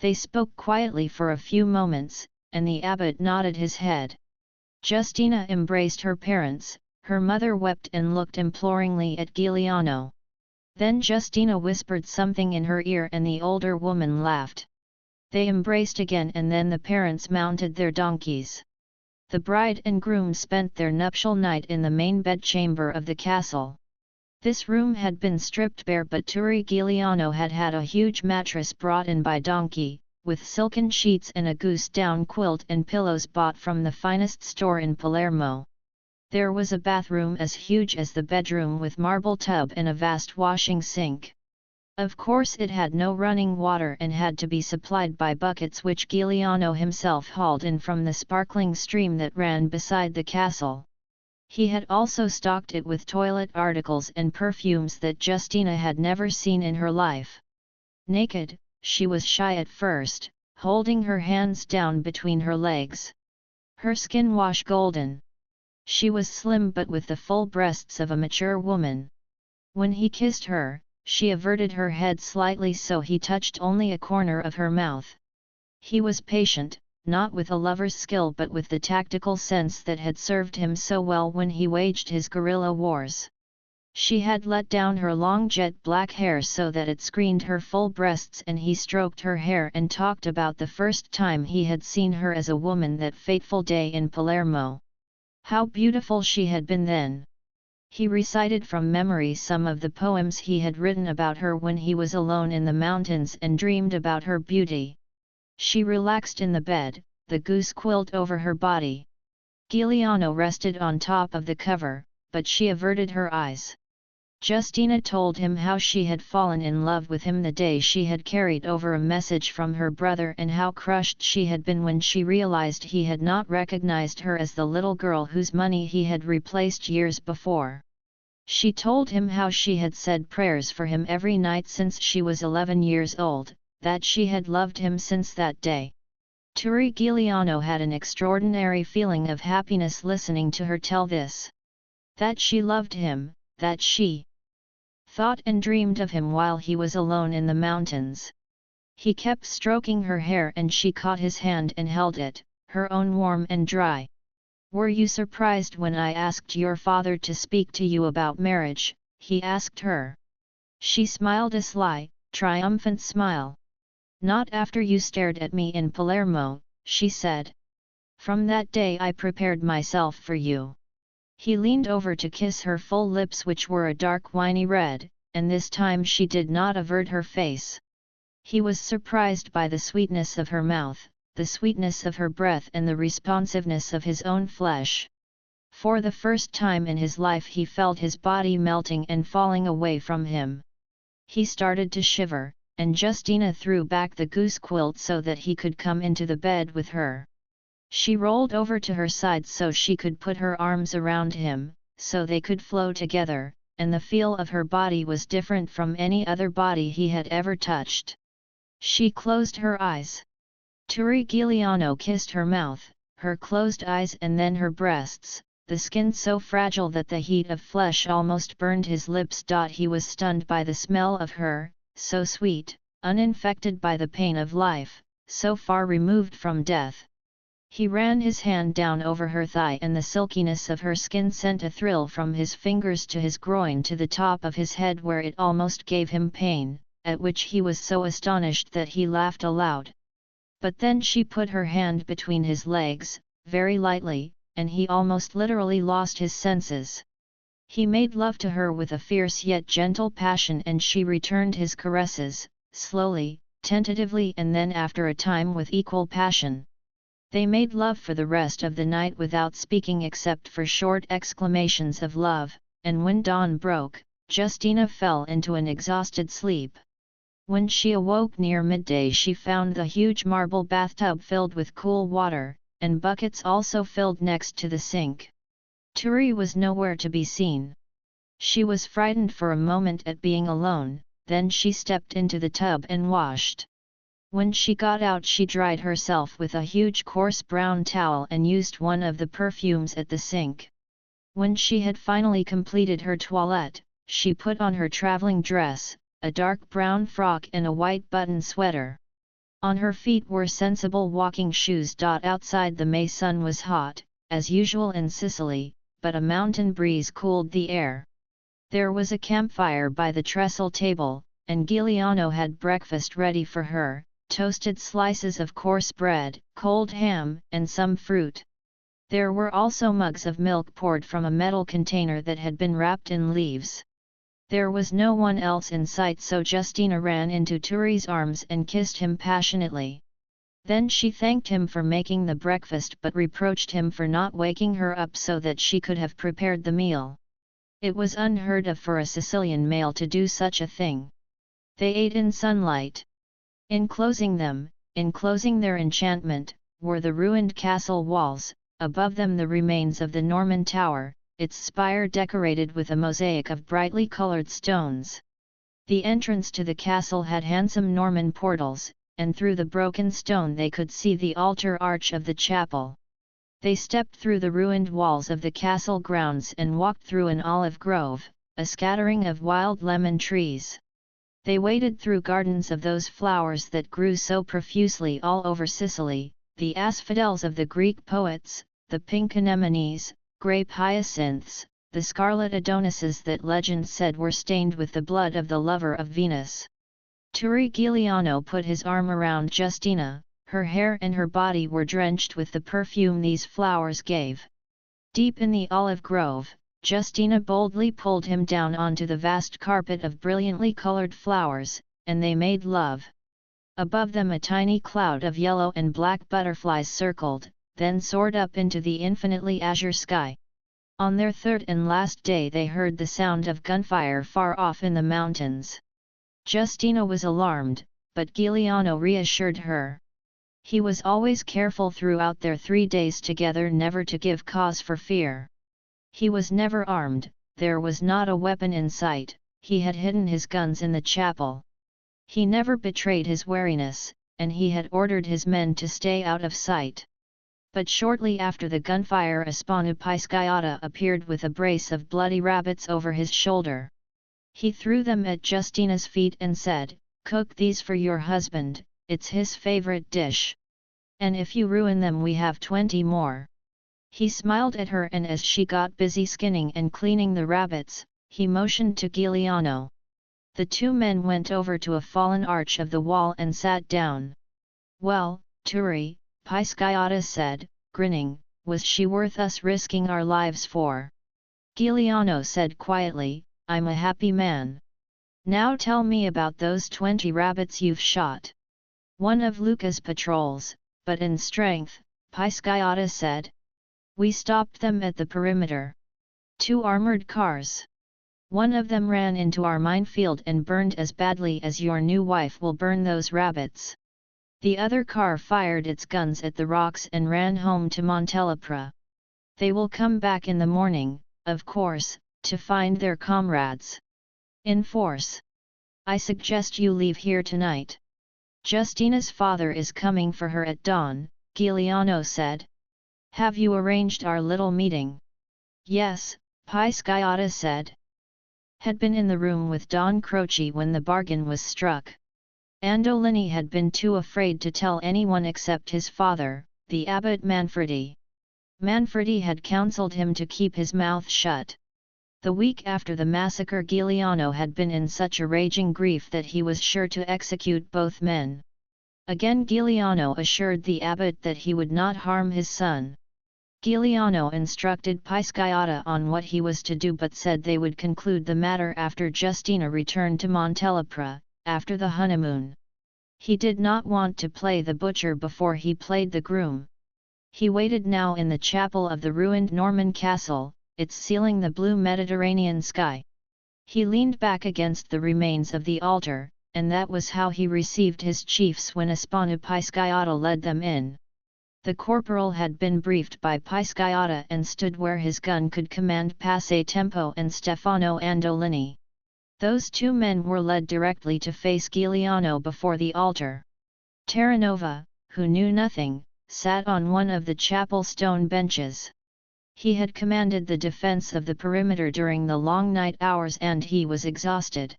They spoke quietly for a few moments, and the abbot nodded his head. Justina embraced her parents, her mother wept and looked imploringly at Giuliano. Then Justina whispered something in her ear and the older woman laughed. They embraced again and then the parents mounted their donkeys. The bride and groom spent their nuptial night in the main bedchamber of the castle. This room had been stripped bare but Turi Giuliano had had a huge mattress brought in by donkey, with silken sheets and a goose-down quilt and pillows bought from the finest store in Palermo. There was a bathroom as huge as the bedroom with marble tub and a vast washing sink. Of course it had no running water and had to be supplied by buckets which Giuliano himself hauled in from the sparkling stream that ran beside the castle. He had also stocked it with toilet articles and perfumes that Justina had never seen in her life. Naked, she was shy at first, holding her hands down between her legs. Her skin was golden. She was slim but with the full breasts of a mature woman. When he kissed her, she averted her head slightly so he touched only a corner of her mouth. He was patient, not with a lover's skill but with the tactical sense that had served him so well when he waged his guerrilla wars. She had let down her long jet black hair so that it screened her full breasts and he stroked her hair and talked about the first time he had seen her as a woman that fateful day in Palermo. How beautiful she had been then! He recited from memory some of the poems he had written about her when he was alone in the mountains and dreamed about her beauty. She relaxed in the bed, the goose quilt over her body. Giuliano rested on top of the cover, but she averted her eyes. Justina told him how she had fallen in love with him the day she had carried over a message from her brother and how crushed she had been when she realized he had not recognized her as the little girl whose money he had replaced years before. She told him how she had said prayers for him every night since she was 11 years old, that she had loved him since that day. Giuliano had an extraordinary feeling of happiness listening to her tell this. That she loved him, that she thought and dreamed of him while he was alone in the mountains. He kept stroking her hair and she caught his hand and held it, her own warm and dry. "Were you surprised when I asked your father to speak to you about marriage?" he asked her. She smiled a sly, triumphant smile. "Not after you stared at me in Palermo," she said. "From that day I prepared myself for you." He leaned over to kiss her full lips which were a dark winey red, and this time she did not avert her face. He was surprised by the sweetness of her mouth, the sweetness of her breath and the responsiveness of his own flesh. For the first time in his life he felt his body melting and falling away from him. He started to shiver, and Justina threw back the goose quilt so that he could come into the bed with her. She rolled over to her side so she could put her arms around him, so they could flow together, and the feel of her body was different from any other body he had ever touched. She closed her eyes. Giuliano kissed her mouth, her closed eyes and then her breasts, the skin so fragile that the heat of flesh almost burned his lips. He was stunned by the smell of her, so sweet, uninfected by the pain of life, so far removed from death. He ran his hand down over her thigh and the silkiness of her skin sent a thrill from his fingers to his groin to the top of his head where it almost gave him pain, at which he was so astonished that he laughed aloud. But then she put her hand between his legs, very lightly, and he almost literally lost his senses. He made love to her with a fierce yet gentle passion and she returned his caresses, slowly, tentatively and then after a time with equal passion. They made love for the rest of the night without speaking except for short exclamations of love, and when dawn broke, Justina fell into an exhausted sleep. When she awoke near midday she found the huge marble bathtub filled with cool water, and buckets also filled next to the sink. Turi was nowhere to be seen. She was frightened for a moment at being alone, then she stepped into the tub and washed. When she got out she dried herself with a huge coarse brown towel and used one of the perfumes at the sink. When she had finally completed her toilette, she put on her traveling dress, a dark brown frock and a white button sweater. On her feet were sensible walking shoes. Outside the May sun was hot, as usual in Sicily, but a mountain breeze cooled the air. There was a campfire by the trestle table, and Giuliano had breakfast ready for her, toasted slices of coarse bread, cold ham, and some fruit. There were also mugs of milk poured from a metal container that had been wrapped in leaves. There was no one else in sight so Justina ran into Turi's arms and kissed him passionately. Then she thanked him for making the breakfast but reproached him for not waking her up so that she could have prepared the meal. It was unheard of for a Sicilian male to do such a thing. They ate in sunlight. Enclosing their enchantment, were the ruined castle walls, above them the remains of the Norman tower, its spire decorated with a mosaic of brightly colored stones. The entrance to the castle had handsome Norman portals, and through the broken stone they could see the altar arch of the chapel. They stepped through the ruined walls of the castle grounds and walked through an olive grove, a scattering of wild lemon trees. They waded through gardens of those flowers that grew so profusely all over Sicily, the asphodels of the Greek poets, the pink anemones, grape hyacinths, the scarlet adonises that legend said were stained with the blood of the lover of Venus. Giuliano put his arm around Justina, her hair and her body were drenched with the perfume these flowers gave. Deep in the olive grove, Justina boldly pulled him down onto the vast carpet of brilliantly colored flowers, and they made love. Above them a tiny cloud of yellow and black butterflies circled, then soared up into the infinitely azure sky. On their third and last day they heard the sound of gunfire far off in the mountains. Justina was alarmed, but Giuliano reassured her. He was always careful throughout their 3 days together never to give cause for fear. He was never armed, there was not a weapon in sight, he had hidden his guns in the chapel. He never betrayed his wariness, and he had ordered his men to stay out of sight. But shortly after the gunfire Spanu Pisciata appeared with a brace of bloody rabbits over his shoulder. He threw them at Justina's feet and said, "Cook these for your husband, it's his favorite dish. And if you ruin them we have 20 more." He smiled at her, and as she got busy skinning and cleaning the rabbits, he motioned to Giuliano. The 2 men went over to a fallen arch of the wall and sat down. "Well, Turi," Pisciata said, grinning, "was she worth us risking our lives for?" Giuliano said quietly, "I'm a happy man. Now tell me about those 20 rabbits you've shot." "One of Luca's patrols, but in strength," Pisciata said. "We stopped them at the perimeter. 2 armored cars. One of them ran into our minefield and burned as badly as your new wife will burn those rabbits. The other car fired its guns at the rocks and ran home to Montelepra. They will come back in the morning, of course, to find their comrades in force. I suggest you leave here tonight. Justina's father is coming for her at dawn," Giuliano said. "Have you arranged our little meeting?" "Yes," Pisciata said. Had been in the room with Don Croce when the bargain was struck. Andolini had been too afraid to tell anyone except his father, the abbot Manfredi. Manfredi had counseled him to keep his mouth shut. The week after the massacre Giuliano had been in such a raging grief that he was sure to execute both men. Again Giuliano assured the abbot that he would not harm his son. Giuliano instructed Pisciata on what he was to do, but said they would conclude the matter after Justina returned to Montelepra, after the honeymoon. He did not want to play the butcher before he played the groom. He waited now in the chapel of the ruined Norman castle, its ceiling the blue Mediterranean sky. He leaned back against the remains of the altar, and that was how he received his chiefs when Spanu Pisciata led them in. The corporal had been briefed by Pisciata and stood where his gun could command Passatempo and Stefano Andolini. Those 2 men were led directly to face Giuliano before the altar. Terranova, who knew nothing, sat on one of the chapel stone benches. He had commanded the defense of the perimeter during the long night hours and he was exhausted.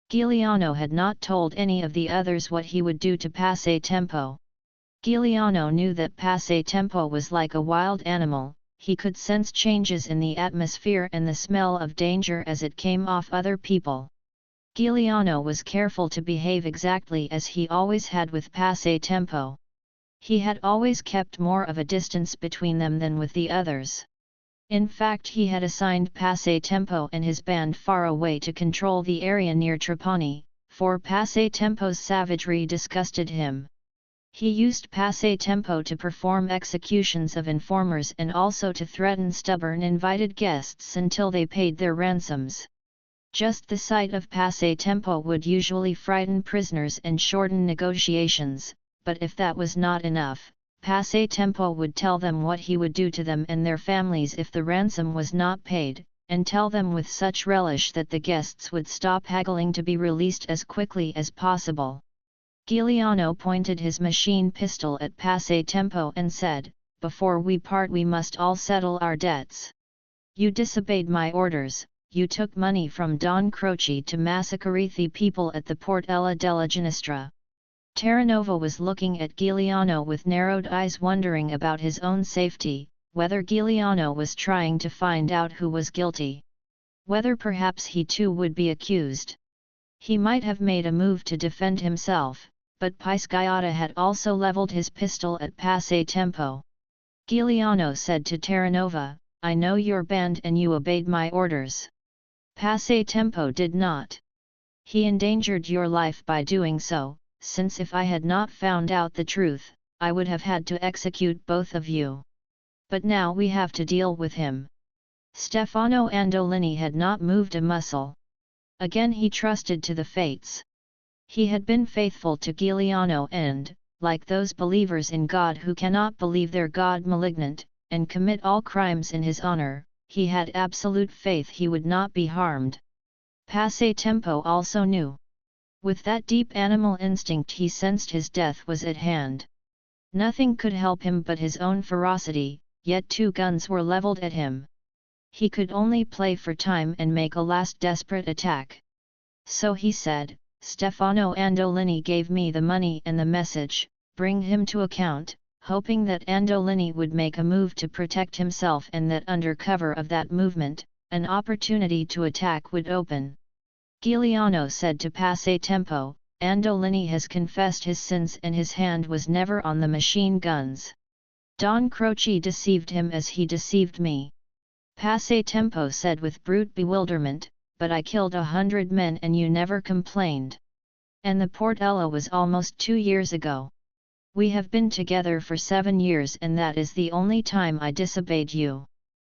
Giuliano had not told any of the others what he would do to Passatempo. Giuliano knew that Passatempo was like a wild animal. He could sense changes in the atmosphere and the smell of danger as it came off other people. Giuliano was careful to behave exactly as he always had with Passatempo. He had always kept more of a distance between them than with the others. In fact, he had assigned Passatempo and his band far away to control the area near Trapani, for Passatempo's savagery disgusted him. He used Passatempo to perform executions of informers and also to threaten stubborn invited guests until they paid their ransoms. Just the sight of Passatempo would usually frighten prisoners and shorten negotiations, but if that was not enough, Passatempo would tell them what he would do to them and their families if the ransom was not paid, and tell them with such relish that the guests would stop haggling to be released as quickly as possible. Giuliano pointed his machine pistol at Passatempo and said, "Before we part we must all settle our debts. You disobeyed my orders, you took money from Don Croce to massacre the people at the Portella della Ginestra." Terranova was looking at Giuliano with narrowed eyes, wondering about his own safety, whether Giuliano was trying to find out who was guilty. Whether perhaps he too would be accused. He might have made a move to defend himself, but Pisciata had also leveled his pistol at Passatempo. Giuliano said to Terranova, I know your band and you obeyed my orders. Passatempo did not. He endangered your life by doing so, since if I had not found out the truth, I would have had to execute both of you. But now we have to deal with him. Stefano Andolini had not moved a muscle. Again he trusted to the fates. He had been faithful to Giuliano and, like those believers in God who cannot believe their God malignant, and commit all crimes in his honor, he had absolute faith he would not be harmed. Passatempo also knew. With that deep animal instinct he sensed his death was at hand. Nothing could help him but his own ferocity, yet 2 guns were leveled at him. He could only play for time and make a last desperate attack. So he said, Stefano Andolini gave me the money and the message, bring him to account, hoping that Andolini would make a move to protect himself and that under cover of that movement, an opportunity to attack would open. Giuliano said to Passatempo, Andolini has confessed his sins and his hand was never on the machine guns. Don Croce deceived him as he deceived me. Passatempo said with brute bewilderment, but I killed 100 men and you never complained. And the Portello was almost 2 years ago. We have been together for 7 years and that is the only time I disobeyed you.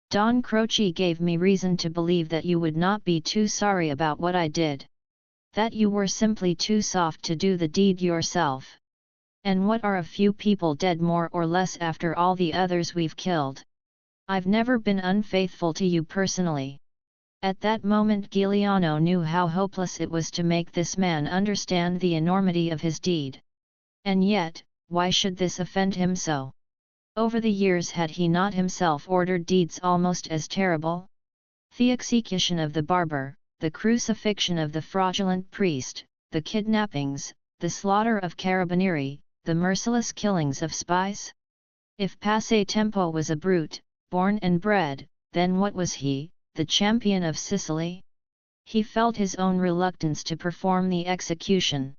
Don Croce gave me reason to believe that you would not be too sorry about what I did. That you were simply too soft to do the deed yourself. And what are a few people dead more or less after all the others we've killed? I've never been unfaithful to you personally. At that moment Giuliano knew how hopeless it was to make this man understand the enormity of his deed. And yet, why should this offend him so? Over the years had he not himself ordered deeds almost as terrible? The execution of the barber, the crucifixion of the fraudulent priest, the kidnappings, the slaughter of carabinieri, the merciless killings of spies? If Passatempo was a brute, born and bred, then what was he, the champion of Sicily? He felt his own reluctance to perform the execution.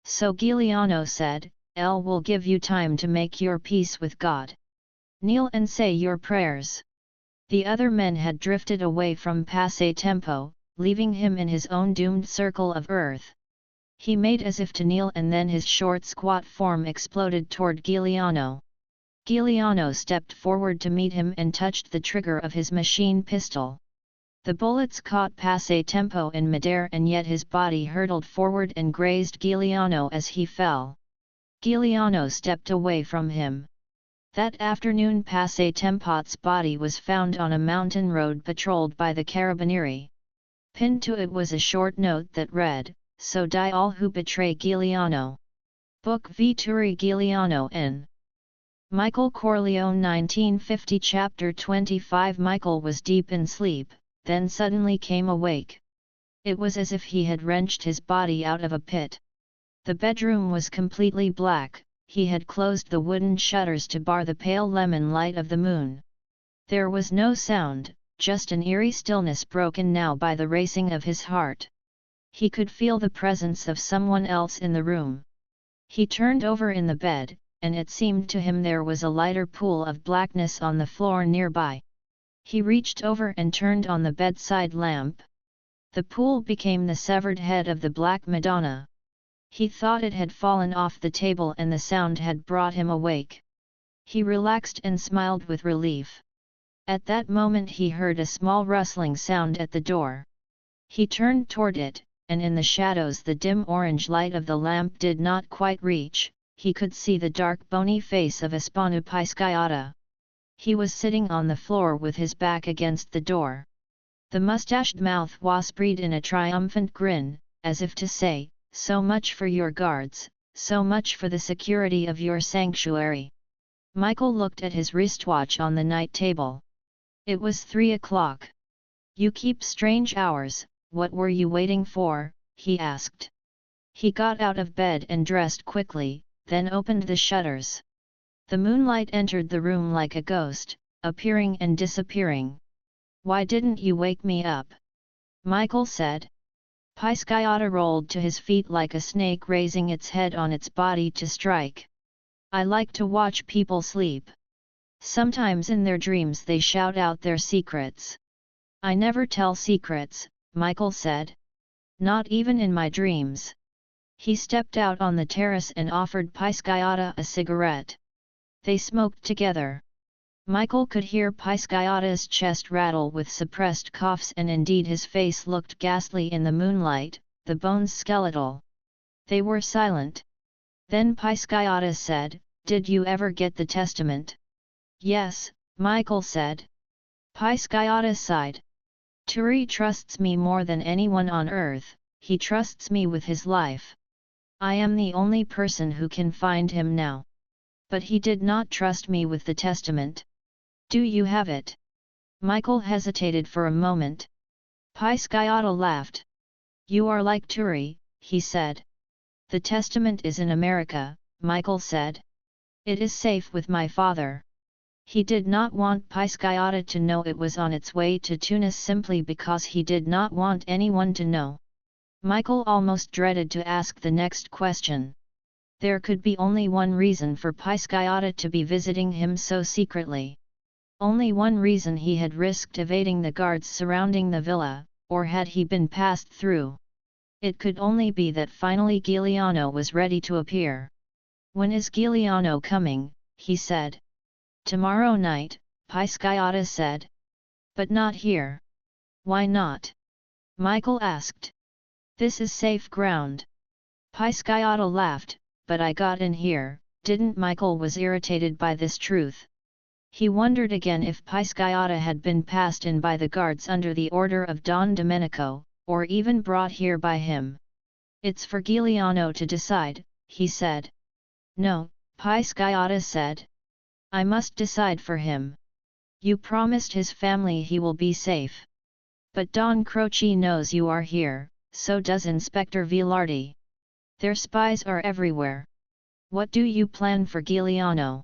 So Giuliano said, El will give you time to make your peace with God. Kneel and say your prayers. The other men had drifted away from Passatempo, leaving him in his own doomed circle of earth. He made as if to kneel and then his short squat form exploded toward Giuliano. Giuliano stepped forward to meet him and touched the trigger of his machine pistol. The bullets caught Passatempo in midair and yet his body hurtled forward and grazed Giuliano as he fell. Giuliano stepped away from him. That afternoon Passatempo's body was found on a mountain road patrolled by the carabinieri. Pinned to it was a short note that read, So die all who betray Giuliano. Book.3 Giuliano N. Michael Corleone 1950 Chapter 25 Michael was deep in sleep, then suddenly came awake. It was as if he had wrenched his body out of a pit. The bedroom was completely black, he had closed the wooden shutters to bar the pale lemon light of the moon. There was no sound, just an eerie stillness broken now by the racing of his heart. He could feel the presence of someone else in the room. He turned over in the bed, and it seemed to him there was a lighter pool of blackness on the floor nearby. He reached over and turned on the bedside lamp. The pool became the severed head of the Black Madonna. He thought it had fallen off the table and the sound had brought him awake. He relaxed and smiled with relief. At that moment he heard a small rustling sound at the door. He turned toward it, and in the shadows the dim orange light of the lamp did not quite reach. He could see the dark bony face of Espano Pisciata. He was sitting on the floor with his back against the door. The mustached mouth was spread in a triumphant grin, as if to say, so much for your guards, so much for the security of your sanctuary. Michael looked at his wristwatch on the night table. It was 3 o'clock. You keep strange hours, what were you waiting for? He asked. He got out of bed and dressed quickly, then opened the shutters. The moonlight entered the room like a ghost, appearing and disappearing. Why didn't you wake me up? Michael said. Pisciata rolled to his feet like a snake raising its head on its body to strike. I like to watch people sleep. Sometimes in their dreams they shout out their secrets. I never tell secrets, Michael said. Not even in my dreams. He stepped out on the terrace and offered Pisciotta a cigarette. They smoked together. Michael could hear Pisciotta's chest rattle with suppressed coughs, and indeed his face looked ghastly in the moonlight, the bones skeletal. They were silent. Then Pisciotta said, "Did you ever get the testament?" "Yes," Michael said. Pisciotta sighed. "Turi trusts me more than anyone on earth, he trusts me with his life. I am the only person who can find him now. But he did not trust me with the testament. Do you have it?" Michael hesitated for a moment. Pisciotta laughed. "You are like Turi," he said. "The testament is in America," Michael said. "It is safe with my father." He did not want Pisciotta to know it was on its way to Tunis simply because he did not want anyone to know. Michael almost dreaded to ask the next question. There could be only one reason for Pisciotta to be visiting him so secretly. Only one reason: he had risked evading the guards surrounding the villa, or had he been passed through? It could only be that finally Giuliano was ready to appear. "When is Giuliano coming?" he said. "Tomorrow night," Pisciotta said. "But not here." "Why not?" Michael asked. "This is safe ground." Pisciotta laughed. "But I got in here, didn't?" Michael was irritated by this truth. He wondered again if Pisciotta had been passed in by the guards under the order of Don Domenico, or even brought here by him. "It's for Giuliano to decide," he said. "No," Pisciotta said. "I must decide for him. You promised his family he will be safe. But Don Croce knows you are here, so does Inspector Vilardi. Their spies are everywhere. What do you plan for Giuliano?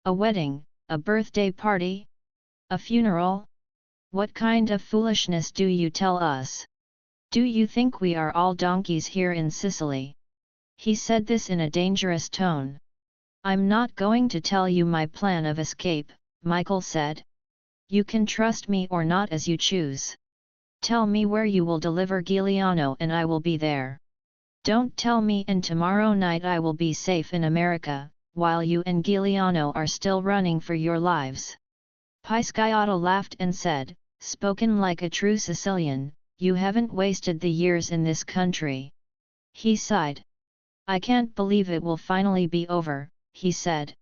A wedding, a birthday party? A funeral? What kind of foolishness do you tell us? Do you think we are all donkeys here in Sicily?" He said this in a dangerous tone. "I'm not going to tell you my plan of escape," Michael said. "You can trust me or not as you choose. Tell me where you will deliver Giuliano and I will be there. Don't tell me and tomorrow night I will be safe in America, while you and Giuliano are still running for your lives." Pisciotta laughed and said, spoken like a true Sicilian, "You haven't wasted the years in this country." He sighed. "I can't believe it will finally be over," he said.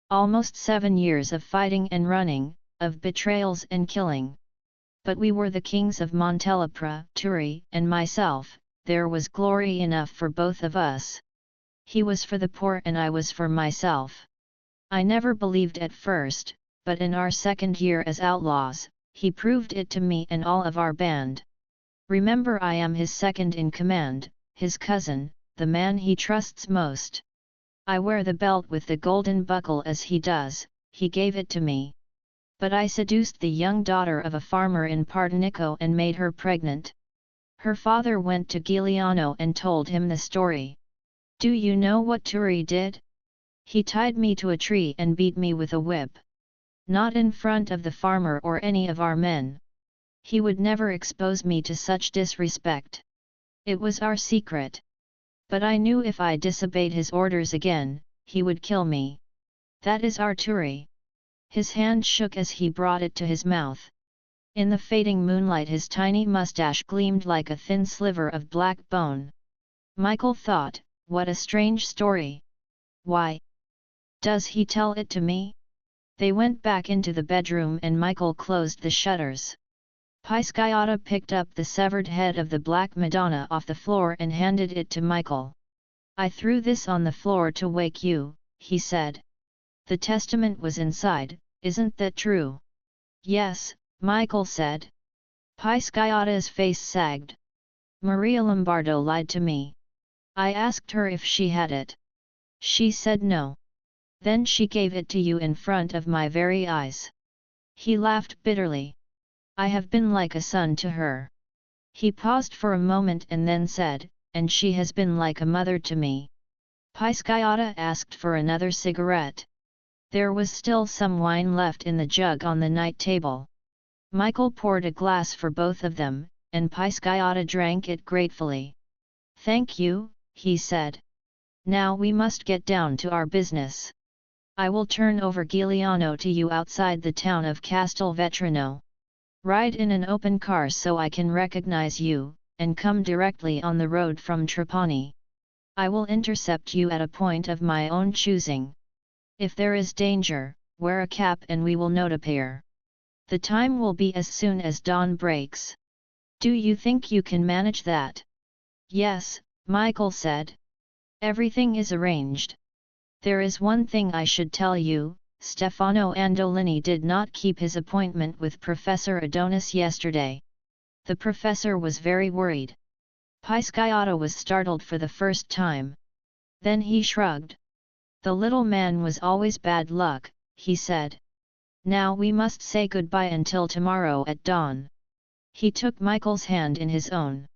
"Almost 7 years of fighting and running, of betrayals and killing. But we were the kings of Montelepra, Turi, and myself. There was glory enough for both of us. He was for the poor and I was for myself. I never believed at first, but in our second year as outlaws, he proved it to me and all of our band. Remember, I am his second in command, his cousin, the man he trusts most. I wear the belt with the golden buckle as he does, he gave it to me. But I seduced the young daughter of a farmer in Partinico and made her pregnant. Her father went to Giuliano and told him the story. Do you know what Turi did? He tied me to a tree and beat me with a whip. Not in front of the farmer or any of our men. He would never expose me to such disrespect. It was our secret. But I knew if I disobeyed his orders again, he would kill me. That is our Turi." His hand shook as he brought it to his mouth. In the fading moonlight his tiny mustache gleamed like a thin sliver of black bone. Michael thought, what a strange story. Why does he tell it to me? They went back into the bedroom and Michael closed the shutters. Pisciotta picked up the severed head of the Black Madonna off the floor and handed it to Michael. "I threw this on the floor to wake you," he said. "The testament was inside, isn't that true?" "Yes," Michael said. Pisciotta's face sagged. "Maria Lombardo lied to me. I asked her if she had it. She said no. Then she gave it to you in front of my very eyes." He laughed bitterly. "I have been like a son to her." He paused for a moment and then said, "And she has been like a mother to me." Pisciotta asked for another cigarette. There was still some wine left in the jug on the night table. Michael poured a glass for both of them, and Pisciotta drank it gratefully. "Thank you," he said. "Now we must get down to our business. I will turn over Giuliano to you outside the town of Castelvetrano. Ride in an open car so I can recognize you, and come directly on the road from Trapani. I will intercept you at a point of my own choosing. If there is danger, wear a cap and we will notifier. The time will be as soon as dawn breaks. Do you think you can manage that?" "Yes," Michael said. "Everything is arranged. There is one thing I should tell you, Stefano Andolini did not keep his appointment with Professor Adonis yesterday." The professor was very worried. Pisciotta was startled for the first time. Then he shrugged. "The little man was always bad luck," he said. "Now we must say goodbye until tomorrow at dawn." He took Michael's hand in his own.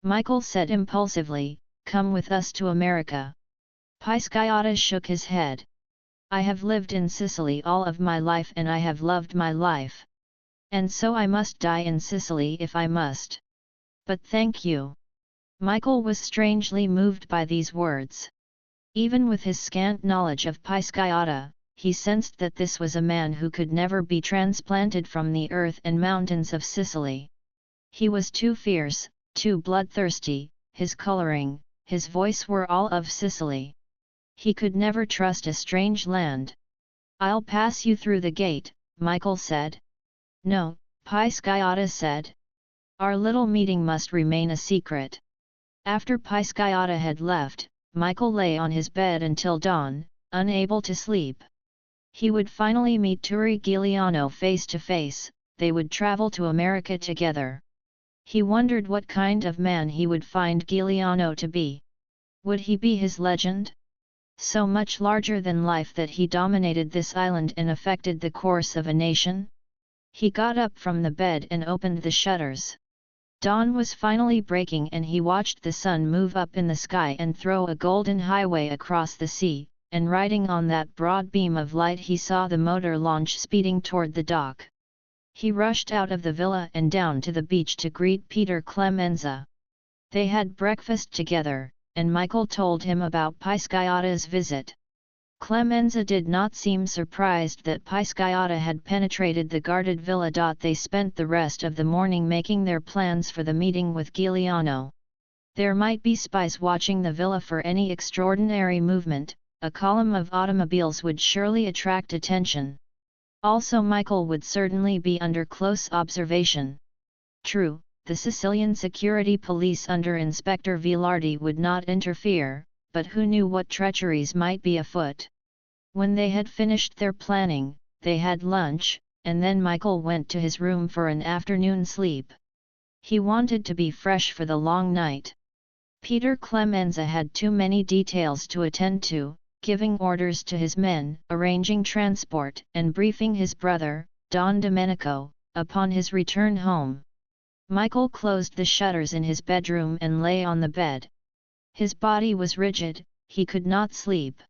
Michael said impulsively, "Come with us to America." Pisciotta shook his head. "I have lived in Sicily all of my life and I have loved my life. And so I must die in Sicily if I must. But thank you." Michael was strangely moved by these words. Even with his scant knowledge of Pisciotta, he sensed that this was a man who could never be transplanted from the earth and mountains of Sicily. He was too fierce, too bloodthirsty, his coloring, his voice were all of Sicily. He could never trust a strange land. "I'll pass you through the gate," Michael said. "No," Pisciotta said. "Our little meeting must remain a secret." After Pisciotta had left, Michael lay on his bed until dawn, unable to sleep. He would finally meet Turi Giuliano face to face, they would travel to America together. He wondered what kind of man he would find Giuliano to be. Would he be his legend? So much larger than life that he dominated this island and affected the course of a nation? He got up from the bed and opened the shutters. Dawn was finally breaking and he watched the sun move up in the sky and throw a golden highway across the sea, and riding on that broad beam of light he saw the motor launch speeding toward the dock. He rushed out of the villa and down to the beach to greet Peter Clemenza. They had breakfast together, and Michael told him about Pisciotta's visit. Clemenza did not seem surprised that Pisciotta had penetrated the guarded villa. They spent the rest of the morning making their plans for the meeting with Giuliano. There might be spies watching the villa for any extraordinary movement, a column of automobiles would surely attract attention. Also Michael would certainly be under close observation. True, the Sicilian security police under Inspector Vilardi would not interfere, but who knew what treacheries might be afoot. When they had finished their planning, they had lunch, and then Michael went to his room for an afternoon sleep. He wanted to be fresh for the long night. Peter Clemenza had too many details to attend to, giving orders to his men, arranging transport, and briefing his brother, Don Domenico, upon his return home. Michael closed the shutters in his bedroom and lay on the bed. His body was rigid, he could not sleep.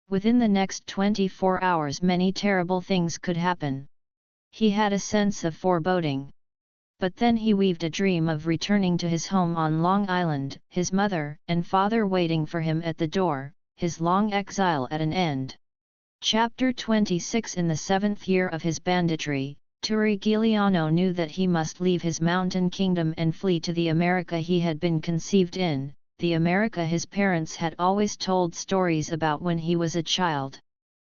Within the next 24 hours many terrible things could happen. He had a sense of foreboding. But then he weaved a dream of returning to his home on Long Island, his mother and father waiting for him at the door, his long exile at an end. Chapter 26. In the 7th year of his banditry, Turi Giuliano knew that he must leave his mountain kingdom and flee to the America he had been conceived in, the America his parents had always told stories about when he was a child.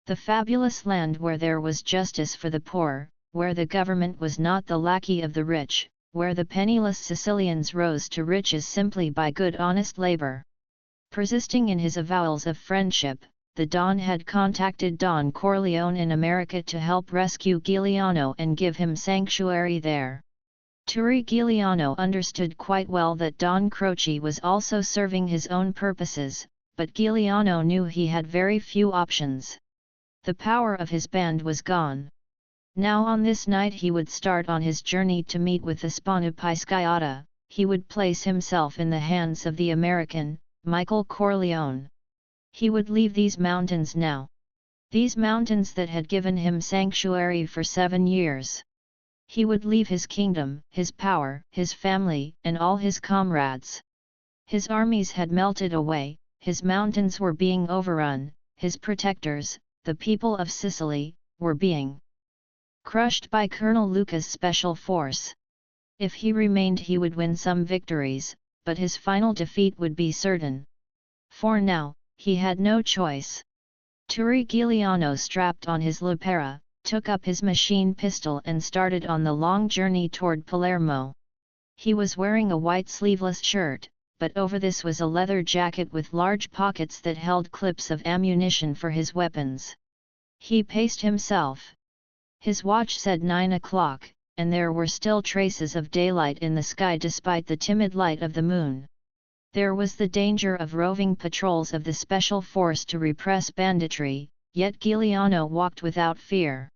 The fabulous land where there was justice for the poor, where the government was not the lackey of the rich, where the penniless Sicilians rose to riches simply by good honest labor. Persisting in his avowals of friendship, the Don had contacted Don Corleone in America to help rescue Giuliano and give him sanctuary there. Turi Giuliano understood quite well that Don Croce was also serving his own purposes, but Giuliano knew he had very few options. The power of his band was gone. Now on this night he would start on his journey to meet with the Spanu Pisciotta, he would place himself in the hands of the American, Michael Corleone. He would leave these mountains now. These mountains that had given him sanctuary for 7 years. He would leave his kingdom, his power, his family, and all his comrades. His armies had melted away, his mountains were being overrun, his protectors, the people of Sicily, were being crushed by Colonel Luca's special force. If he remained he would win some victories, but his final defeat would be certain. For now, he had no choice. Turi Giuliano strapped on his lepera, took up his machine pistol and started on the long journey toward Palermo. He was wearing a white sleeveless shirt, but over this was a leather jacket with large pockets that held clips of ammunition for his weapons. He paced himself. His watch said 9 o'clock, and there were still traces of daylight in the sky despite the timid light of the moon. There was the danger of roving patrols of the special force to repress banditry, yet Giuliano walked without fear.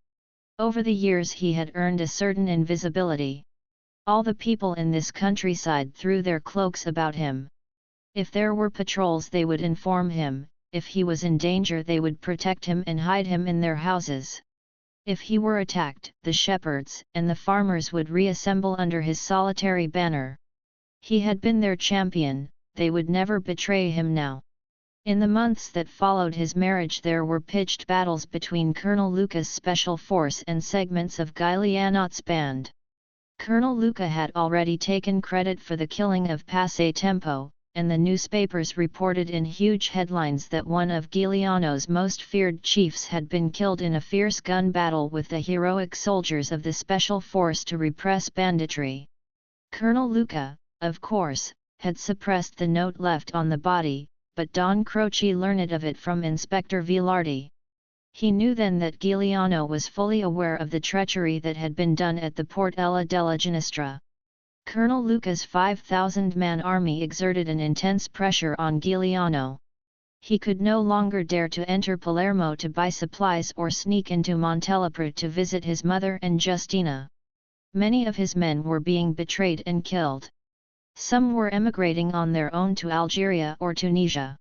Over the years he had earned a certain invisibility. All the people in this countryside threw their cloaks about him. If there were patrols they would inform him, if he was in danger they would protect him and hide him in their houses. If he were attacked, the shepherds and the farmers would reassemble under his solitary banner. He had been their champion, they would never betray him now. In the months that followed his marriage there were pitched battles between Colonel Luca's special force and segments of Giuliano's band. Colonel Luca had already taken credit for the killing of Passatempo, and the newspapers reported in huge headlines that one of Giuliano's most feared chiefs had been killed in a fierce gun battle with the heroic soldiers of the special force to repress banditry. Colonel Luca, of course, had suppressed the note left on the body, but Don Croce learned of it from Inspector Vilardi. He knew then that Giuliano was fully aware of the treachery that had been done at the Portella della Ginestra. Colonel Luca's 5,000-man army exerted an intense pressure on Giuliano. He could no longer dare to enter Palermo to buy supplies or sneak into Montelepro to visit his mother and Justina. Many of his men were being betrayed and killed. Some were emigrating on their own to Algeria or Tunisia.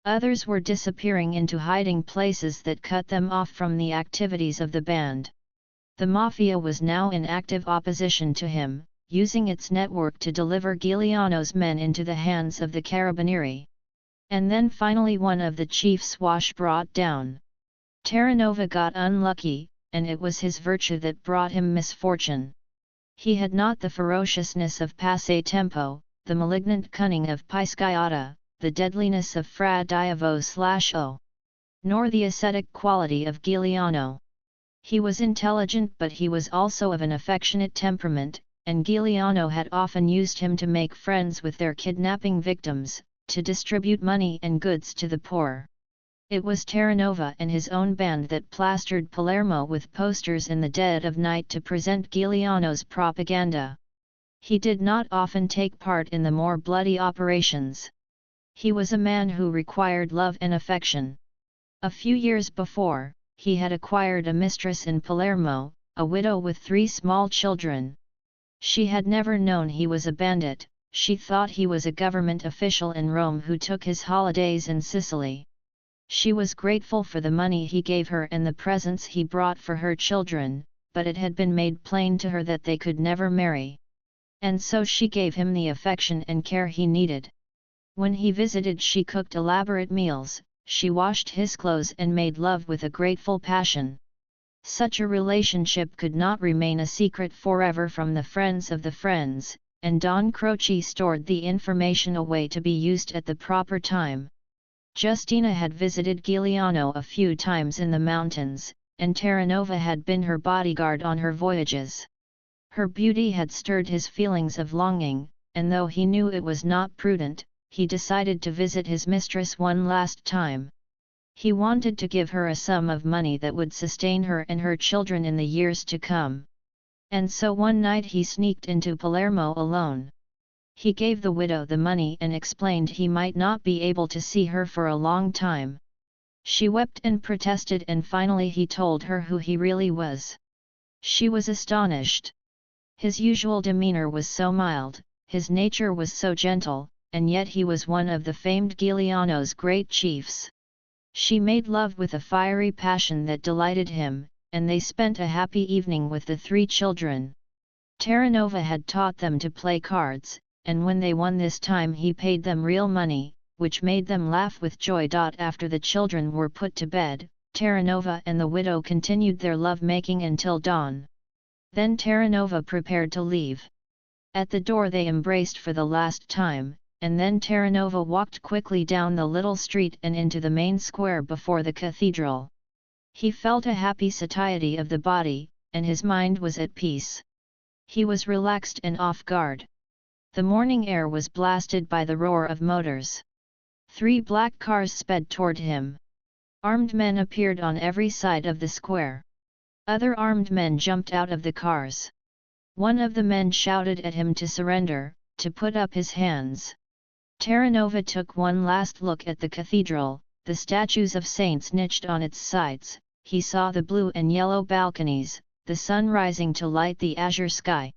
Others were disappearing into hiding places that cut them off from the activities of the band. The Mafia was now in active opposition to him, using its network to deliver Giuliano's men into the hands of the Carabinieri. And then finally one of the chiefs was brought down. Terranova got unlucky, and it was his virtue that brought him misfortune. He had not the ferociousness of Passatempo, the malignant cunning of Pisciata, the deadliness of Fra Diavo/O. Nor the ascetic quality of Giuliano. He was intelligent but he was also of an affectionate temperament, and Giuliano had often used him to make friends with their kidnapping victims, to distribute money and goods to the poor. It was Terranova and his own band that plastered Palermo with posters in the dead of night to present Giuliano's propaganda. He did not often take part in the more bloody operations. He was a man who required love and affection. A few years before, he had acquired a mistress in Palermo, a widow with 3 small children. She had never known he was a bandit, she thought he was a government official in Rome who took his holidays in Sicily. She was grateful for the money he gave her and the presents he brought for her children, but it had been made plain to her that they could never marry. And so she gave him the affection and care he needed. When he visited she cooked elaborate meals, she washed his clothes and made love with a grateful passion. Such a relationship could not remain a secret forever from the friends of the friends, and Don Croce stored the information away to be used at the proper time. Justina had visited Giuliano a few times in the mountains, and Terranova had been her bodyguard on her voyages. Her beauty had stirred his feelings of longing, and though he knew it was not prudent, he decided to visit his mistress one last time. He wanted to give her a sum of money that would sustain her and her children in the years to come. And so one night he sneaked into Palermo alone. He gave the widow the money and explained he might not be able to see her for a long time. She wept and protested and finally he told her who he really was. She was astonished. His usual demeanor was so mild, his nature was so gentle, and yet he was one of the famed Giuliano's great chiefs. She made love with a fiery passion that delighted him, and they spent a happy evening with the 3 children. Terranova had taught them to play cards, and when they won this time he paid them real money, which made them laugh with joy. After the children were put to bed, Terranova and the widow continued their love-making until dawn. Then Terranova prepared to leave. At the door they embraced for the last time, and then Terranova walked quickly down the little street and into the main square before the cathedral. He felt a happy satiety of the body, and his mind was at peace. He was relaxed and off guard. The morning air was blasted by the roar of motors. 3 black cars sped toward him. Armed men appeared on every side of the square. Other armed men jumped out of the cars. One of the men shouted at him to surrender, to put up his hands. Terranova took one last look at the cathedral, the statues of saints niched on its sides. He saw the blue and yellow balconies, the sun rising to light the azure sky.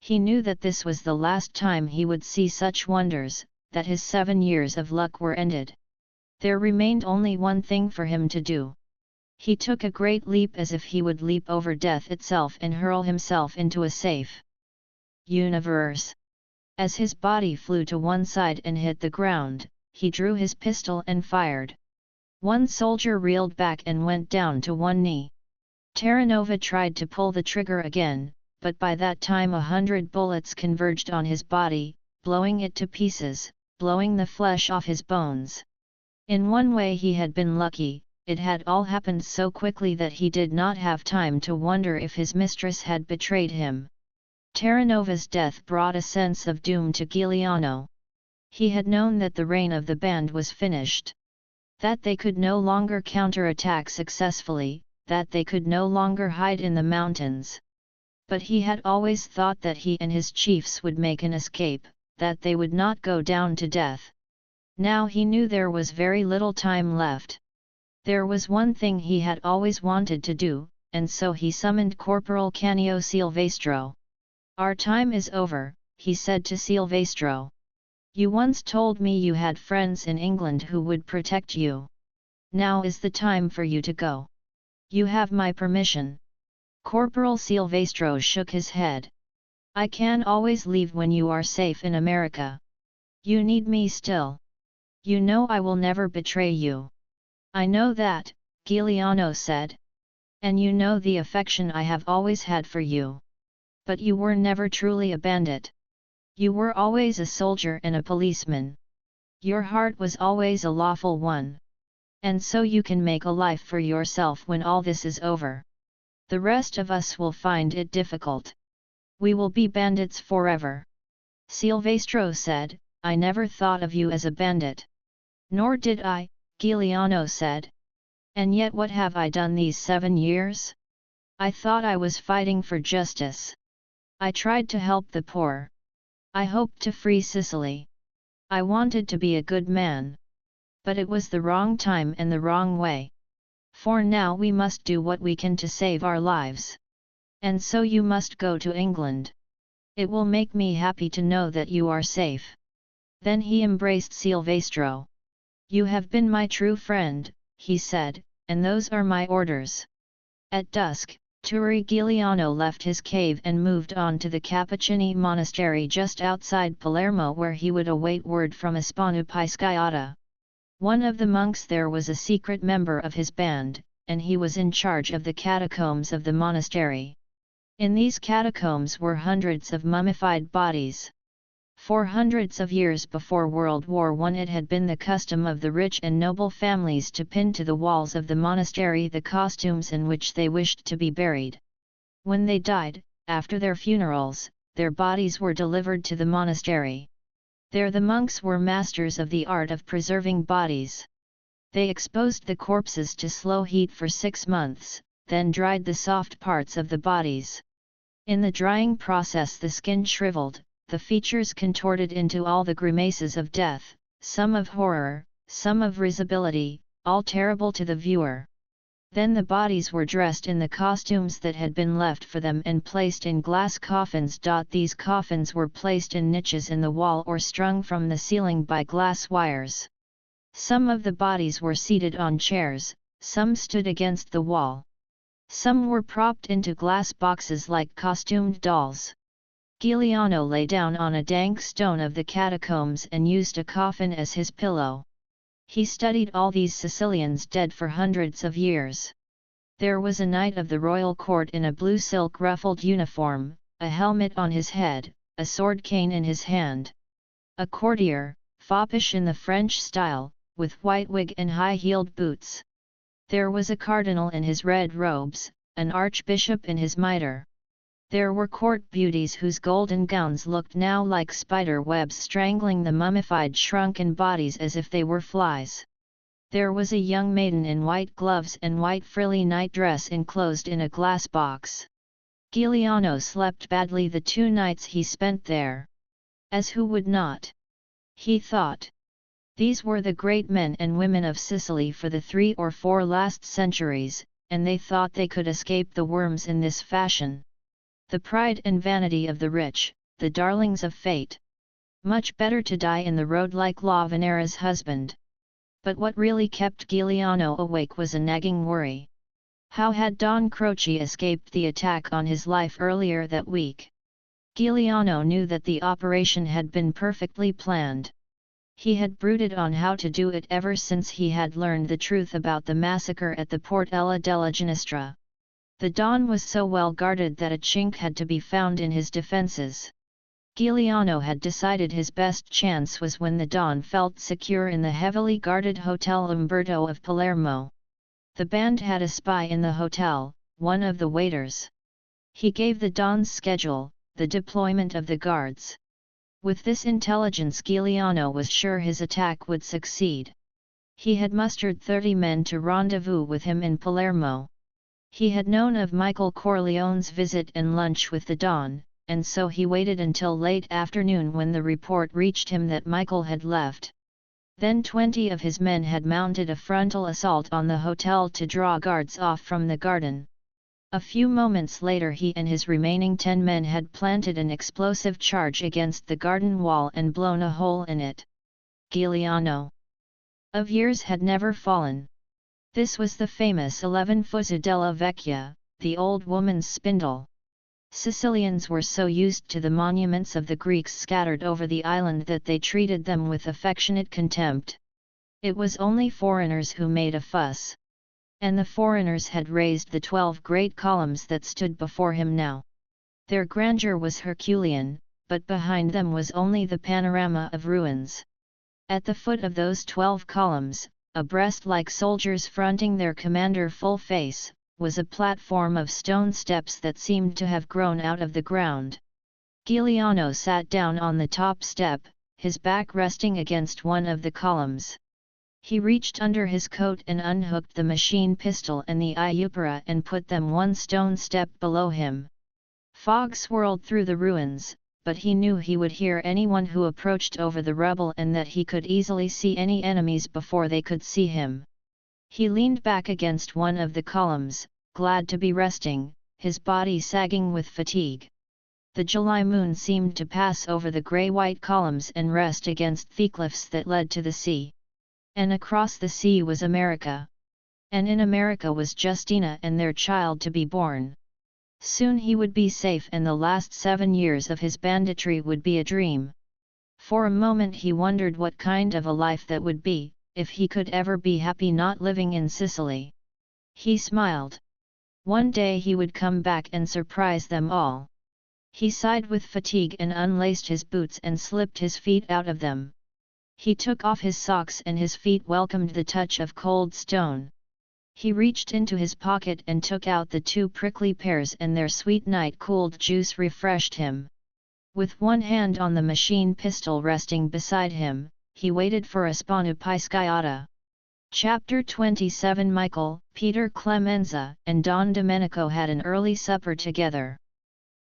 He knew that this was the last time he would see such wonders, that his 7 years of luck were ended. There remained only one thing for him to do. He took a great leap as if he would leap over death itself and hurl himself into a safe universe. As his body flew to one side and hit the ground, he drew his pistol and fired. One soldier reeled back and went down to one knee. Terranova tried to pull the trigger again, but by that time 100 bullets converged on his body, blowing it to pieces, blowing the flesh off his bones. In one way he had been lucky. It had all happened so quickly that he did not have time to wonder if his mistress had betrayed him. Terranova's death brought a sense of doom to Giuliano. He had known that the reign of the band was finished. That they could no longer counterattack successfully, that they could no longer hide in the mountains. But he had always thought that he and his chiefs would make an escape, that they would not go down to death. Now he knew there was very little time left. There was one thing he had always wanted to do, and so he summoned Corporal Canio Silvestro. "Our time is over," he said to Silvestro. "You once told me you had friends in England who would protect you. Now is the time for you to go. You have my permission." Corporal Silvestro shook his head. "I can always leave when you are safe in America. You need me still. You know I will never betray you." "I know that," Giuliano said. "And you know the affection I have always had for you. But you were never truly a bandit. You were always a soldier and a policeman. Your heart was always a lawful one. And so you can make a life for yourself when all this is over. The rest of us will find it difficult. We will be bandits forever." Silvestro said, "I never thought of you as a bandit." "Nor did I," Giuliano said. "And yet what have I done these 7 years? I thought I was fighting for justice. I tried to help the poor. I hoped to free Sicily. I wanted to be a good man. But it was the wrong time and the wrong way. For now we must do what we can to save our lives. And so you must go to England. It will make me happy to know that you are safe." Then he embraced Silvestro. "You have been my true friend," he said, "and those are my orders." At dusk, Turi Giuliano left his cave and moved on to the Cappuccini monastery just outside Palermo, where he would await word from Espanu Pisciata. One of the monks there was a secret member of his band, and he was in charge of the catacombs of the monastery. In these catacombs were hundreds of mummified bodies. For hundreds of years before World War I it had been the custom of the rich and noble families to pin to the walls of the monastery the costumes in which they wished to be buried. When they died, after their funerals, their bodies were delivered to the monastery. There the monks were masters of the art of preserving bodies. They exposed the corpses to slow heat for 6 months, then dried the soft parts of the bodies. In the drying process the skin shriveled, the features contorted into all the grimaces of death, some of horror, some of risibility, all terrible to the viewer. Then the bodies were dressed in the costumes that had been left for them and placed in glass coffins. These coffins were placed in niches in the wall or strung from the ceiling by glass wires. Some of the bodies were seated on chairs, some stood against the wall. Some were propped into glass boxes like costumed dolls. Giuliano lay down on a dank stone of the catacombs and used a coffin as his pillow. He studied all these Sicilians dead for hundreds of years. There was a knight of the royal court in a blue silk ruffled uniform, a helmet on his head, a sword cane in his hand. A courtier, foppish in the French style, with white wig and high-heeled boots. There was a cardinal in his red robes, an archbishop in his mitre. There were court beauties whose golden gowns looked now like spider webs strangling the mummified shrunken bodies as if they were flies. There was a young maiden in white gloves and white frilly night-dress enclosed in a glass box. Giuliano slept badly the 2 nights he spent there. As who would not? He thought. These were the great men and women of Sicily for the 3 or 4 last centuries, and they thought they could escape the worms in this fashion. The pride and vanity of the rich, the darlings of fate. Much better to die in the road like La Venera's husband. But what really kept Giuliano awake was a nagging worry. How had Don Croce escaped the attack on his life earlier that week? Giuliano knew that the operation had been perfectly planned. He had brooded on how to do it ever since he had learned the truth about the massacre at the Portella della Ginestra. The Don was so well guarded that a chink had to be found in his defences. Giuliano had decided his best chance was when the Don felt secure in the heavily guarded Hotel Umberto of Palermo. The band had a spy in the hotel, one of the waiters. He gave the Don's schedule, the deployment of the guards. With this intelligence Giuliano was sure his attack would succeed. He had mustered 30 men to rendezvous with him in Palermo. He had known of Michael Corleone's visit and lunch with the Don, and so he waited until late afternoon when the report reached him that Michael had left. Then 20 of his men had mounted a frontal assault on the hotel to draw guards off from the garden. A few moments later he and his remaining 10 men had planted an explosive charge against the garden wall and blown a hole in it. Giuliano of years had never fallen. This was the famous 11 Fuzza della Vecchia, the old woman's spindle. Sicilians were so used to the monuments of the Greeks scattered over the island that they treated them with affectionate contempt. It was only foreigners who made a fuss. And the foreigners had raised the 12 great columns that stood before him now. Their grandeur was Herculean, but behind them was only the panorama of ruins. At the foot of those 12 columns, abreast like soldiers fronting their commander full face, was a platform of stone steps that seemed to have grown out of the ground. Giuliano sat down on the top step, his back resting against one of the columns. He reached under his coat and unhooked the machine pistol and the Iupara and put them 1 stone step below him. Fog swirled through the ruins, but he knew he would hear anyone who approached over the rubble and that he could easily see any enemies before they could see him. He leaned back against one of the columns, glad to be resting, his body sagging with fatigue. The July moon seemed to pass over the grey-white columns and rest against the cliffs that led to the sea. And across the sea was America. And in America was Justina and their child to be born. Soon he would be safe and the last 7 years of his banditry would be a dream. For a moment he wondered what kind of a life that would be, if he could ever be happy not living in Sicily. He smiled. One day he would come back and surprise them all. He sighed with fatigue and unlaced his boots and slipped his feet out of them. He took off his socks and his feet welcomed the touch of cold stone. He reached into his pocket and took out the 2 prickly pears and their sweet night-cooled juice refreshed him. With one hand on the machine pistol resting beside him, he waited for a spana pisciata. Chapter 27 Michael, Peter Clemenza, and Don Domenico had an early supper together.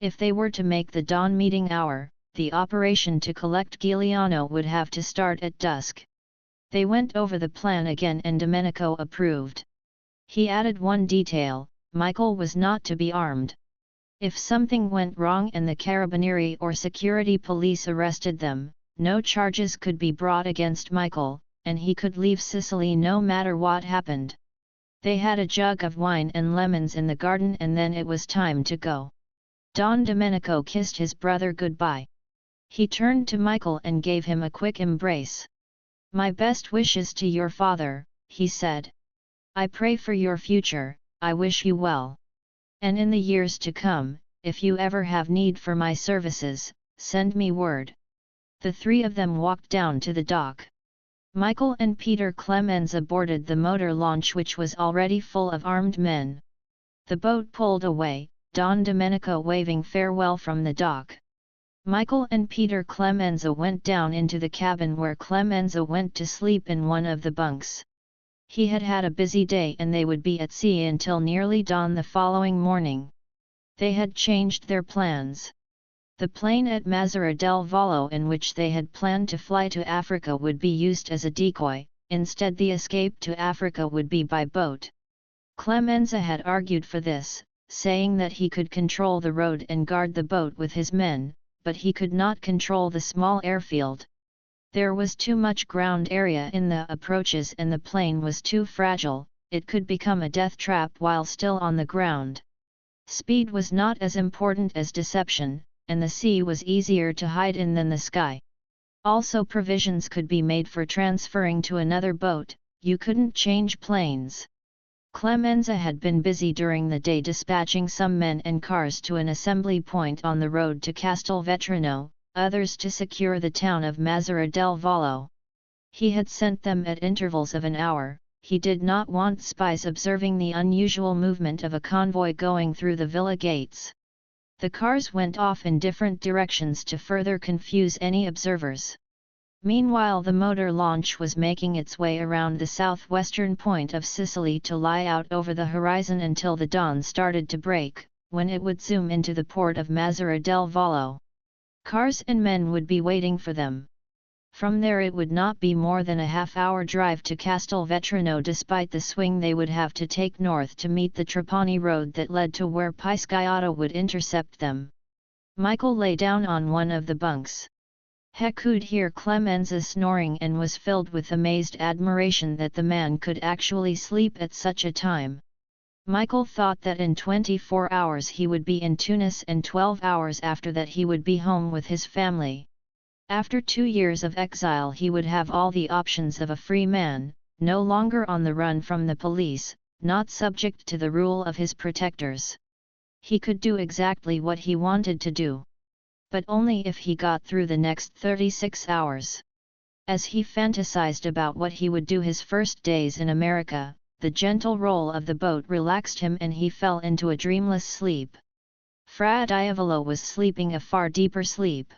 If they were to make the dawn meeting hour, the operation to collect Giuliano would have to start at dusk. They went over the plan again and Domenico approved. He added one detail: Michael was not to be armed. If something went wrong and the Carabinieri or security police arrested them, no charges could be brought against Michael, and he could leave Sicily no matter what happened. They had a jug of wine and lemons in the garden, and then it was time to go. Don Domenico kissed his brother goodbye. He turned to Michael and gave him a quick embrace. "My best wishes to your father," he said. "I pray for your future, I wish you well. And in the years to come, if you ever have need for my services, send me word." The three of them walked down to the dock. Michael and Peter Clemenza boarded the motor launch, which was already full of armed men. The boat pulled away, Don Domenico waving farewell from the dock. Michael and Peter Clemenza went down into the cabin, where Clemenza went to sleep in one of the bunks. He had had a busy day and they would be at sea until nearly dawn the following morning. They had changed their plans. The plane at Mazara del Vallo, in which they had planned to fly to Africa, would be used as a decoy. Instead, the escape to Africa would be by boat. Clemenza had argued for this, saying that he could control the road and guard the boat with his men, but he could not control the small airfield. There was too much ground area in the approaches and the plane was too fragile, it could become a death trap while still on the ground. Speed was not as important as deception, and the sea was easier to hide in than the sky. Also, provisions could be made for transferring to another boat. You couldn't change planes. Clemenza had been busy during the day dispatching some men and cars to an assembly point on the road to Castelvetrano, others to secure the town of Mazara del Vallo. He had sent them at intervals of an hour. He did not want spies observing the unusual movement of a convoy going through the villa gates. The cars went off in different directions to further confuse any observers. Meanwhile, the motor launch was making its way around the southwestern point of Sicily to lie out over the horizon until the dawn started to break, when it would zoom into the port of Mazara del Vallo. Cars and men would be waiting for them. From there it would not be more than a half-hour drive to Castelvetrano, despite the swing they would have to take north to meet the Trapani road that led to where Siciliano would intercept them. Michael lay down on one of the bunks. He could hear Clemenza snoring and was filled with amazed admiration that the man could actually sleep at such a time. Michael thought that in 24 hours he would be in Tunis, and 12 hours after that he would be home with his family. After 2 years of exile he would have all the options of a free man, no longer on the run from the police, not subject to the rule of his protectors. He could do exactly what he wanted to do. But only if he got through the next 36 hours. As he fantasized about what he would do his first days in America, the gentle roll of the boat relaxed him and he fell into a dreamless sleep. Fra Diavolo was sleeping a far deeper sleep.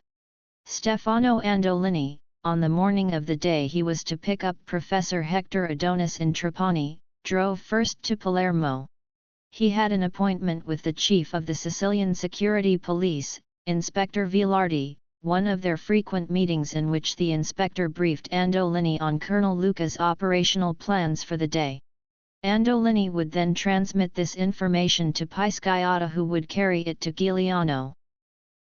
Stefano Andolini, on the morning of the day he was to pick up Professor Hector Adonis in Trapani, drove first to Palermo. He had an appointment with the chief of the Sicilian Security Police, Inspector Vilardi, one of their frequent meetings in which the inspector briefed Andolini on Colonel Luca's operational plans for the day. Andolini would then transmit this information to Siciliano, who would carry it to Giuliano.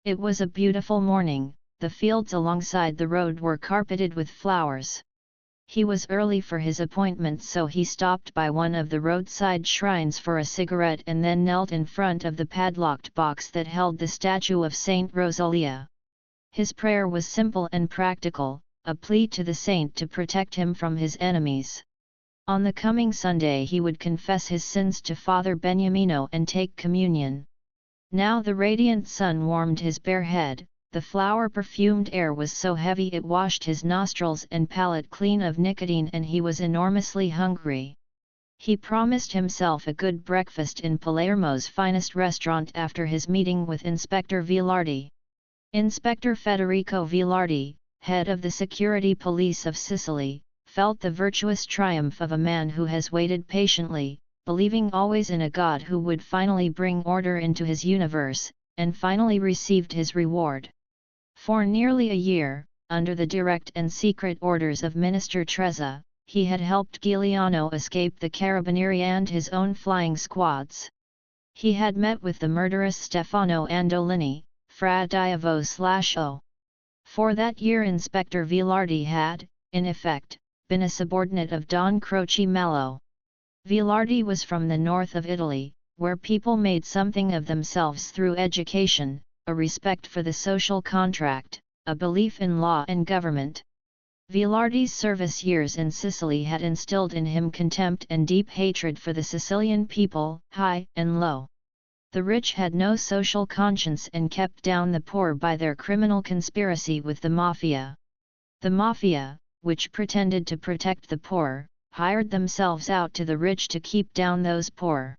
It was a beautiful morning, the fields alongside the road were carpeted with flowers. He was early for his appointment, so he stopped by one of the roadside shrines for a cigarette and then knelt in front of the padlocked box that held the statue of Saint Rosalia. His prayer was simple and practical, a plea to the saint to protect him from his enemies. On the coming Sunday he would confess his sins to Father Beniamino and take communion. Now the radiant sun warmed his bare head. The flower-perfumed air was so heavy it washed his nostrils and palate clean of nicotine, and he was enormously hungry. He promised himself a good breakfast in Palermo's finest restaurant after his meeting with Inspector Vilardi. Inspector Federico Vilardi, head of the security police of Sicily, felt the virtuous triumph of a man who has waited patiently, believing always in a God who would finally bring order into his universe, and finally received his reward. For nearly a year, under the direct and secret orders of Minister Trezza, he had helped Giuliano escape the Carabinieri and his own flying squads. He had met with the murderous Stefano Andolini, Fra Diavo/O. For that year Inspector Vilardi had, in effect, been a subordinate of Don Croce Mallow. Vilardi was from the north of Italy, where people made something of themselves through education, a respect for the social contract, a belief in law and government. Vilardi's service years in Sicily had instilled in him contempt and deep hatred for the Sicilian people, high and low. The rich had no social conscience and kept down the poor by their criminal conspiracy with the mafia. The mafia, which pretended to protect the poor, hired themselves out to the rich to keep down those poor.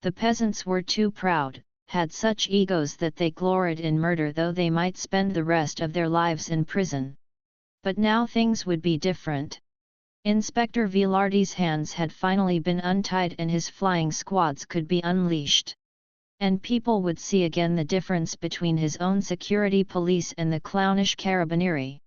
The peasants were too proud, had such egos that they gloried in murder though they might spend the rest of their lives in prison. But now things would be different. Inspector Vilardi's hands had finally been untied and his flying squads could be unleashed. And people would see again the difference between his own security police and the clownish carabinieri.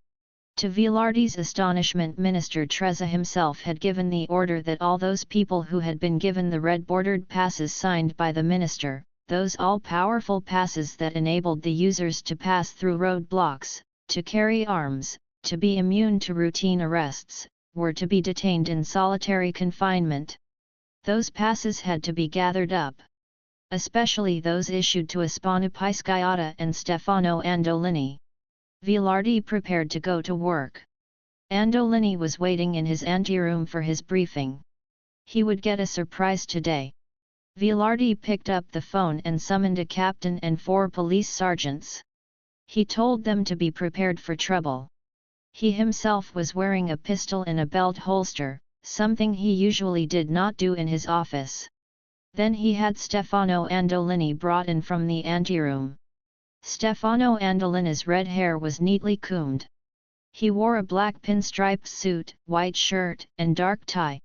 To Vilardi's astonishment, Minister Trezza himself had given the order that all those people who had been given the red-bordered passes signed by the minister, those all-powerful passes that enabled the users to pass through roadblocks, to carry arms, to be immune to routine arrests, were to be detained in solitary confinement. Those passes had to be gathered up. Especially those issued to Ospina Pisciotta and Stefano Andolini. Vilardi prepared to go to work. Andolini was waiting in his anteroom for his briefing. He would get a surprise today. Vilardi picked up the phone and summoned a captain and 4 police sergeants. He told them to be prepared for trouble. He himself was wearing a pistol in a belt holster, something he usually did not do in his office. Then he had Stefano Andolini brought in from the anteroom. Stefano Andolini's red hair was neatly combed. He wore a black pinstripe suit, white shirt, and dark tie.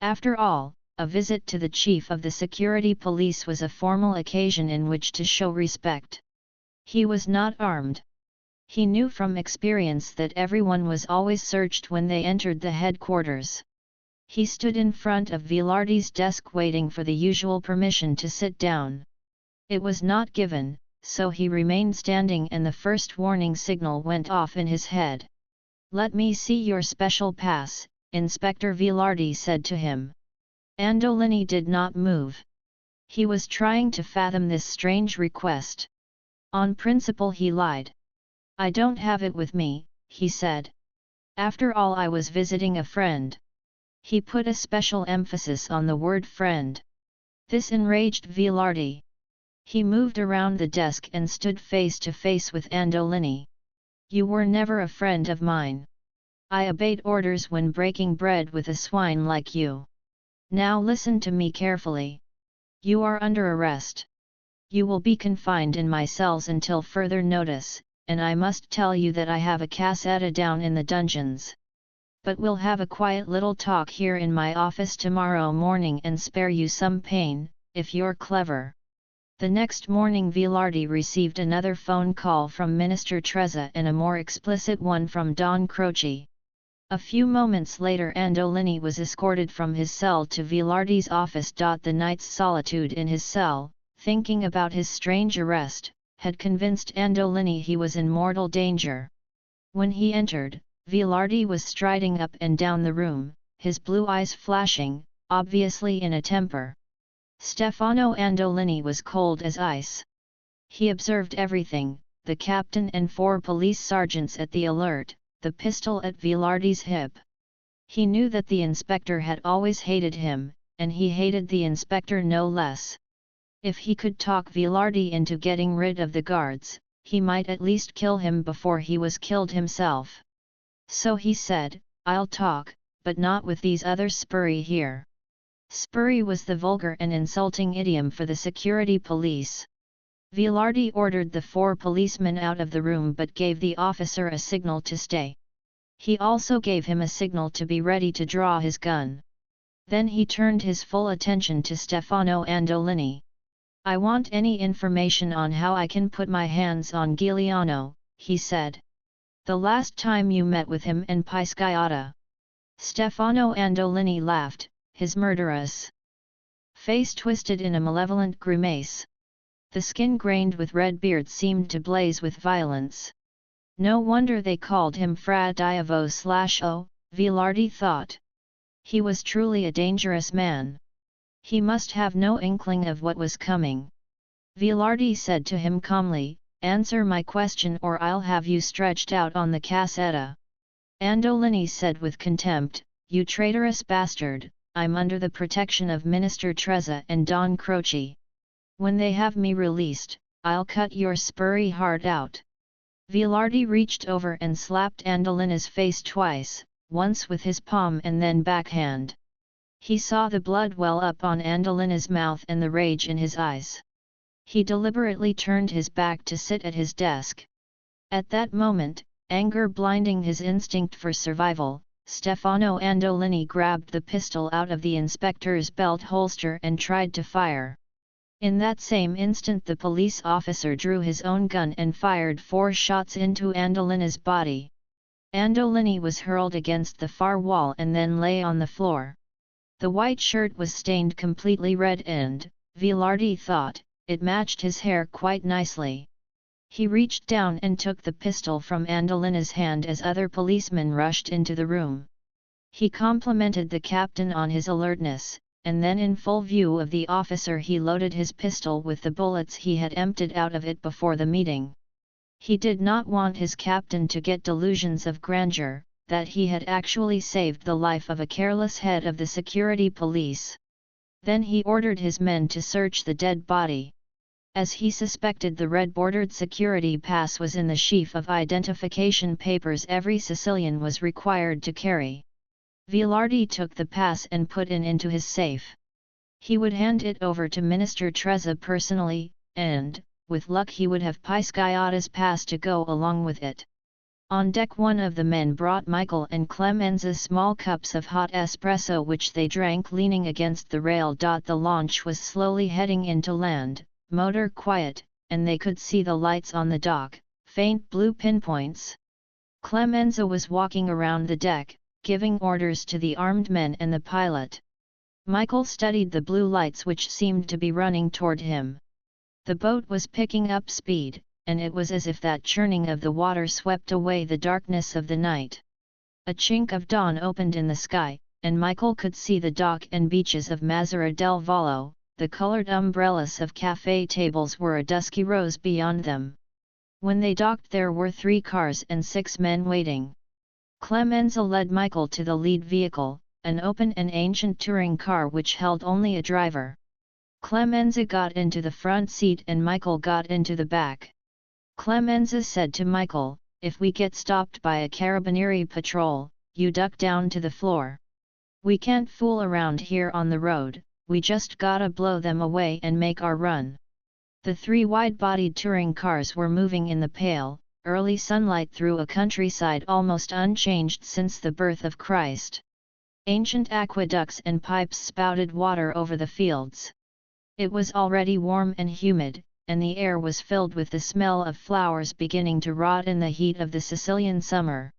After all, a visit to the chief of the security police was a formal occasion in which to show respect. He was not armed. He knew from experience that everyone was always searched when they entered the headquarters. He stood in front of Vilardi's desk waiting for the usual permission to sit down. It was not given, so he remained standing and the first warning signal went off in his head. "Let me see your special pass," Inspector Vilardi said to him. Andolini did not move. He was trying to fathom this strange request. On principle he lied. "I don't have it with me," he said. "After all, I was visiting a friend." He put a special emphasis on the word friend. This enraged Vilardi. He moved around the desk and stood face to face with Andolini. "You were never a friend of mine. I obeyed orders when breaking bread with a swine like you. Now listen to me carefully. You are under arrest. You will be confined in my cells until further notice, and I must tell you that I have a casetta down in the dungeons. But we'll have a quiet little talk here in my office tomorrow morning and spare you some pain, if you're clever." The next morning Vilardi received another phone call from Minister Trezza and a more explicit one from Don Croce. A few moments later Andolini was escorted from his cell to Vilardi's office. The night's solitude in his cell, thinking about his strange arrest, had convinced Andolini he was in mortal danger. When he entered, Vilardi was striding up and down the room, his blue eyes flashing, obviously in a temper. Stefano Andolini was cold as ice. He observed everything, the captain and 4 police sergeants at the alert, the pistol at Vilardi's hip. He knew that the inspector had always hated him, and he hated the inspector no less. If he could talk Vilardi into getting rid of the guards, he might at least kill him before he was killed himself. So he said, "I'll talk, but not with these other spuri here." Spuri was the vulgar and insulting idiom for the security police. Vilardi ordered the 4 policemen out of the room but gave the officer a signal to stay. He also gave him a signal to be ready to draw his gun. Then he turned his full attention to Stefano Andolini. "I want any information on how I can put my hands on Giuliano," he said. "The last time you met with him and Pisciotta." Stefano Andolini laughed, his murderous face twisted in a malevolent grimace. The skin grained with red beard seemed to blaze with violence. "No wonder they called him Fra Diavo / O, Vilardi thought. He was truly a dangerous man. He must have no inkling of what was coming. Vilardi said to him calmly, "Answer my question or I'll have you stretched out on the casetta." Andolini said with contempt, "You traitorous bastard, I'm under the protection of Minister Trezza and Don Croce. When they have me released, I'll cut your spurry heart out." Vilardi reached over and slapped Andolina's face twice, once with his palm and then backhand. He saw the blood well up on Andolina's mouth and the rage in his eyes. He deliberately turned his back to sit at his desk. At that moment, anger blinding his instinct for survival, Stefano Andolini grabbed the pistol out of the inspector's belt holster and tried to fire. In that same instant the police officer drew his own gun and fired 4 shots into Andolina's body. Andolini was hurled against the far wall and then lay on the floor. The white shirt was stained completely red and, Vilardi thought, it matched his hair quite nicely. He reached down and took the pistol from Andolina's hand as other policemen rushed into the room. He complimented the captain on his alertness, and then in full view of the officer he loaded his pistol with the bullets he had emptied out of it before the meeting. He did not want his captain to get delusions of grandeur, that he had actually saved the life of a careless head of the security police. Then he ordered his men to search the dead body. As he suspected, the red-bordered security pass was in the sheaf of identification papers every Sicilian was required to carry. Vilardi took the pass and put it into his safe. He would hand it over to Minister Trezza personally, and, with luck, he would have Pisciotta's pass to go along with it. On deck, one of the men brought Michael and Clemenza small cups of hot espresso which they drank leaning against the rail. The launch was slowly heading into land, motor quiet, and they could see the lights on the dock, faint blue pinpoints. Clemenza was walking around the deck, giving orders to the armed men and the pilot. Michael studied the blue lights which seemed to be running toward him. The boat was picking up speed, and it was as if that churning of the water swept away the darkness of the night. A chink of dawn opened in the sky, and Michael could see the dock and beaches of Mazzara del Vallo. The colored umbrellas of cafe tables were a dusky rose beyond them. When they docked, there were 3 cars and 6 men waiting. Clemenza led Michael to the lead vehicle, an open and ancient touring car which held only a driver. Clemenza got into the front seat and Michael got into the back. Clemenza said to Michael, "If we get stopped by a carabinieri patrol, you duck down to the floor. We can't fool around here on the road, we just gotta blow them away and make our run." The 3 wide-bodied touring cars were moving in the pale, early sunlight through a countryside almost unchanged since the birth of Christ. Ancient aqueducts and pipes spouted water over the fields. It was already warm and humid, and the air was filled with the smell of flowers beginning to rot in the heat of the Sicilian summer.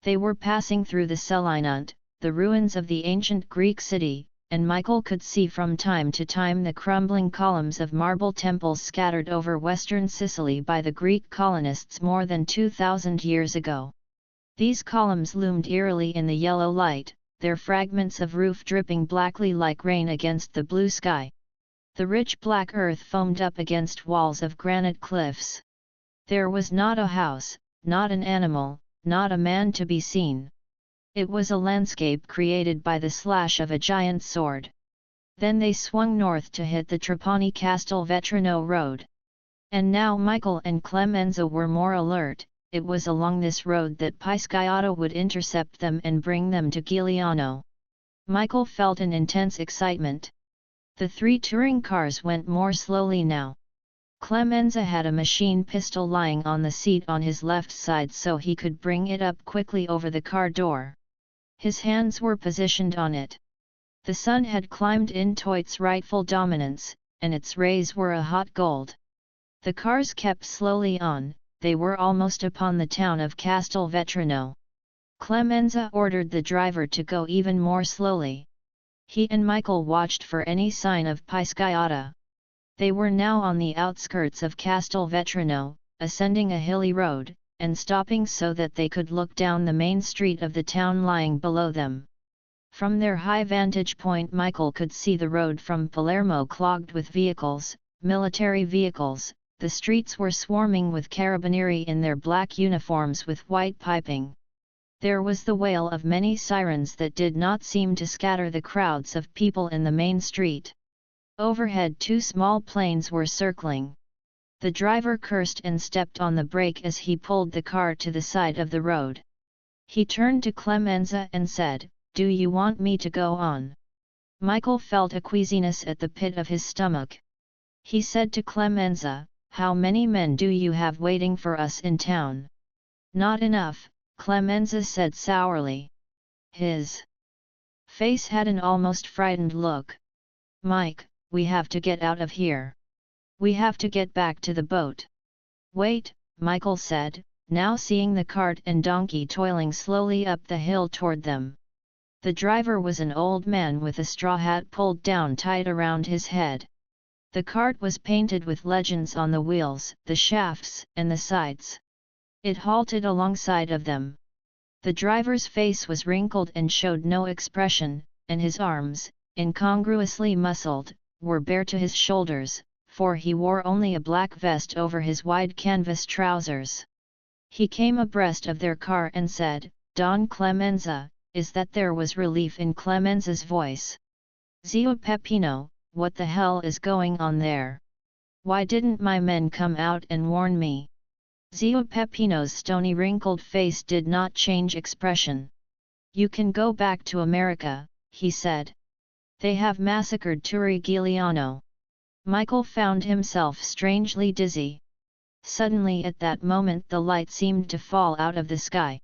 They were passing through the Selinunte, the ruins of the ancient Greek city, and Michael could see from time to time the crumbling columns of marble temples scattered over western Sicily by the Greek colonists more than 2,000 years ago. These columns loomed eerily in the yellow light, their fragments of roof dripping blackly like rain against the blue sky. The rich black earth foamed up against walls of granite cliffs. There was not a house, not an animal, not a man to be seen. It was a landscape created by the slash of a giant sword. Then they swung north to hit the Trapani-Castelvetrano road. And now Michael and Clemenza were more alert. It was along this road that Pisciotta would intercept them and bring them to Giuliano. Michael felt an intense excitement. The 3 touring cars went more slowly now. Clemenza had a machine pistol lying on the seat on his left side so he could bring it up quickly over the car door. His hands were positioned on it. The sun had climbed into its rightful dominance, and its rays were a hot gold. The cars kept slowly on, they were almost upon the town of Castelvetrano. Clemenza ordered the driver to go even more slowly. He and Michael watched for any sign of Pisciotta. They were now on the outskirts of Castelvetrano, ascending a hilly road, and stopping so that they could look down the main street of the town lying below them. From their high vantage point Michael could see the road from Palermo clogged with vehicles, military vehicles. The streets were swarming with carabinieri in their black uniforms with white piping. There was the wail of many sirens that did not seem to scatter the crowds of people in the main street. Overhead 2 small planes were circling. The driver cursed and stepped on the brake as he pulled the car to the side of the road. He turned to Clemenza and said, "Do you want me to go on?" Michael felt a queasiness at the pit of his stomach. He said to Clemenza, "How many men do you have waiting for us in town?" "Not enough," Clemenza said sourly. His face had an almost frightened look. "Mike, we have to get out of here. We have to get back to the boat." "Wait," Michael said, now seeing the cart and donkey toiling slowly up the hill toward them. The driver was an old man with a straw hat pulled down tight around his head. The cart was painted with legends on the wheels, the shafts, and the sides. It halted alongside of them. The driver's face was wrinkled and showed no expression, and his arms, incongruously muscled, were bare to his shoulders, for he wore only a black vest over his wide canvas trousers. He came abreast of their car and said, "Don Clemenza," is that there was relief in Clemenza's voice. "Zio Peppino, what the hell is going on there? Why didn't my men come out and warn me?" Zio Peppino's stony wrinkled face did not change expression. "You can go back to America," he said. "They have massacred Turi Giuliano." Michael found himself strangely dizzy. Suddenly at that moment the light seemed to fall out of the sky.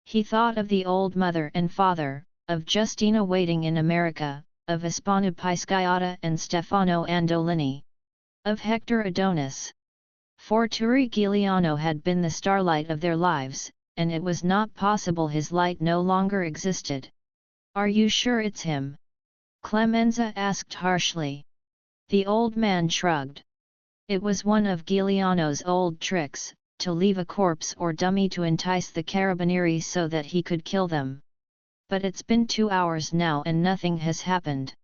He thought of the old mother and father, of Justina waiting in America, of Espana Pisciotta and Stefano Andolini. Of Hector Adonis. For Turi Giuliano had been the starlight of their lives, and it was not possible his light no longer existed. "Are you sure it's him?" Clemenza asked harshly. The old man shrugged. It was one of Giuliano's old tricks, to leave a corpse or dummy to entice the carabinieri so that he could kill them. "But it's been 2 hours now and nothing has happened.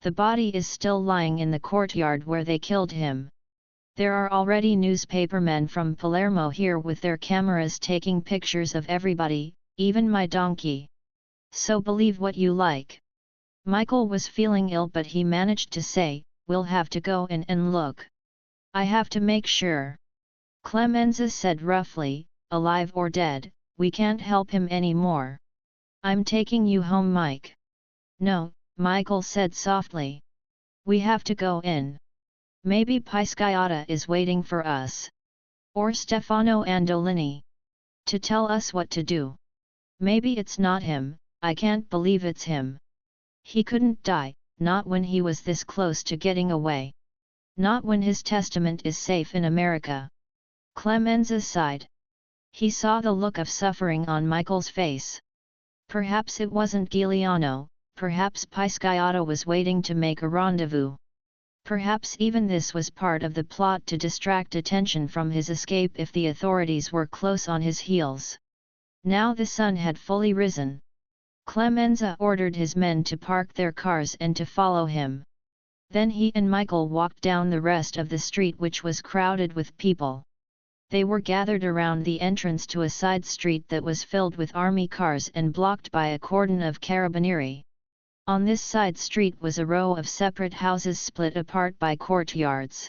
The body is still lying in the courtyard where they killed him. There are already newspapermen from Palermo here with their cameras taking pictures of everybody, even my donkey. So believe what you like." Michael was feeling ill but he managed to say, "We'll have to go in and look. I have to make sure." Clemenza said roughly, "Alive or dead, we can't help him anymore. I'm taking you home, Mike." "No," Michael said softly. "We have to go in. Maybe Pisciotta is waiting for us. Or Stefano Andolini. To tell us what to do. Maybe it's not him, I can't believe it's him. He couldn't die, not when he was this close to getting away. Not when his testament is safe in America." Clemenza sighed. He saw the look of suffering on Michael's face. Perhaps it wasn't Giuliano, perhaps Pisciotta was waiting to make a rendezvous. Perhaps even this was part of the plot to distract attention from his escape if the authorities were close on his heels. Now the sun had fully risen. Clemenza ordered his men to park their cars and to follow him. Then he and Michael walked down the rest of the street which was crowded with people. They were gathered around the entrance to a side street that was filled with army cars and blocked by a cordon of carabinieri. On this side street was a row of separate houses split apart by courtyards.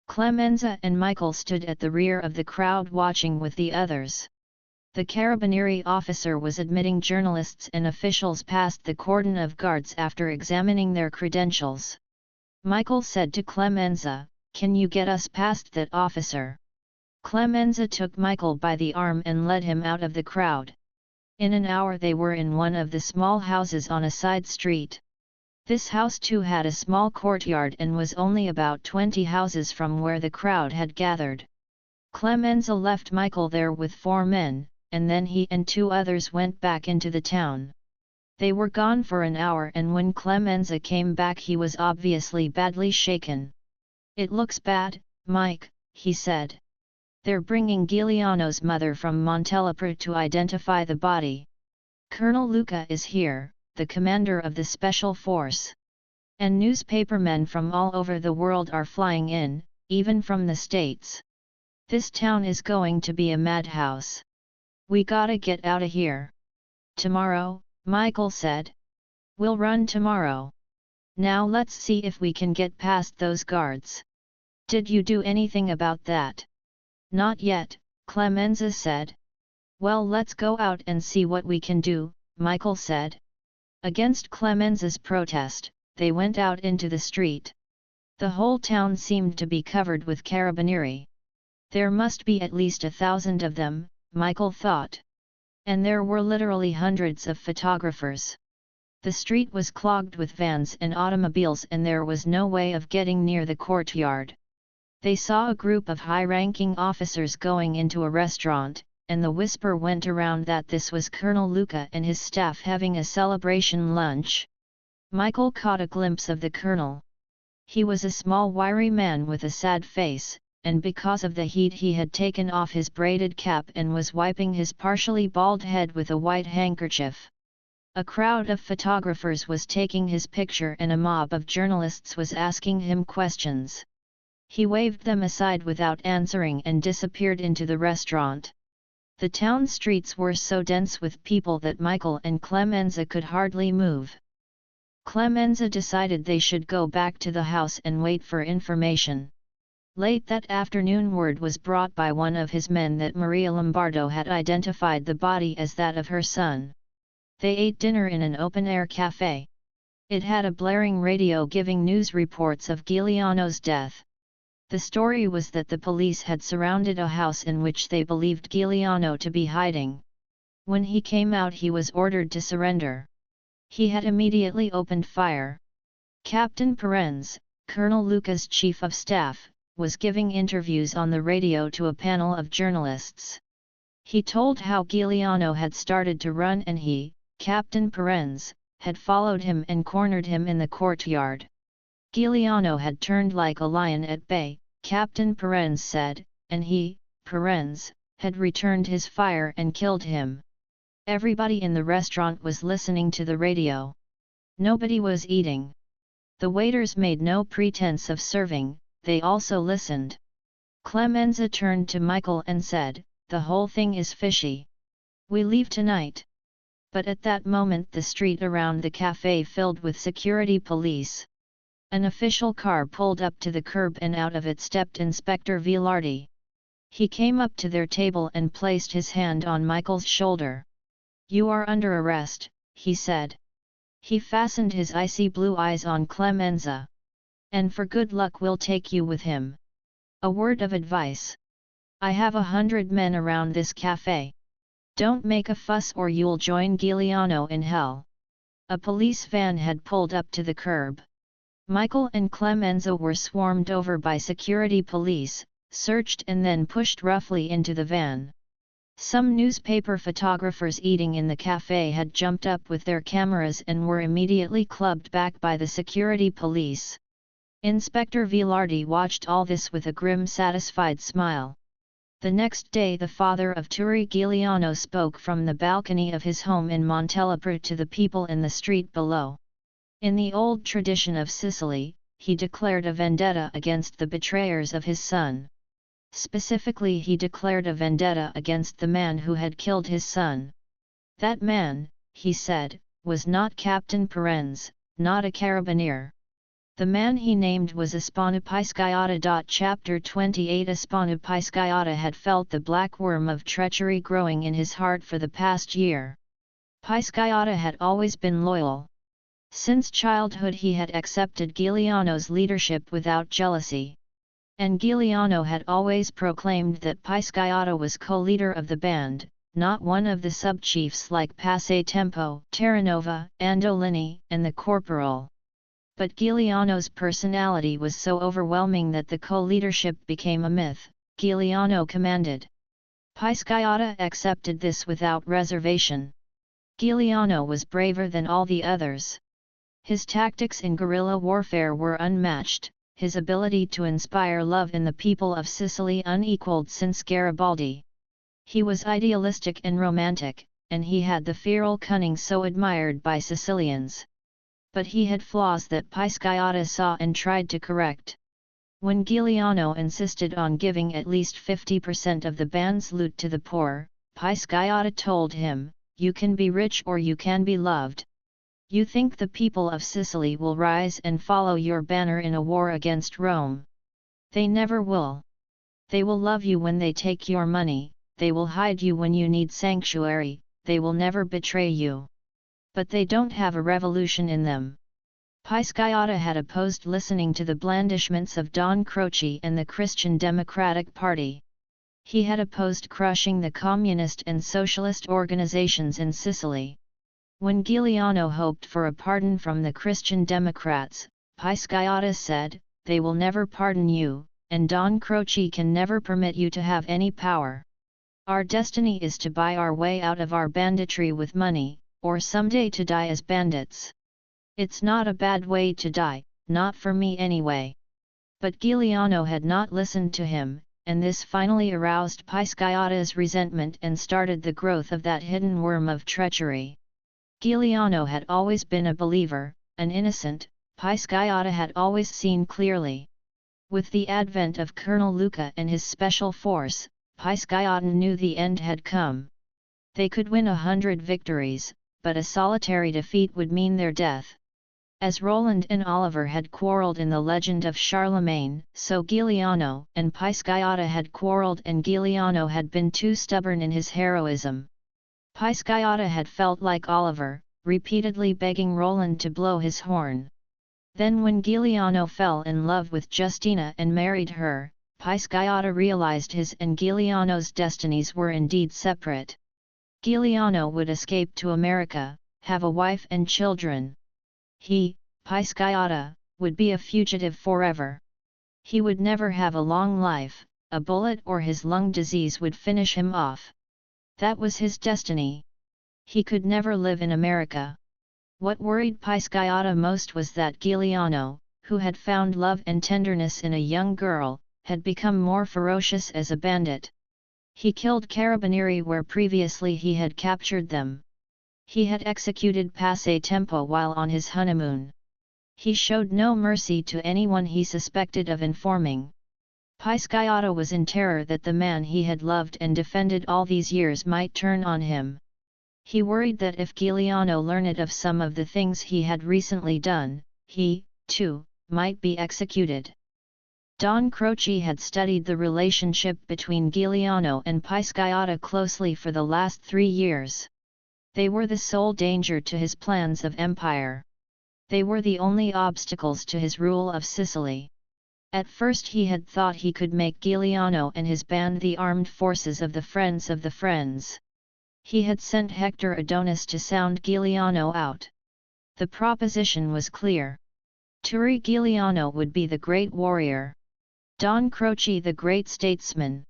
Clemenza and Michael stood at the rear of the crowd watching with the others. The carabinieri officer was admitting journalists and officials past the cordon of guards after examining their credentials. Michael said to Clemenza, "Can you get us past that officer?" Clemenza took Michael by the arm and led him out of the crowd. In an hour they were in one of the small houses on a side street. This house too had a small courtyard and was only about 20 houses from where the crowd had gathered. Clemenza left Michael there with 4 men, and then he and 2 others went back into the town. They were gone for an hour and when Clemenza came back he was obviously badly shaken. "It looks bad, Mike," he said. They're bringing Giuliano's mother from Montelepro to identify the body. Colonel Luca is here, the commander of the special force. And newspapermen from all over the world are flying in, even from the States. This town is going to be a madhouse. We gotta get outta here. Tomorrow, Michael said. We'll run tomorrow. Now let's see if we can get past those guards. Did you do anything about that? Not yet, Clemenza said. Well, let's go out and see what we can do, Michael said. Against Clemenza's protest, they went out into the street. The whole town seemed to be covered with carabinieri. There must be at least 1,000 of them, Michael thought. And there were literally hundreds of photographers. The street was clogged with vans and automobiles and there was no way of getting near the courtyard. They saw a group of high-ranking officers going into a restaurant, and the whisper went around that this was Colonel Luca and his staff having a celebration lunch. Michael caught a glimpse of the colonel. He was a small wiry man with a sad face, and because of the heat he had taken off his braided cap and was wiping his partially bald head with a white handkerchief. A crowd of photographers was taking his picture and a mob of journalists was asking him questions. He waved them aside without answering and disappeared into the restaurant. The town streets were so dense with people that Michael and Clemenza could hardly move. Clemenza decided they should go back to the house and wait for information. Late that afternoon word was brought by one of his men that Maria Lombardo had identified the body as that of her son. They ate dinner in an open-air cafe. It had a blaring radio giving news reports of Giuliano's death. The story was that the police had surrounded a house in which they believed Giuliano to be hiding. When he came out he was ordered to surrender. He had immediately opened fire. Captain Perenz, Colonel Luca's chief of staff, was giving interviews on the radio to a panel of journalists. He told how Giuliano had started to run and he, Captain Perenz, had followed him and cornered him in the courtyard. Giuliano had turned like a lion at bay, Captain Perenz said, and he, Perenz, had returned his fire and killed him. Everybody in the restaurant was listening to the radio. Nobody was eating. The waiters made no pretense of serving, they also listened. Clemenza turned to Michael and said, "The whole thing is fishy. We leave tonight." But at that moment the street around the cafe filled with security police. An official car pulled up to the curb and out of it stepped Inspector Vilardi. He came up to their table and placed his hand on Michael's shoulder. "You are under arrest," he said. He fastened his icy blue eyes on Clemenza. "And for good luck we'll take you with him. A word of advice. I have 100 men around this cafe. Don't make a fuss or you'll join Giuliano in hell." A police van had pulled up to the curb. Michael and Clemenza were swarmed over by security police, searched and then pushed roughly into the van. Some newspaper photographers eating in the cafe had jumped up with their cameras and were immediately clubbed back by the security police. Inspector Vilardi watched all this with a grim satisfied smile. The next day the father of Turi Giuliano spoke from the balcony of his home in Montelepro to the people in the street below. In the old tradition of Sicily, he declared a vendetta against the betrayers of his son. Specifically he declared a vendetta against the man who had killed his son. That man, he said, was not Captain Perenz, not a carabinier. The man he named was Ispano Pisciata. Chapter 28 Ispano Pisciata had felt the black worm of treachery growing in his heart for the past year. Pisciata had always been loyal. Since childhood he had accepted Giuliano's leadership without jealousy. And Giuliano had always proclaimed that Pisciata was co-leader of the band, not one of the sub-chiefs like Passatempo, Terranova, Andolini, and the corporal. But Giuliano's personality was so overwhelming that the co-leadership became a myth. Giuliano commanded. Pisciata accepted this without reservation. Giuliano was braver than all the others. His tactics in guerrilla warfare were unmatched, his ability to inspire love in the people of Sicily unequaled since Garibaldi. He was idealistic and romantic, and he had the feral cunning so admired by Sicilians. But he had flaws that Pisciotta saw and tried to correct. When Giuliano insisted on giving at least 50% of the band's loot to the poor, Pisciotta told him, "You can be rich or you can be loved. You think the people of Sicily will rise and follow your banner in a war against Rome? They never will. They will love you when they take your money, they will hide you when you need sanctuary, they will never betray you. But they don't have a revolution in them." Pisciotta had opposed listening to the blandishments of Don Croce and the Christian Democratic Party. He had opposed crushing the communist and socialist organizations in Sicily. When Giuliano hoped for a pardon from the Christian Democrats, Pisciotta said, "They will never pardon you, and Don Croce can never permit you to have any power. Our destiny is to buy our way out of our banditry with money, or someday to die as bandits. It's not a bad way to die, not for me anyway." But Giuliano had not listened to him, and this finally aroused Pisciotta's resentment and started the growth of that hidden worm of treachery. Giuliano had always been a believer, an innocent, Pisciotta had always seen clearly. With the advent of Colonel Luca and his special force, Pisciotta knew the end had come. They could win 100 victories, but a solitary defeat would mean their death. As Roland and Oliver had quarreled in the legend of Charlemagne, so Giuliano and Pisciotta had quarreled, and Giuliano had been too stubborn in his heroism. Pisciotta had felt like Oliver, repeatedly begging Roland to blow his horn. Then when Giuliano fell in love with Justina and married her, Pisciotta realized his and Giuliano's destinies were indeed separate. Giuliano would escape to America, have a wife and children. He, Pisciotta, would be a fugitive forever. He would never have a long life, a bullet or his lung disease would finish him off. That was his destiny. He could never live in America. What worried Pisciotta most was that Giuliano, who had found love and tenderness in a young girl, had become more ferocious as a bandit. He killed carabinieri where previously he had captured them. He had executed passatempo while on his honeymoon. He showed no mercy to anyone he suspected of informing. Pisciotta was in terror that the man he had loved and defended all these years might turn on him. He worried that if Giuliano learned of some of the things he had recently done, he, too, might be executed. Don Croce had studied the relationship between Giuliano and Pisciotta closely for the last 3 years. They were the sole danger to his plans of empire. They were the only obstacles to his rule of Sicily. At first he had thought he could make Giuliano and his band the armed forces of the Friends. He had sent Hector Adonis to sound Giuliano out. The proposition was clear. Turi Giuliano would be the great warrior. Don Croce the great statesman.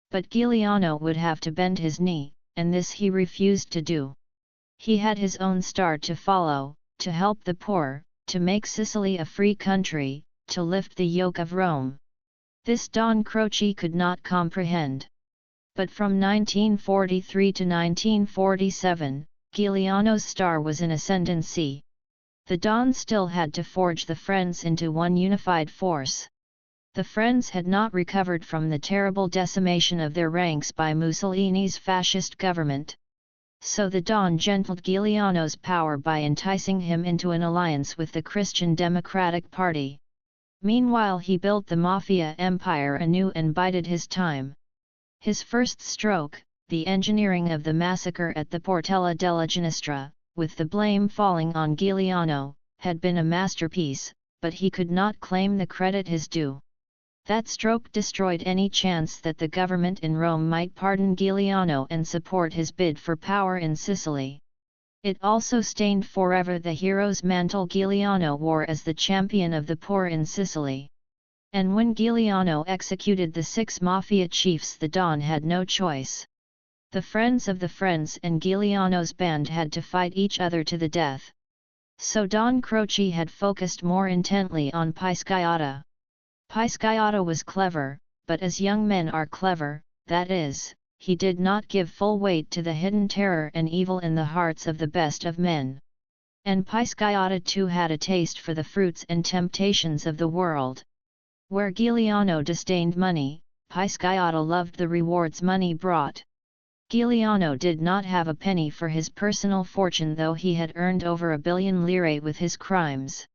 But Giuliano would have to bend his knee, and this he refused to do. He had his own star to follow, to help the poor, to make Sicily a free country, to lift the yoke of Rome. This Don Croce could not comprehend. But from 1943 to 1947, Giuliano's star was in ascendancy. The Don still had to forge the Friends into one unified force. The Friends had not recovered from the terrible decimation of their ranks by Mussolini's fascist government. So the Don gentled Giuliano's power by enticing him into an alliance with the Christian Democratic Party. Meanwhile he built the Mafia empire anew and bided his time. His first stroke, the engineering of the massacre at the Portella della Ginestra, with the blame falling on Giuliano, had been a masterpiece, but he could not claim the credit his due. That stroke destroyed any chance that the government in Rome might pardon Giuliano and support his bid for power in Sicily. It also stained forever the hero's mantle Giuliano wore as the champion of the poor in Sicily. And when Giuliano executed the 6 mafia chiefs, the Don had no choice. The Friends of the Friends and Giuliano's band had to fight each other to the death. So Don Croce had focused more intently on Pisciotta. Pisciotta was clever, but as young men are clever, that is, he did not give full weight to the hidden terror and evil in the hearts of the best of men. And Pisciotta too had a taste for the fruits and temptations of the world. Where Giuliano disdained money, Pisciotta loved the rewards money brought. Giuliano did not have a penny for his personal fortune, though he had earned over 1 billion lire with his crimes.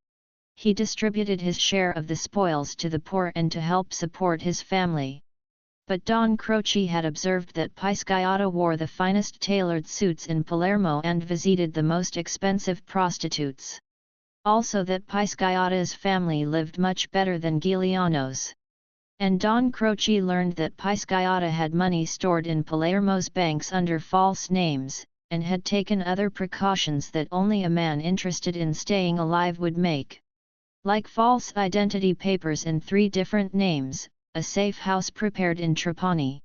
He distributed his share of the spoils to the poor and to help support his family. But Don Croce had observed that Pisciotta wore the finest tailored suits in Palermo and visited the most expensive prostitutes. Also that Pisciotta's family lived much better than Giuliano's. And Don Croce learned that Pisciotta had money stored in Palermo's banks under false names, and had taken other precautions that only a man interested in staying alive would make. Like false identity papers in 3 different names, a safe house prepared in Trapani.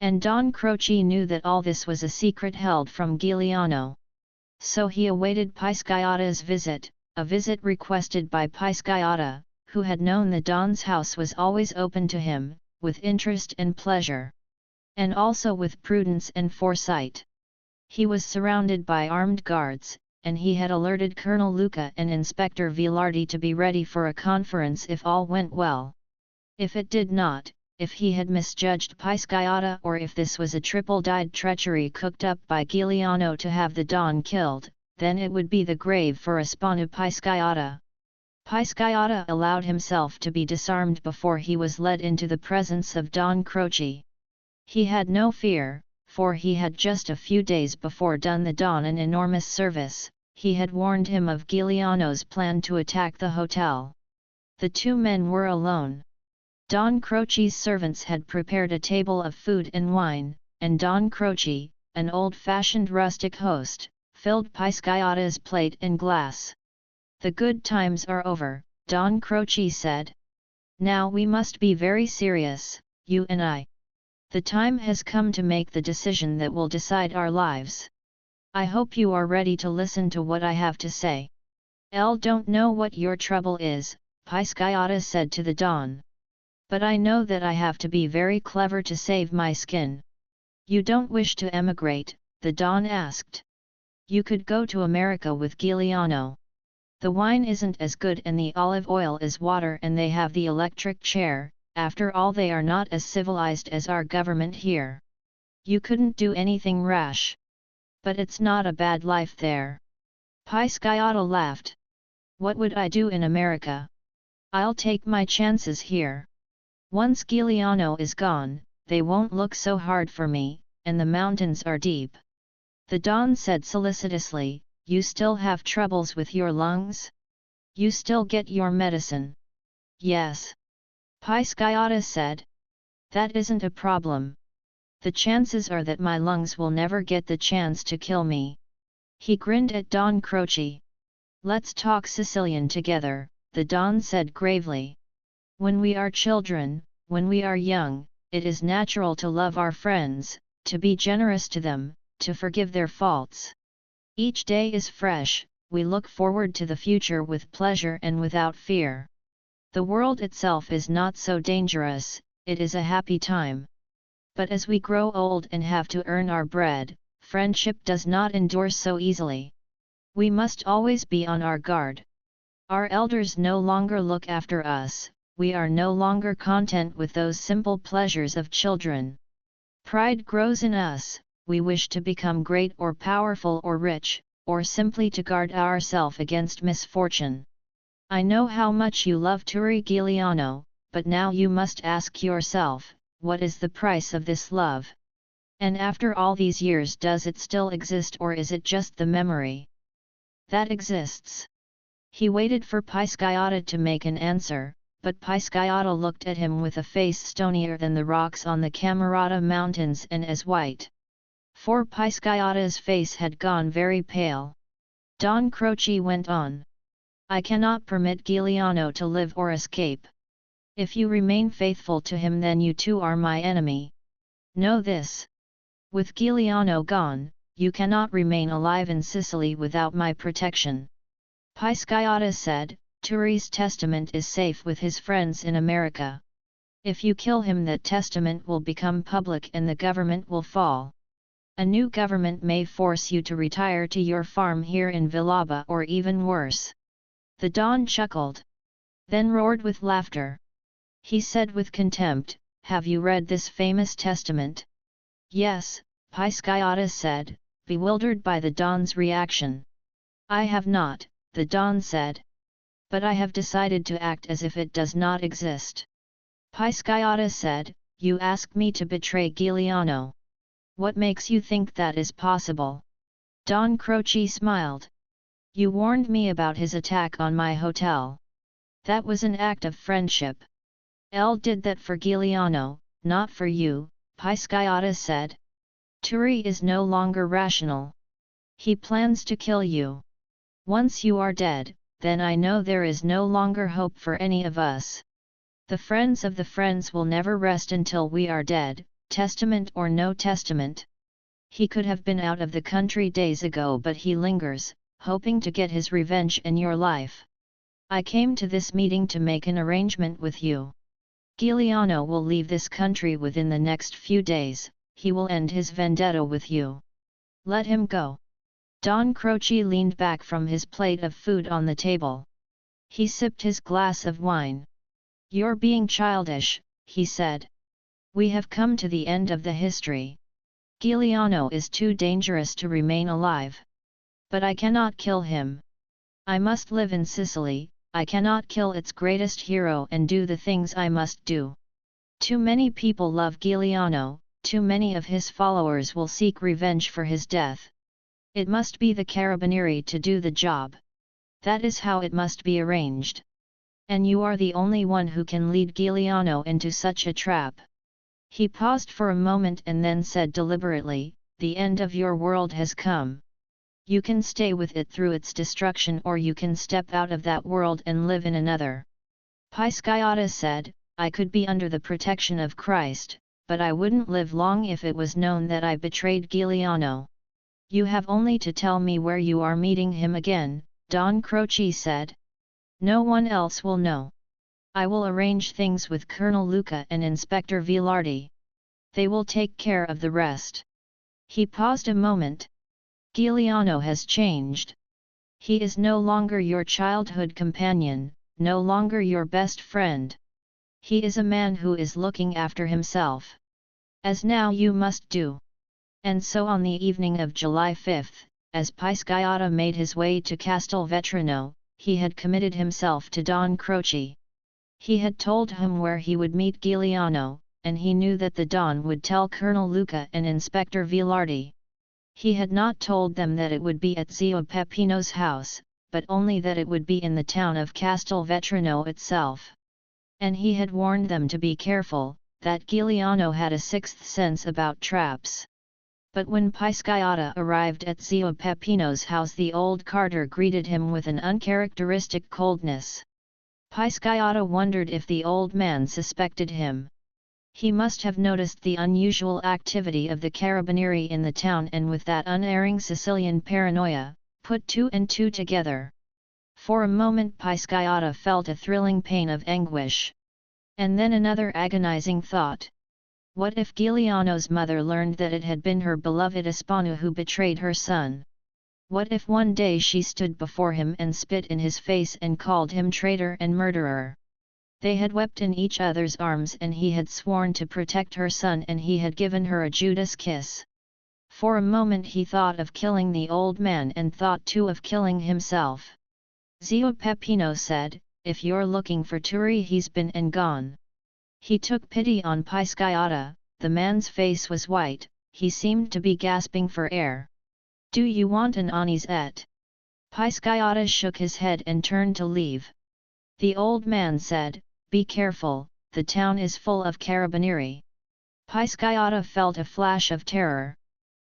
And Don Croce knew that all this was a secret held from Giuliano. So he awaited Pisciotta's visit, a visit requested by Pisciotta, who had known the Don's house was always open to him, with interest and pleasure. And also with prudence and foresight. He was surrounded by armed guards, and he had alerted Colonel Luca and Inspector Vilardi to be ready for a conference if all went well. If it did not, if he had misjudged Pisciotta, or if this was a triple-dyed treachery cooked up by Giuliano to have the Don killed, then it would be the grave for a spawn of Pisciotta. Pisciotta allowed himself to be disarmed before he was led into the presence of Don Croce. He had no fear, for he had just a few days before done the Don an enormous service. He had warned him of Giuliano's plan to attack the hotel. The 2 men were alone. Don Croce's servants had prepared a table of food and wine, and Don Croce, an old-fashioned rustic host, filled Pisciotta's plate and glass. "The good times are over," Don Croce said. "Now we must be very serious, you and I. The time has come to make the decision that will decide our lives. I hope you are ready to listen to what I have to say." "I don't know what your trouble is," Pisciotta said to the Don. "But I know that I have to be very clever to save my skin." "You don't wish to emigrate?" the Don asked. "You could go to America with Giuliano. The wine isn't as good and the olive oil is water, and they have the electric chair. After all, they are not as civilized as our government here. You couldn't do anything rash. But it's not a bad life there." Pisciotta laughed. "What would I do in America? I'll take my chances here. Once Giuliano is gone, they won't look so hard for me, and the mountains are deep." The Don said solicitously, "You still have troubles with your lungs? You still get your medicine?" "Yes." Pisciotta said. "That isn't a problem. The chances are that my lungs will never get the chance to kill me." He grinned at Don Croce. "Let's talk Sicilian together," the Don said gravely. "When we are children, when we are young, it is natural to love our friends, to be generous to them, to forgive their faults. Each day is fresh, we look forward to the future with pleasure and without fear. The world itself is not so dangerous, it is a happy time. But as we grow old and have to earn our bread, friendship does not endure so easily. We must always be on our guard. Our elders no longer look after us, we are no longer content with those simple pleasures of children. Pride grows in us, we wish to become great or powerful or rich, or simply to guard ourselves against misfortune. I know how much you love Turi Giuliano, but now you must ask yourself, what is the price of this love? And after all these years, does it still exist, or is it just the memory that exists?" He waited for Pisciotta to make an answer, but Pisciotta looked at him with a face stonier than the rocks on the Camerata Mountains and as white. For Pisciotta's face had gone very pale. Don Croce went on. "I cannot permit Giuliano to live or escape. If you remain faithful to him, then you too are my enemy. Know this. With Giuliano gone, you cannot remain alive in Sicily without my protection." Pisciotta said, Turi's testament is safe with his friends in America. If you kill him, that testament will become public and the government will fall. A new government may force you to retire to your farm here in Villaba or even worse." The Don chuckled. Then roared with laughter. He said with contempt, "Have you read this famous testament?" "Yes," Piscayata said, bewildered by the Don's reaction. "I have not," the Don said. "But I have decided to act as if it does not exist." Piscayata said, "You ask me to betray Giuliano. What makes you think that is possible?" Don Croce smiled. "You warned me about his attack on my hotel. That was an act of friendship. El did that for Giuliano, not for you," Piscayata said. "Turi is no longer rational. He plans to kill you. Once you are dead, then I know there is no longer hope for any of us. The friends of the friends will never rest until we are dead, testament or no testament. He could have been out of the country days ago, but he lingers, hoping to get his revenge in your life. I came to this meeting to make an arrangement with you. Giuliano will leave this country within the next few days, he will end his vendetta with you. Let him go." Don Croce leaned back from his plate of food on the table. He sipped his glass of wine. "You're being childish," he said. "We have come to the end of the history. Giuliano is too dangerous to remain alive. But I cannot kill him. I must live in Sicily, I cannot kill its greatest hero and do the things I must do. Too many people love Giuliano, too many of his followers will seek revenge for his death. It must be the Carabinieri to do the job. That is how it must be arranged. And you are the only one who can lead Giuliano into such a trap." He paused for a moment and then said deliberately, "The end of your world has come. You can stay with it through its destruction, or you can step out of that world and live in another." Piscayata said, "I could be under the protection of Christ, but I wouldn't live long if it was known that I betrayed Giuliano." "You have only to tell me where you are meeting him again," Don Croce said. "No one else will know. I will arrange things with Colonel Luca and Inspector Vilardi. They will take care of the rest." He paused a moment. "Giuliano has changed. He is no longer your childhood companion, no longer your best friend. He is a man who is looking after himself. As now you must do." And so on the evening of July 5, as Piscayata made his way to Castelvetrano, he had committed himself to Don Croce. He had told him where he would meet Giuliano, and he knew that the Don would tell Colonel Luca and Inspector Vilardi. He had not told them that it would be at Zio Peppino's house, but only that it would be in the town of Castelvetrano itself. And he had warned them to be careful, that Giuliano had a sixth sense about traps. But when Piscayata arrived at Zio Peppino's house, the old carter greeted him with an uncharacteristic coldness. Piscayata wondered if the old man suspected him. He must have noticed the unusual activity of the Carabinieri in the town, and with that unerring Sicilian paranoia, put two and two together. For a moment Piscayata felt a thrilling pain of anguish. And then another agonizing thought. What if Giuliano's mother learned that it had been her beloved Espano who betrayed her son? What if one day she stood before him and spit in his face and called him traitor and murderer? They had wept in each other's arms, and he had sworn to protect her son, and he had given her a Judas kiss. For a moment he thought of killing the old man, and thought too of killing himself. Zio Peppino said, "If you're looking for Turi, he's been and gone." He took pity on Piscayata. The man's face was white, he seemed to be gasping for air. "Do you want an anisette?" Piscayata shook his head and turned to leave. The old man said, "Be careful, the town is full of Carabinieri." Piscayata felt a flash of terror.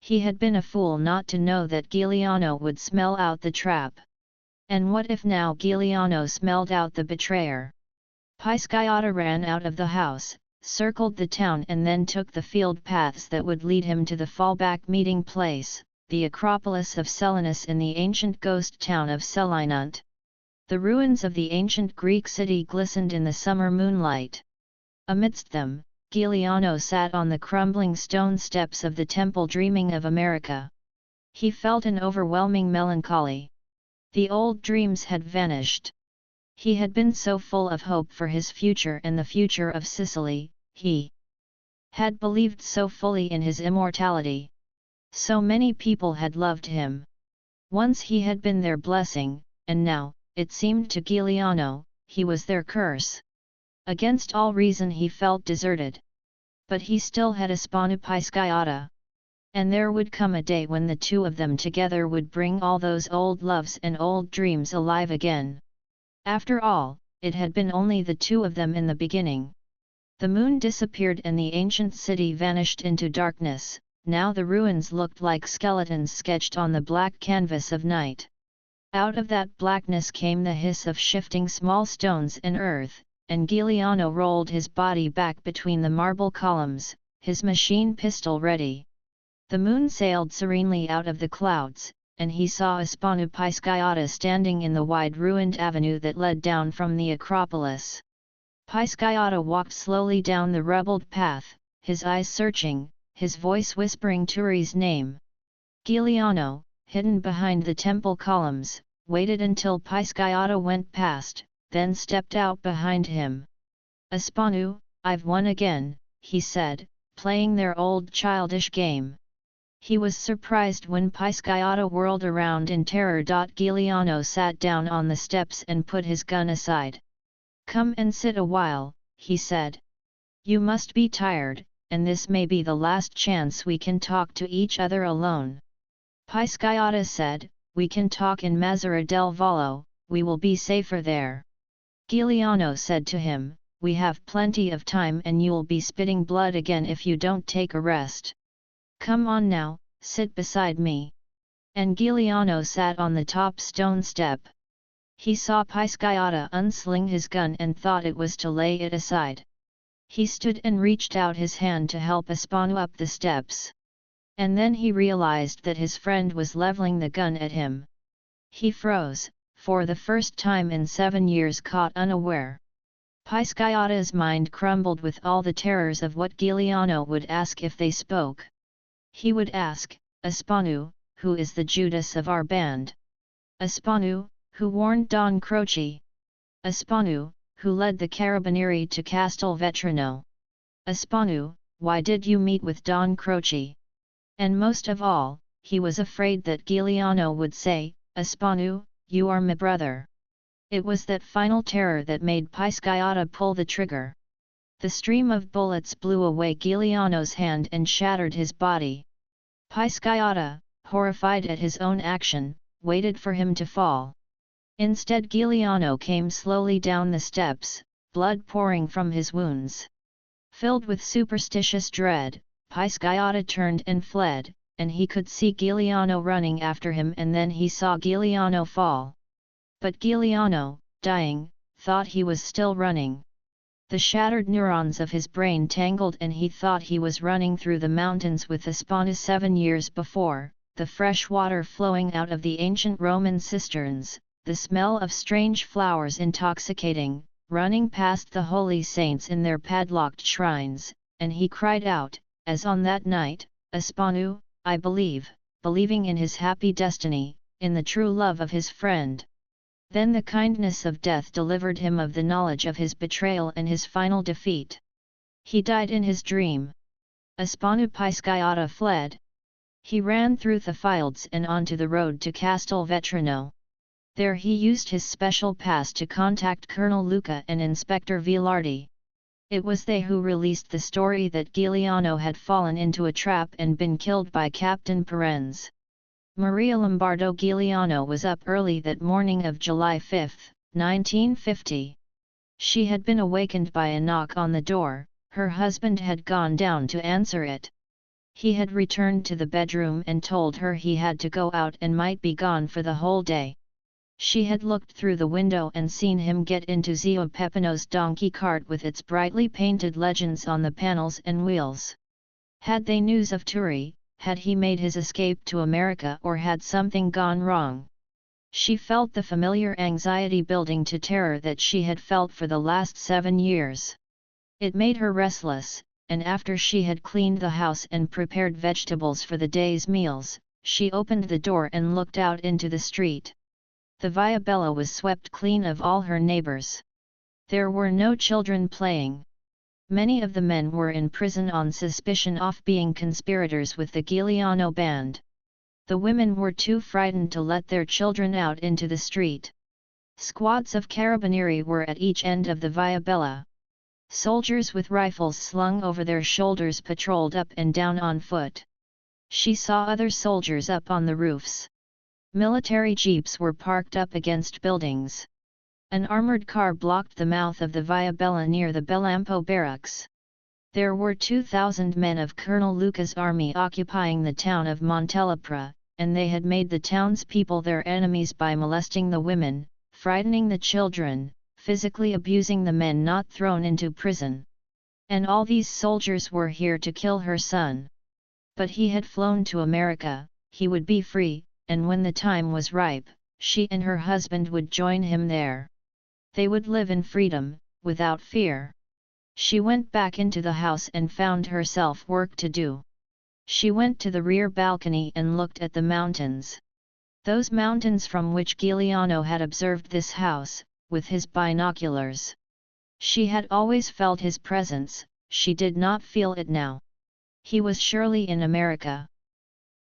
He had been a fool not to know that Giuliano would smell out the trap. And what if now Giuliano smelled out the betrayer? Piscayata ran out of the house, circled the town, and then took the field paths that would lead him to the fallback meeting place, the Acropolis of Selinus in the ancient ghost town of Selinunt. The ruins of the ancient Greek city glistened in the summer moonlight. Amidst them, Giuliano sat on the crumbling stone steps of the temple dreaming of America. He felt an overwhelming melancholy. The old dreams had vanished. He had been so full of hope for his future and the future of Sicily, he had believed so fully in his immortality. So many people had loved him. Once he had been their blessing, and now, it seemed to Giuliano, he was their curse. Against all reason he felt deserted. But he still had Ospanu Pisciata. And there would come a day when the two of them together would bring all those old loves and old dreams alive again. After all, it had been only the two of them in the beginning. The moon disappeared and the ancient city vanished into darkness. Now the ruins looked like skeletons sketched on the black canvas of night. Out of that blackness came the hiss of shifting small stones and earth, and Giuliano rolled his body back between the marble columns, his machine pistol ready. The moon sailed serenely out of the clouds, and he saw Ospanu Pisciata standing in the wide ruined avenue that led down from the Acropolis. Pisciata walked slowly down the rubbled path, his eyes searching, his voice whispering Turi's name. Giuliano, hidden behind the temple columns, waited until Pisciata went past, then stepped out behind him. "Ospanu, I've won again," he said, playing their old childish game. He was surprised when Pisciata whirled around in terror. Giuliano sat down on the steps and put his gun aside. "Come and sit a while," he said. "You must be tired, and this may be the last chance we can talk to each other alone." Pisciata said, "We can talk in Mazzara del Vallo, we will be safer there." Giuliano said to him, "We have plenty of time and you'll be spitting blood again if you don't take a rest. Come on now, sit beside me." And Giuliano sat on the top stone step. He saw Pisciata unsling his gun and thought it was to lay it aside. He stood and reached out his hand to help Ospanu up the steps. And then he realized that his friend was leveling the gun at him. He froze, for the first time in 7 years caught unaware. Pisciata's mind crumbled with all the terrors of what Giuliano would ask if they spoke. He would ask, "Ospanu, who is the Judas of our band? Ospanu, who warned Don Croce? Ospanu, who led the Carabinieri to Castelvetrano? Ospanu, why did you meet with Don Croce?" And most of all, he was afraid that Giuliano would say, "Ospanu, you are my brother." It was that final terror that made Pisciata pull the trigger. The stream of bullets blew away Giuliano's hand and shattered his body. Pisciata, horrified at his own action, waited for him to fall. Instead Giuliano came slowly down the steps, blood pouring from his wounds. Filled with superstitious dread, Pisciata turned and fled, and he could see Giuliano running after him, and then he saw Giuliano fall. But Giuliano, dying, thought he was still running. The shattered neurons of his brain tangled and he thought he was running through the mountains with Ospanu 7 years before, the fresh water flowing out of the ancient Roman cisterns, the smell of strange flowers intoxicating, running past the holy saints in their padlocked shrines, and he cried out, as on that night, "Ospanu, I believe," believing in his happy destiny, in the true love of his friend. Then the kindness of death delivered him of the knowledge of his betrayal and his final defeat. He died in his dream. Ospanu Pisciata fled. He ran through the fields and onto the road to Castelvetrano. There he used his special pass to contact Colonel Luca and Inspector Vilardi. It was they who released the story that Giuliano had fallen into a trap and been killed by Captain Perenz. Maria Lombardo Giuliano was up early that morning of July 5, 1950. She had been awakened by a knock on the door. Her husband had gone down to answer it. He had returned to the bedroom and told her he had to go out and might be gone for the whole day. She had looked through the window and seen him get into Zio Peppino's donkey cart with its brightly painted legends on the panels and wheels. Had they news of Turi? Had he made his escape to America, or had something gone wrong? She felt the familiar anxiety building to terror that she had felt for the last 7 years. It made her restless, and after she had cleaned the house and prepared vegetables for the day's meals, she opened the door and looked out into the street. The Via Bella was swept clean of all her neighbors. There were no children playing. Many of the men were in prison on suspicion of being conspirators with the Giuliano band. The women were too frightened to let their children out into the street. Squads of carabinieri were at each end of the Via Bella. Soldiers with rifles slung over their shoulders patrolled up and down on foot. She saw other soldiers up on the roofs. Military jeeps were parked up against buildings. An armored car blocked the mouth of the Via Bella near the Bellampo barracks. There were 2,000 men of Colonel Luca's army occupying the town of Montelepra, and they had made the townspeople their enemies by molesting the women, frightening the children, physically abusing the men not thrown into prison. And all these soldiers were here to kill her son. But he had flown to America, he would be free, and when the time was ripe, she and her husband would join him there. They would live in freedom, without fear. She went back into the house and found herself work to do. She went to the rear balcony and looked at the mountains. Those mountains from which Giuliano had observed this house, with his binoculars. She had always felt his presence, she did not feel it now. He was surely in America.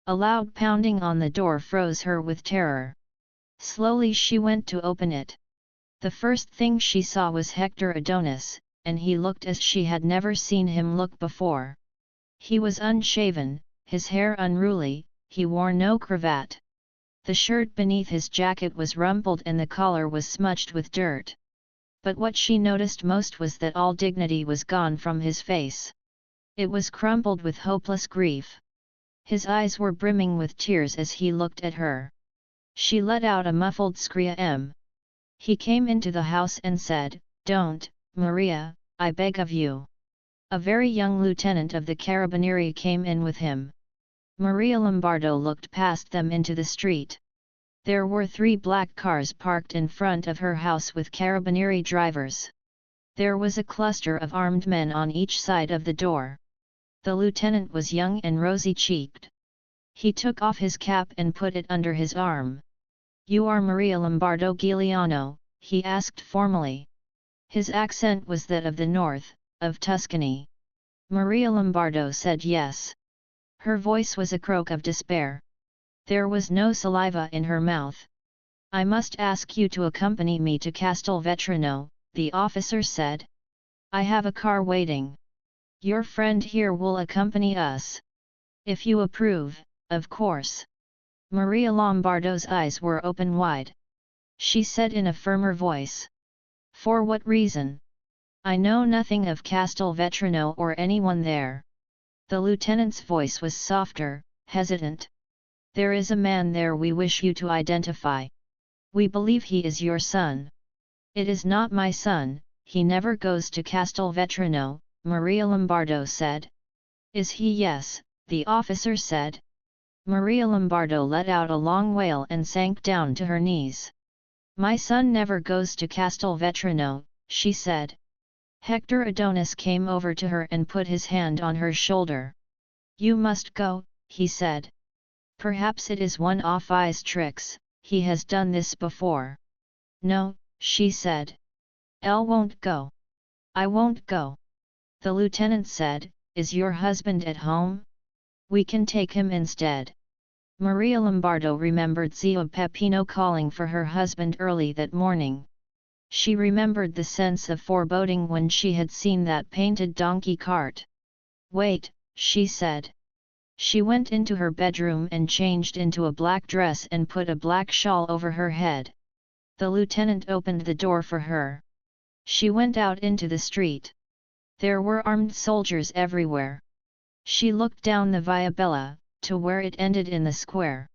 A loud pounding on the door froze her with terror. Slowly she went to open it. The first thing she saw was Hector Adonis, and he looked as she had never seen him look before. He was unshaven, his hair unruly, he wore no cravat. The shirt beneath his jacket was rumpled and the collar was smudged with dirt. But what she noticed most was that all dignity was gone from his face. It was crumpled with hopeless grief. His eyes were brimming with tears as he looked at her. She let out a muffled scream. He came into the house and said, "Don't, Maria, I beg of you." A very young lieutenant of the Carabinieri came in with him. Maria Lombardo looked past them into the street. There were 3 black cars parked in front of her house with Carabinieri drivers. There was a cluster of armed men on each side of the door. The lieutenant was young and rosy-cheeked. He took off his cap and put it under his arm. "You are Maria Lombardo Giuliano?" he asked formally. His accent was that of the north, of Tuscany. Maria Lombardo said yes. Her voice was a croak of despair. There was no saliva in her mouth. "I must ask you to accompany me to Castelvetrano," the officer said. "I have a car waiting. Your friend here will accompany us. If you approve, of course." Maria Lombardo's eyes were open wide. She said in a firmer voice. "For what reason? I know nothing of Castelvetrano or anyone there." The lieutenant's voice was softer, hesitant. "There is a man there we wish you to identify. We believe he is your son." "It is not my son, he never goes to Castelvetrano," Maria Lombardo said. "Is he?" "Yes," the officer said. Maria Lombardo let out a long wail and sank down to her knees. "My son never goes to Castelvetrano," she said. Hector Adonis came over to her and put his hand on her shoulder. "You must go," he said. "Perhaps it is one of his tricks, he has done this before." "No," she said. "Elle won't go." "I won't go." The lieutenant said, "Is your husband at home? We can take him instead." Maria Lombardo remembered Zio Peppino calling for her husband early that morning. She remembered the sense of foreboding when she had seen that painted donkey cart. "Wait," she said. She went into her bedroom and changed into a black dress and put a black shawl over her head. The lieutenant opened the door for her. She went out into the street. There were armed soldiers everywhere. She looked down the Via Bella, to where it ended in the square.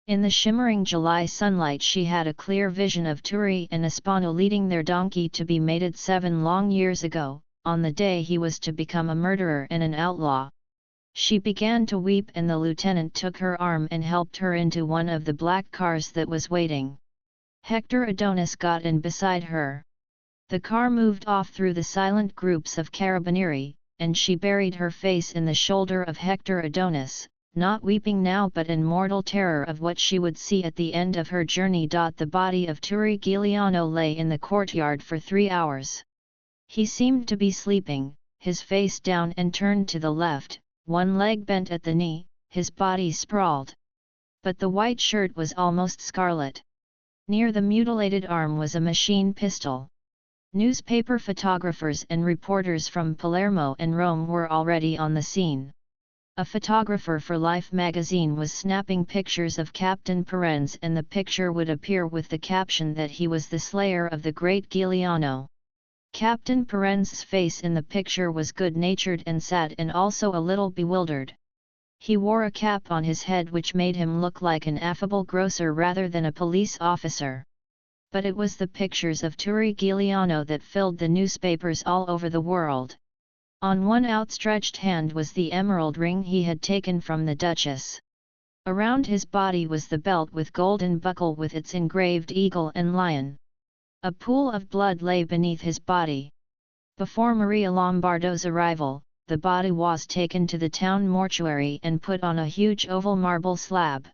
In the shimmering July sunlight she had a clear vision of Turi and Espano leading their donkey to be mated 7 long years ago, on the day he was to become a murderer and an outlaw. She began to weep and the lieutenant took her arm and helped her into one of the black cars that was waiting. Hector Adonis got in beside her. The car moved off through the silent groups of carabinieri, and she buried her face in the shoulder of Hector Adonis, not weeping now but in mortal terror of what she would see at the end of her journey. The body of Turi Giuliano lay in the courtyard for 3 hours. He seemed to be sleeping, his face down and turned to the left, one leg bent at the knee, his body sprawled. But the white shirt was almost scarlet. Near the mutilated arm was a machine pistol. Newspaper photographers and reporters from Palermo and Rome were already on the scene. A photographer for Life magazine was snapping pictures of Captain Perenz, and the picture would appear with the caption that he was the slayer of the great Giuliano. Captain Perenz's face in the picture was good-natured and sad, and also a little bewildered. He wore a cap on his head which made him look like an affable grocer rather than a police officer. But it was the pictures of Turi Giuliano that filled the newspapers all over the world. On one outstretched hand was the emerald ring he had taken from the Duchess. Around his body was the belt with golden buckle with its engraved eagle and lion. A pool of blood lay beneath his body. Before Maria Lombardo's arrival, the body was taken to the town mortuary and put on a huge oval marble slab.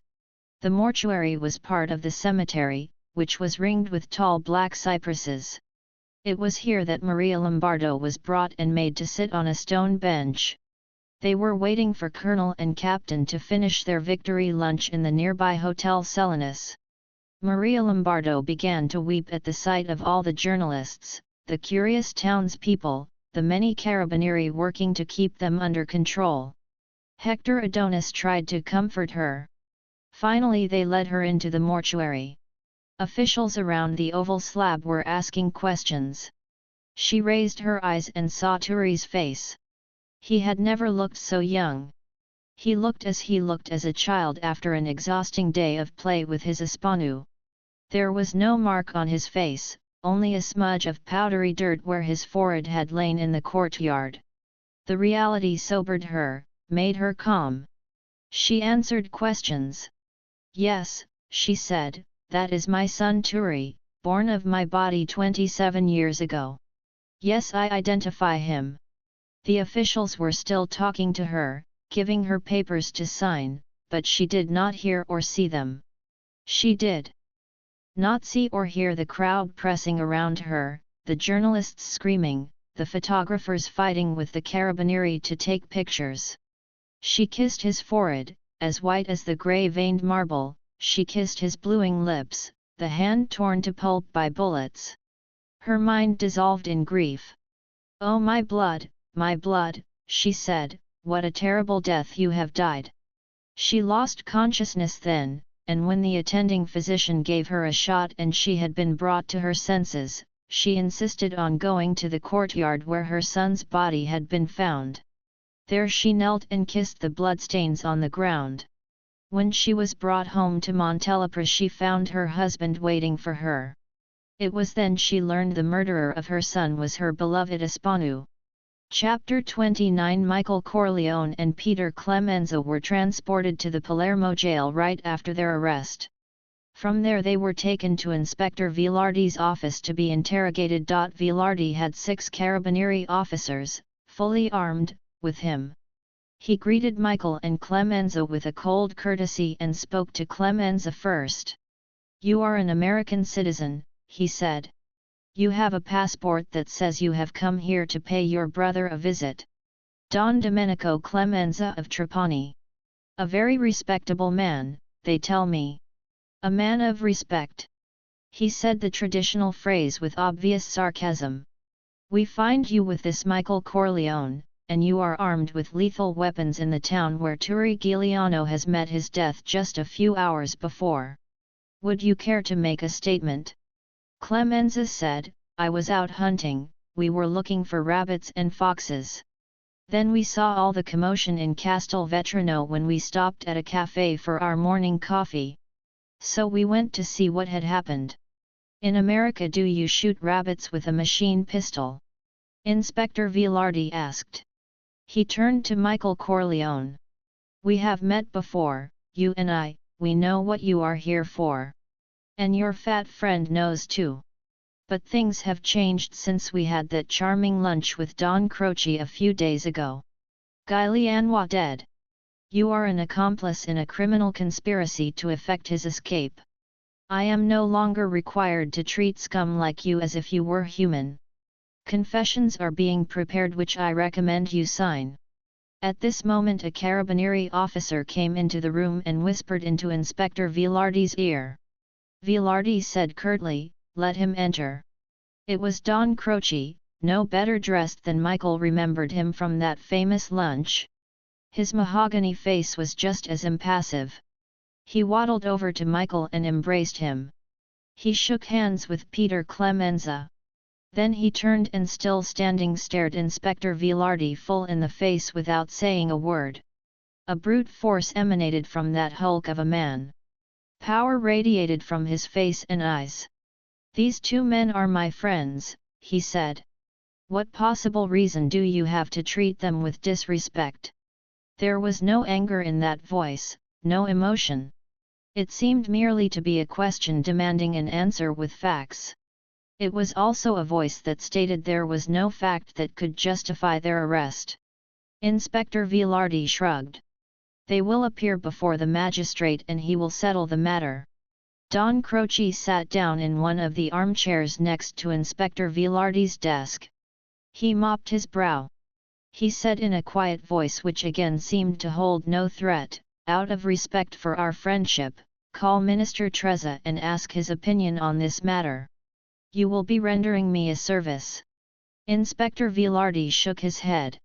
The mortuary was part of the cemetery, which was ringed with tall black cypresses. It was here that Maria Lombardo was brought and made to sit on a stone bench. They were waiting for Colonel and Captain to finish their victory lunch in the nearby Hotel Selinus. Maria Lombardo began to weep at the sight of all the journalists, the curious townspeople, the many carabinieri working to keep them under control. Hector Adonis tried to comfort her. Finally they led her into the mortuary. Officials around the oval slab were asking questions. She raised her eyes and saw Turi's face. He had never looked so young. He looked as a child after an exhausting day of play with his Espanu. There was no mark on his face, only a smudge of powdery dirt where his forehead had lain in the courtyard. The reality sobered her, made her calm. She answered questions. "Yes," she said, "that is my son Turi, born of my body 27 years ago. Yes, I identify him." The officials were still talking to her, giving her papers to sign, but she did not hear or see them. She did not see or hear the crowd pressing around her, the journalists screaming, the photographers fighting with the carabinieri to take pictures. She kissed his forehead, as white as the grey-veined marble. She kissed his bluing lips, the hand torn to pulp by bullets. Her mind dissolved in grief. "Oh my blood," she said, "what a terrible death you have died." She lost consciousness then, and when the attending physician gave her a shot and she had been brought to her senses, she insisted on going to the courtyard where her son's body had been found. There she knelt and kissed the bloodstains on the ground. When she was brought home to Montelepra she found her husband waiting for her. It was then she learned the murderer of her son was her beloved Espanu. Chapter 29 Michael Corleone and Peter Clemenza were transported to the Palermo jail right after their arrest. From there they were taken to Inspector Vilardi's office to be interrogated. Vilardi had 6 carabinieri officers, fully armed, with him. He greeted Michael and Clemenza with a cold courtesy and spoke to Clemenza first. "You are an American citizen," he said. "You have a passport that says you have come here to pay your brother a visit." Don Domenico Clemenza of Trapani. "A very respectable man, they tell me. A man of respect." He said the traditional phrase with obvious sarcasm. "We find you with this Michael Corleone, and you are armed with lethal weapons in the town where Turi Giuliano has met his death just a few hours before. Would you care to make a statement?" Clemenza said, "I was out hunting, we were looking for rabbits and foxes. Then we saw all the commotion in Castelvetrano when we stopped at a café for our morning coffee. So we went to see what had happened. In America do you shoot rabbits with a machine pistol?" Inspector Vilardi asked. He turned to Michael Corleone. "We have met before, you and I, we know what you are here for. And your fat friend knows too. But things have changed since we had that charming lunch with Don Croce a few days ago. Giuliano dead. You are an accomplice in a criminal conspiracy to effect his escape. I am no longer required to treat scum like you as if you were human. Confessions are being prepared which I recommend you sign. At this moment a carabinieri officer came into the room and whispered into Inspector Vilardi's ear. Vilardi said curtly, "Let him enter." It was Don Croce, no better dressed than Michael remembered him from that famous lunch. His mahogany face was just as impassive. He waddled over to Michael and embraced him. He shook hands with Peter Clemenza. Then he turned and still standing stared Inspector Vilardi full in the face without saying a word. A brute force emanated from that hulk of a man. Power radiated from his face and eyes. "These two men are my friends," he said. "What possible reason do you have to treat them with disrespect?" There was no anger in that voice, no emotion. It seemed merely to be a question demanding an answer with facts. It was also a voice that stated there was no fact that could justify their arrest. Inspector Vilardi shrugged. "They will appear before the magistrate and he will settle the matter." Don Croce sat down in one of the armchairs next to Inspector Vilardi's desk. He mopped his brow. He said in a quiet voice which again seemed to hold no threat, "Out of respect for our friendship, call Minister Trezza and ask his opinion on this matter. You will be rendering me a service." Inspector Vilardi shook his head.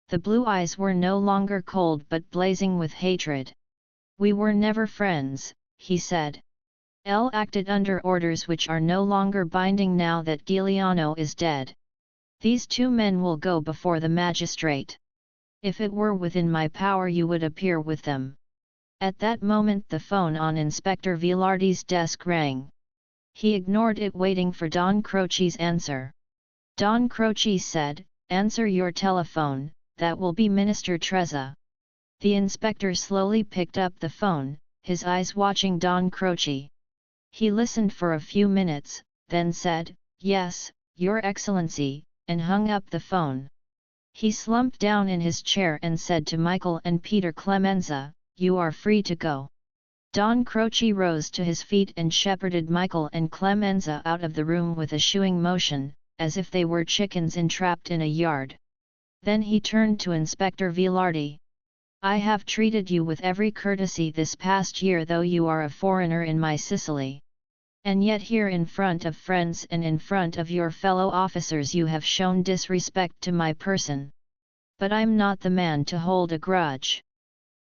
The blue eyes were no longer cold but blazing with hatred. "We were never friends," he said. "L acted under orders which are no longer binding now that Giuliano is dead. These two men will go before the magistrate. If it were within my power you would appear with them." At that moment the phone on Inspector Vilardi's desk rang. He ignored it waiting for Don Croce's answer. Don Croce said, "Answer your telephone, that will be Minister Trezza." The inspector slowly picked up the phone, his eyes watching Don Croce. He listened for a few minutes, then said, "Yes, Your Excellency," and hung up the phone. He slumped down in his chair and said to Michael and Peter Clemenza, "You are free to go." Don Croce rose to his feet and shepherded Michael and Clemenza out of the room with a shooing motion, as if they were chickens entrapped in a yard. Then he turned to Inspector Vilardi. "I have treated you with every courtesy this past year though you are a foreigner in my Sicily. And yet here in front of friends and in front of your fellow officers you have shown disrespect to my person. But I'm not the man to hold a grudge.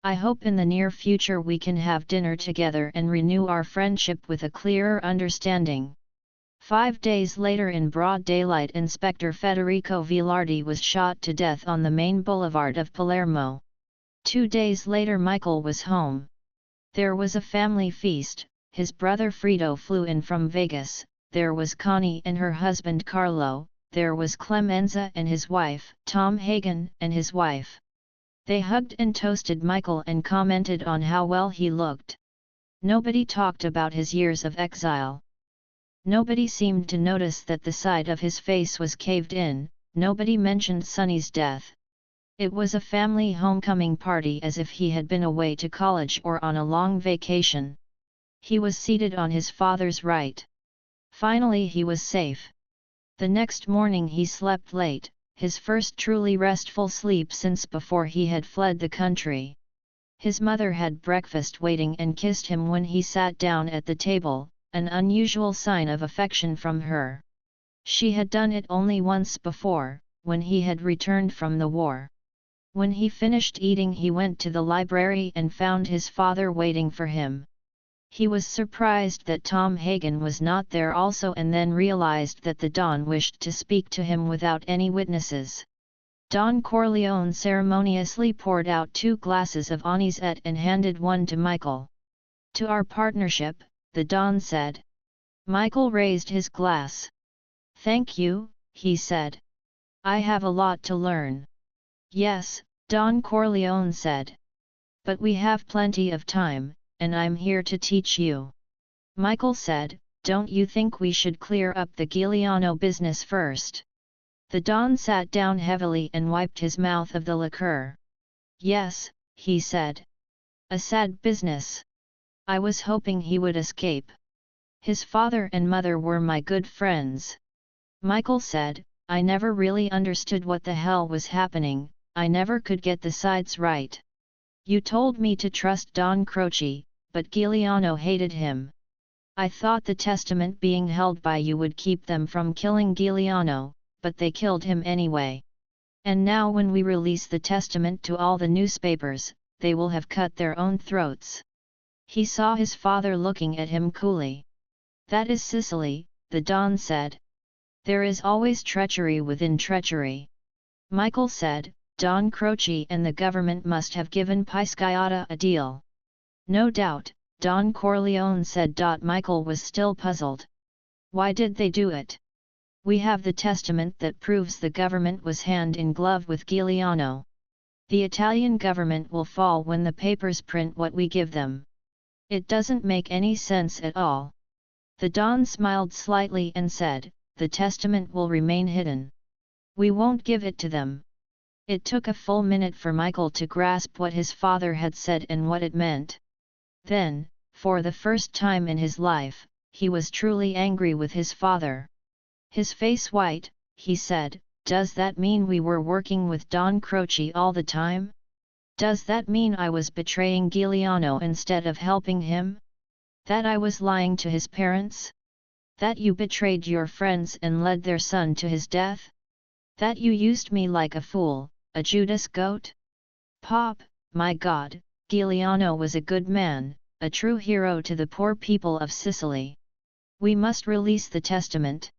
I hope in the near future we can have dinner together and renew our friendship with a clearer understanding." 5 days later in broad daylight Inspector Federico Vilardi was shot to death on the main boulevard of Palermo. 2 days later Michael was home. There was a family feast. His brother Frido flew in from Vegas, there was Connie and her husband Carlo, there was Clemenza and his wife, Tom Hagen and his wife. They hugged and toasted Michael and commented on how well he looked. Nobody talked about his years of exile. Nobody seemed to notice that the side of his face was caved in, nobody mentioned Sonny's death. It was a family homecoming party as if he had been away to college or on a long vacation. He was seated on his father's right. Finally he was safe. The next morning he slept late, his first truly restful sleep since before he had fled the country. His mother had breakfast waiting and kissed him when he sat down at the table, an unusual sign of affection from her. She had done it only once before, when he had returned from the war. When he finished eating he went to the library and found his father waiting for him. He was surprised that Tom Hagen was not there also and then realized that the Don wished to speak to him without any witnesses. Don Corleone ceremoniously poured out 2 glasses of anisette and handed one to Michael. "To our partnership," the Don said. Michael raised his glass. "Thank you," he said. "I have a lot to learn." "Yes," Don Corleone said. "But we have plenty of time, and I'm here to teach you." Michael said, "Don't you think we should clear up the Giuliano business first?" The Don sat down heavily and wiped his mouth of the liqueur. "Yes," he said. "A sad business. I was hoping he would escape. His father and mother were my good friends." Michael said, "I never really understood what the hell was happening, I never could get the sides right. You told me to trust Don Croce, but Giuliano hated him. I thought the testament being held by you would keep them from killing Giuliano, but they killed him anyway. And now when we release the testament to all the newspapers, they will have cut their own throats." He saw his father looking at him coolly. "That is Sicily," the Don said. "There is always treachery within treachery." Michael said, "Don Croce and the government must have given Pisciotta a deal." "No doubt," Don Corleone said. Michael was still puzzled. "Why did they do it? We have the testament that proves the government was hand in glove with Giuliano. The Italian government will fall when the papers print what we give them. It doesn't make any sense at all." The Don smiled slightly and said, "The testament will remain hidden. We won't give it to them." It took a full minute for Michael to grasp what his father had said and what it meant. Then, for the first time in his life, he was truly angry with his father. His face white, he said, "Does that mean we were working with Don Croce all the time? Does that mean I was betraying Giuliano instead of helping him? That I was lying to his parents? That you betrayed your friends and led their son to his death? That you used me like a fool, a Judas goat? Pop, my God, Giuliano was a good man, a true hero to the poor people of Sicily. We must release the testament."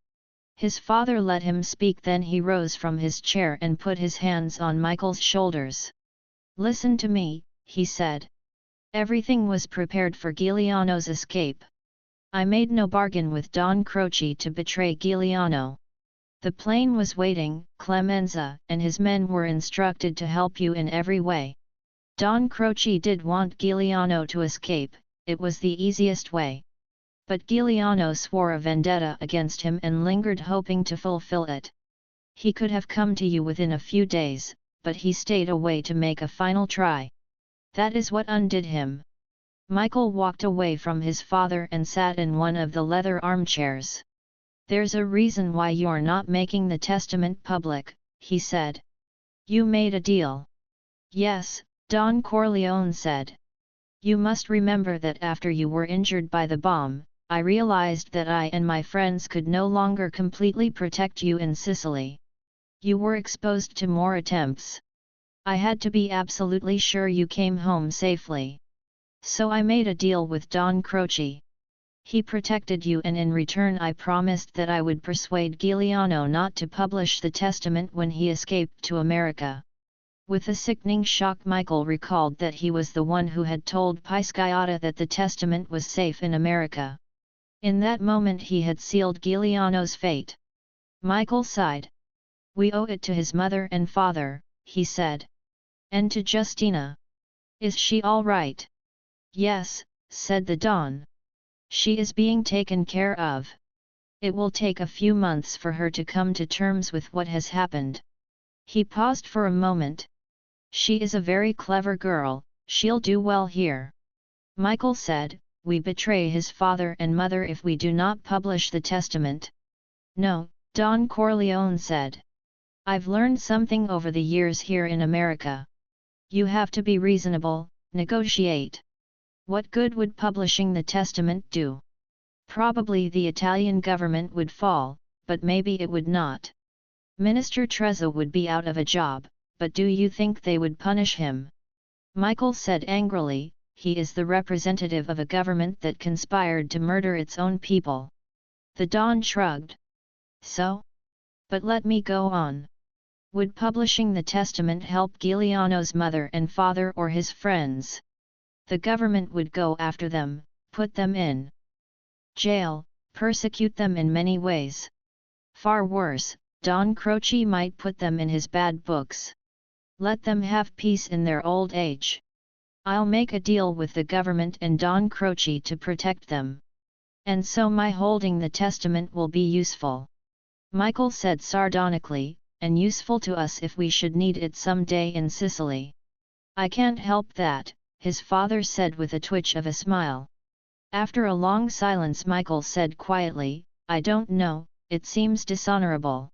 His father let him speak, then he rose from his chair and put his hands on Michael's shoulders. "Listen to me," he said. "Everything was prepared for Giuliano's escape. I made no bargain with Don Croce to betray Giuliano. The plane was waiting, Clemenza and his men were instructed to help you in every way. Don Croce did want Giuliano to escape, it was the easiest way. But Giuliano swore a vendetta against him and lingered hoping to fulfill it. He could have come to you within a few days, but he stayed away to make a final try. That is what undid him." Michael walked away from his father and sat in one of the leather armchairs. "There's a reason why you're not making the testament public," he said. "You made a deal." "Yes," Don Corleone said. "You must remember that after you were injured by the bomb, I realized that I and my friends could no longer completely protect you in Sicily. You were exposed to more attempts. I had to be absolutely sure you came home safely. So I made a deal with Don Croce. He protected you and in return I promised that I would persuade Giuliano not to publish the testament when he escaped to America." With a sickening shock, Michael recalled that he was the one who had told Pisciotta that the testament was safe in America. In that moment he had sealed Giuliano's fate. Michael sighed. "We owe it to his mother and father," he said. "And to Justina. Is she all right?" "Yes," said the Don. "She is being taken care of. It will take a few months for her to come to terms with what has happened." He paused for a moment. "She is a very clever girl, she'll do well here." Michael said, "We betray his father and mother if we do not publish the testament." "No," Don Corleone said. "I've learned something over the years here in America. You have to be reasonable, negotiate. What good would publishing the testament do? Probably the Italian government would fall, but maybe it would not. Minister Trezza would be out of a job, but do you think they would punish him?" Michael said angrily, "He is the representative of a government that conspired to murder its own people." The Don shrugged. "So? But let me go on. Would publishing the testament help Giuliano's mother and father or his friends? The government would go after them, put them in jail, persecute them in many ways. Far worse, Don Croce might put them in his bad books. Let them have peace in their old age. I'll make a deal with the government and Don Croce to protect them. And so my holding the testament will be useful. Michael said sardonically, and useful to us if we should need it some day in Sicily. I can't help that, his father said with a twitch of a smile. After a long silence Michael said quietly, I don't know, it seems dishonorable.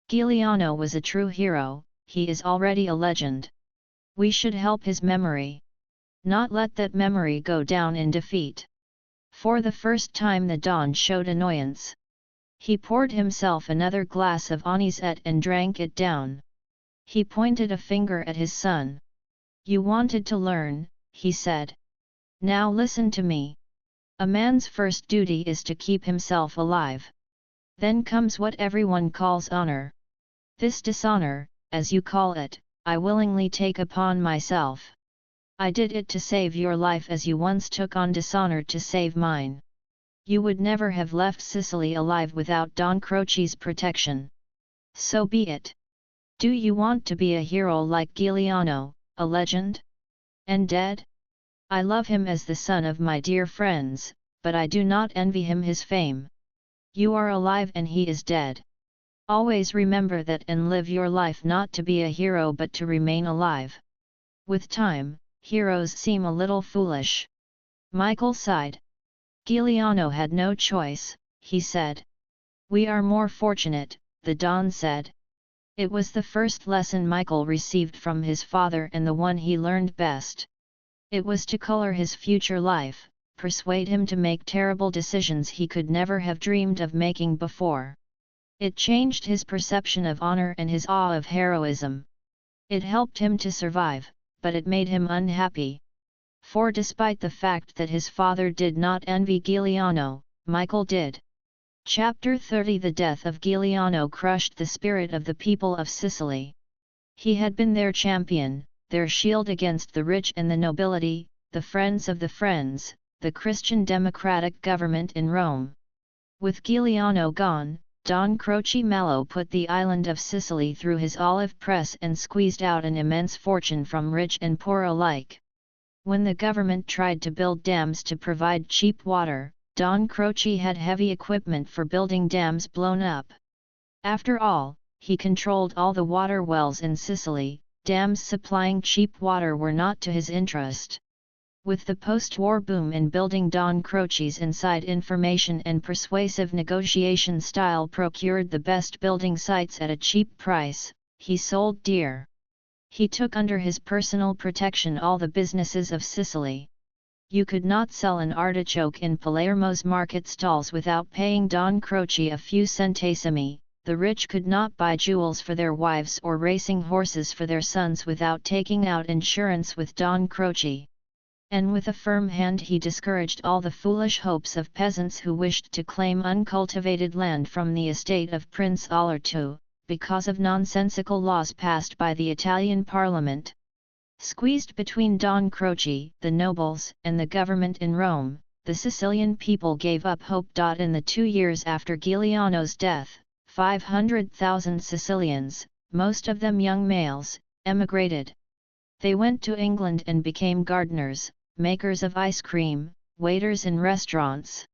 Giuliano was a true hero, he is already a legend. We should help his memory. Not let that memory go down in defeat. For the first time the Don showed annoyance. He poured himself another glass of anisette and drank it down. He pointed a finger at his son. You wanted to learn, he said. Now listen to me. A man's first duty is to keep himself alive. Then comes what everyone calls honor. This dishonor, as you call it, I willingly take upon myself. I did it to save your life as you once took on dishonor to save mine. You would never have left Sicily alive without Don Croce's protection. So be it. Do you want to be a hero like Giuliano, a legend? And dead? I love him as the son of my dear friends, but I do not envy him his fame. You are alive and he is dead. Always remember that and live your life not to be a hero but to remain alive. With time, heroes seem a little foolish. Michael sighed. Giuliano had no choice, he said. We are more fortunate, the Don said. It was the first lesson Michael received from his father and the one he learned best. It was to color his future life, persuade him to make terrible decisions he could never have dreamed of making before. It changed his perception of honor and his awe of heroism. It helped him to survive, but it made him unhappy. For despite the fact that his father did not envy Giuliano, Michael did. Chapter 30 The death of Giuliano crushed the spirit of the people of Sicily. He had been their champion, their shield against the rich and the nobility, the friends of the friends, the Christian democratic government in Rome. With Giuliano gone, Don Croce Mallow put the island of Sicily through his olive press and squeezed out an immense fortune from rich and poor alike. When the government tried to build dams to provide cheap water, Don Croce had heavy equipment for building dams blown up. After all, he controlled all the water wells in Sicily. Dams supplying cheap water were not to his interest. With the post-war boom in building, Don Croce's inside information and persuasive negotiation style procured the best building sites at a cheap price. He sold dear. He took under his personal protection all the businesses of Sicily. You could not sell an artichoke in Palermo's market stalls without paying Don Croce a few centesimi. The rich could not buy jewels for their wives or racing horses for their sons without taking out insurance with Don Croce. And with a firm hand he discouraged all the foolish hopes of peasants who wished to claim uncultivated land from the estate of Prince Olerto, because of nonsensical laws passed by the Italian Parliament. Squeezed between Don Croce, the nobles, and the government in Rome, the Sicilian people gave up hope. In the 2 years after Giuliano's death, 500,000 Sicilians, most of them young males, emigrated. They went to England and became gardeners, makers of ice cream, waiters in restaurants.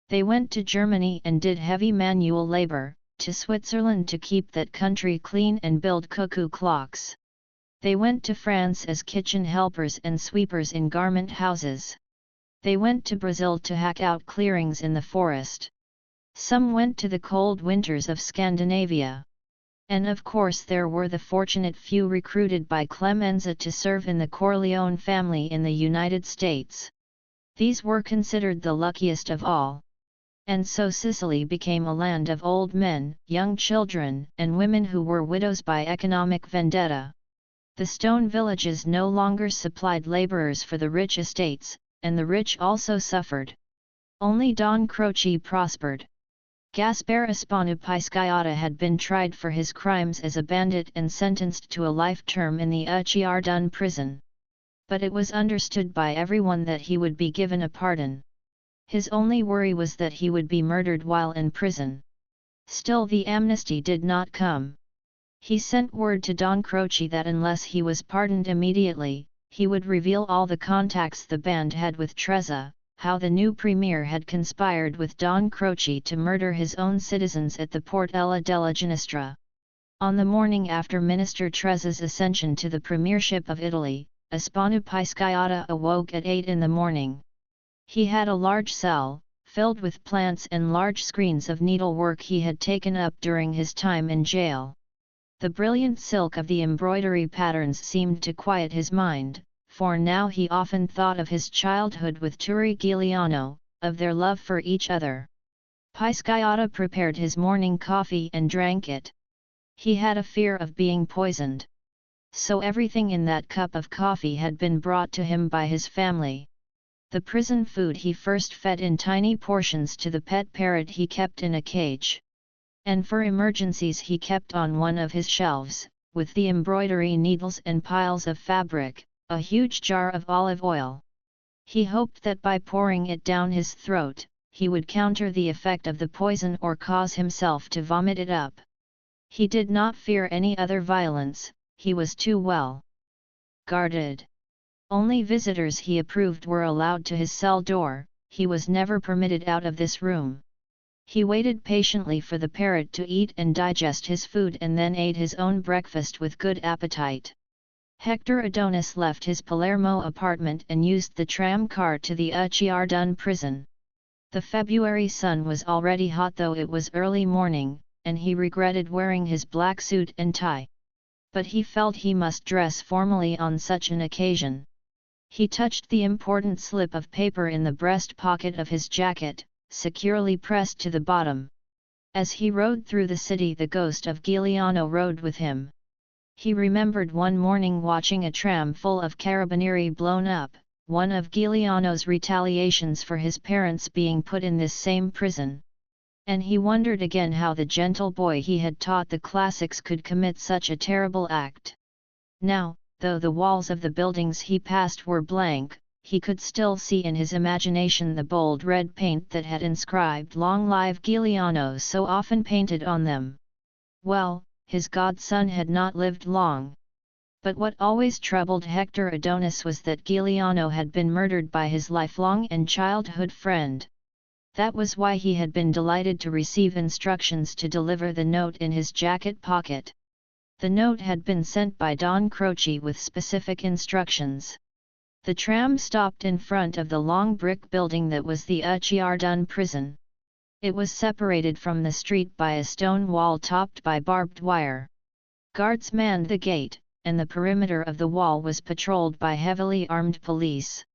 They went to Germany and did heavy manual labor, to Switzerland to keep that country clean and build cuckoo clocks. They went to France as kitchen helpers and sweepers in garment houses. They went to Brazil to hack out clearings in the forest. Some went to the cold winters of Scandinavia. And of course there were the fortunate few recruited by Clemenza to serve in the Corleone family in the United States. These were considered the luckiest of all. And so Sicily became a land of old men, young children, and women who were widows by economic vendetta. The stone villages no longer supplied laborers for the rich estates, and the rich also suffered. Only Don Croce prospered. Gaspare Spano had been tried for his crimes as a bandit and sentenced to a life term in the Ucciardone prison. But it was understood by everyone that he would be given a pardon. His only worry was that he would be murdered while in prison. Still the amnesty did not come. He sent word to Don Croce that unless he was pardoned immediately, he would reveal all the contacts the band had with Trezza, how the new premier had conspired with Don Croce to murder his own citizens at the Portella della Ginestra. On the morning after Minister Tresa's ascension to the premiership of Italy, Ospano Pisciotta awoke at 8 in the morning. He had a large cell, filled with plants and large screens of needlework he had taken up during his time in jail. The brilliant silk of the embroidery patterns seemed to quiet his mind, for now he often thought of his childhood with Turi Giuliano, of their love for each other. Pisciotta prepared his morning coffee and drank it. He had a fear of being poisoned. So everything in that cup of coffee had been brought to him by his family. The prison food he first fed in tiny portions to the pet parrot he kept in a cage. And for emergencies he kept on one of his shelves, with the embroidery needles and piles of fabric, a huge jar of olive oil. He hoped that by pouring it down his throat, he would counter the effect of the poison or cause himself to vomit it up. He did not fear any other violence, he was too well guarded. Only visitors he approved were allowed to his cell door, he was never permitted out of this room. He waited patiently for the parrot to eat and digest his food and then ate his own breakfast with good appetite. Hector Adonis left his Palermo apartment and used the tram car to the Ucciardone prison. The February sun was already hot though it was early morning, and he regretted wearing his black suit and tie. But he felt he must dress formally on such an occasion. He touched the important slip of paper in the breast pocket of his jacket, securely pressed to the bottom. As he rode through the city, the ghost of Giuliano rode with him. He remembered one morning watching a tram full of carabinieri blown up, one of Giuliano's retaliations for his parents being put in this same prison. And he wondered again how the gentle boy he had taught the classics could commit such a terrible act. Now, though the walls of the buildings he passed were blank, he could still see in his imagination the bold red paint that had inscribed "Long Live Giuliano" so often painted on them. Well, his godson had not lived long. But what always troubled Hector Adonis was that Giuliano had been murdered by his lifelong and childhood friend. That was why he had been delighted to receive instructions to deliver the note in his jacket pocket. The note had been sent by Don Croce with specific instructions. The tram stopped in front of the long brick building that was the Ucciardone prison. It was separated from the street by a stone wall topped by barbed wire. Guards manned the gate, and the perimeter of the wall was patrolled by heavily armed police.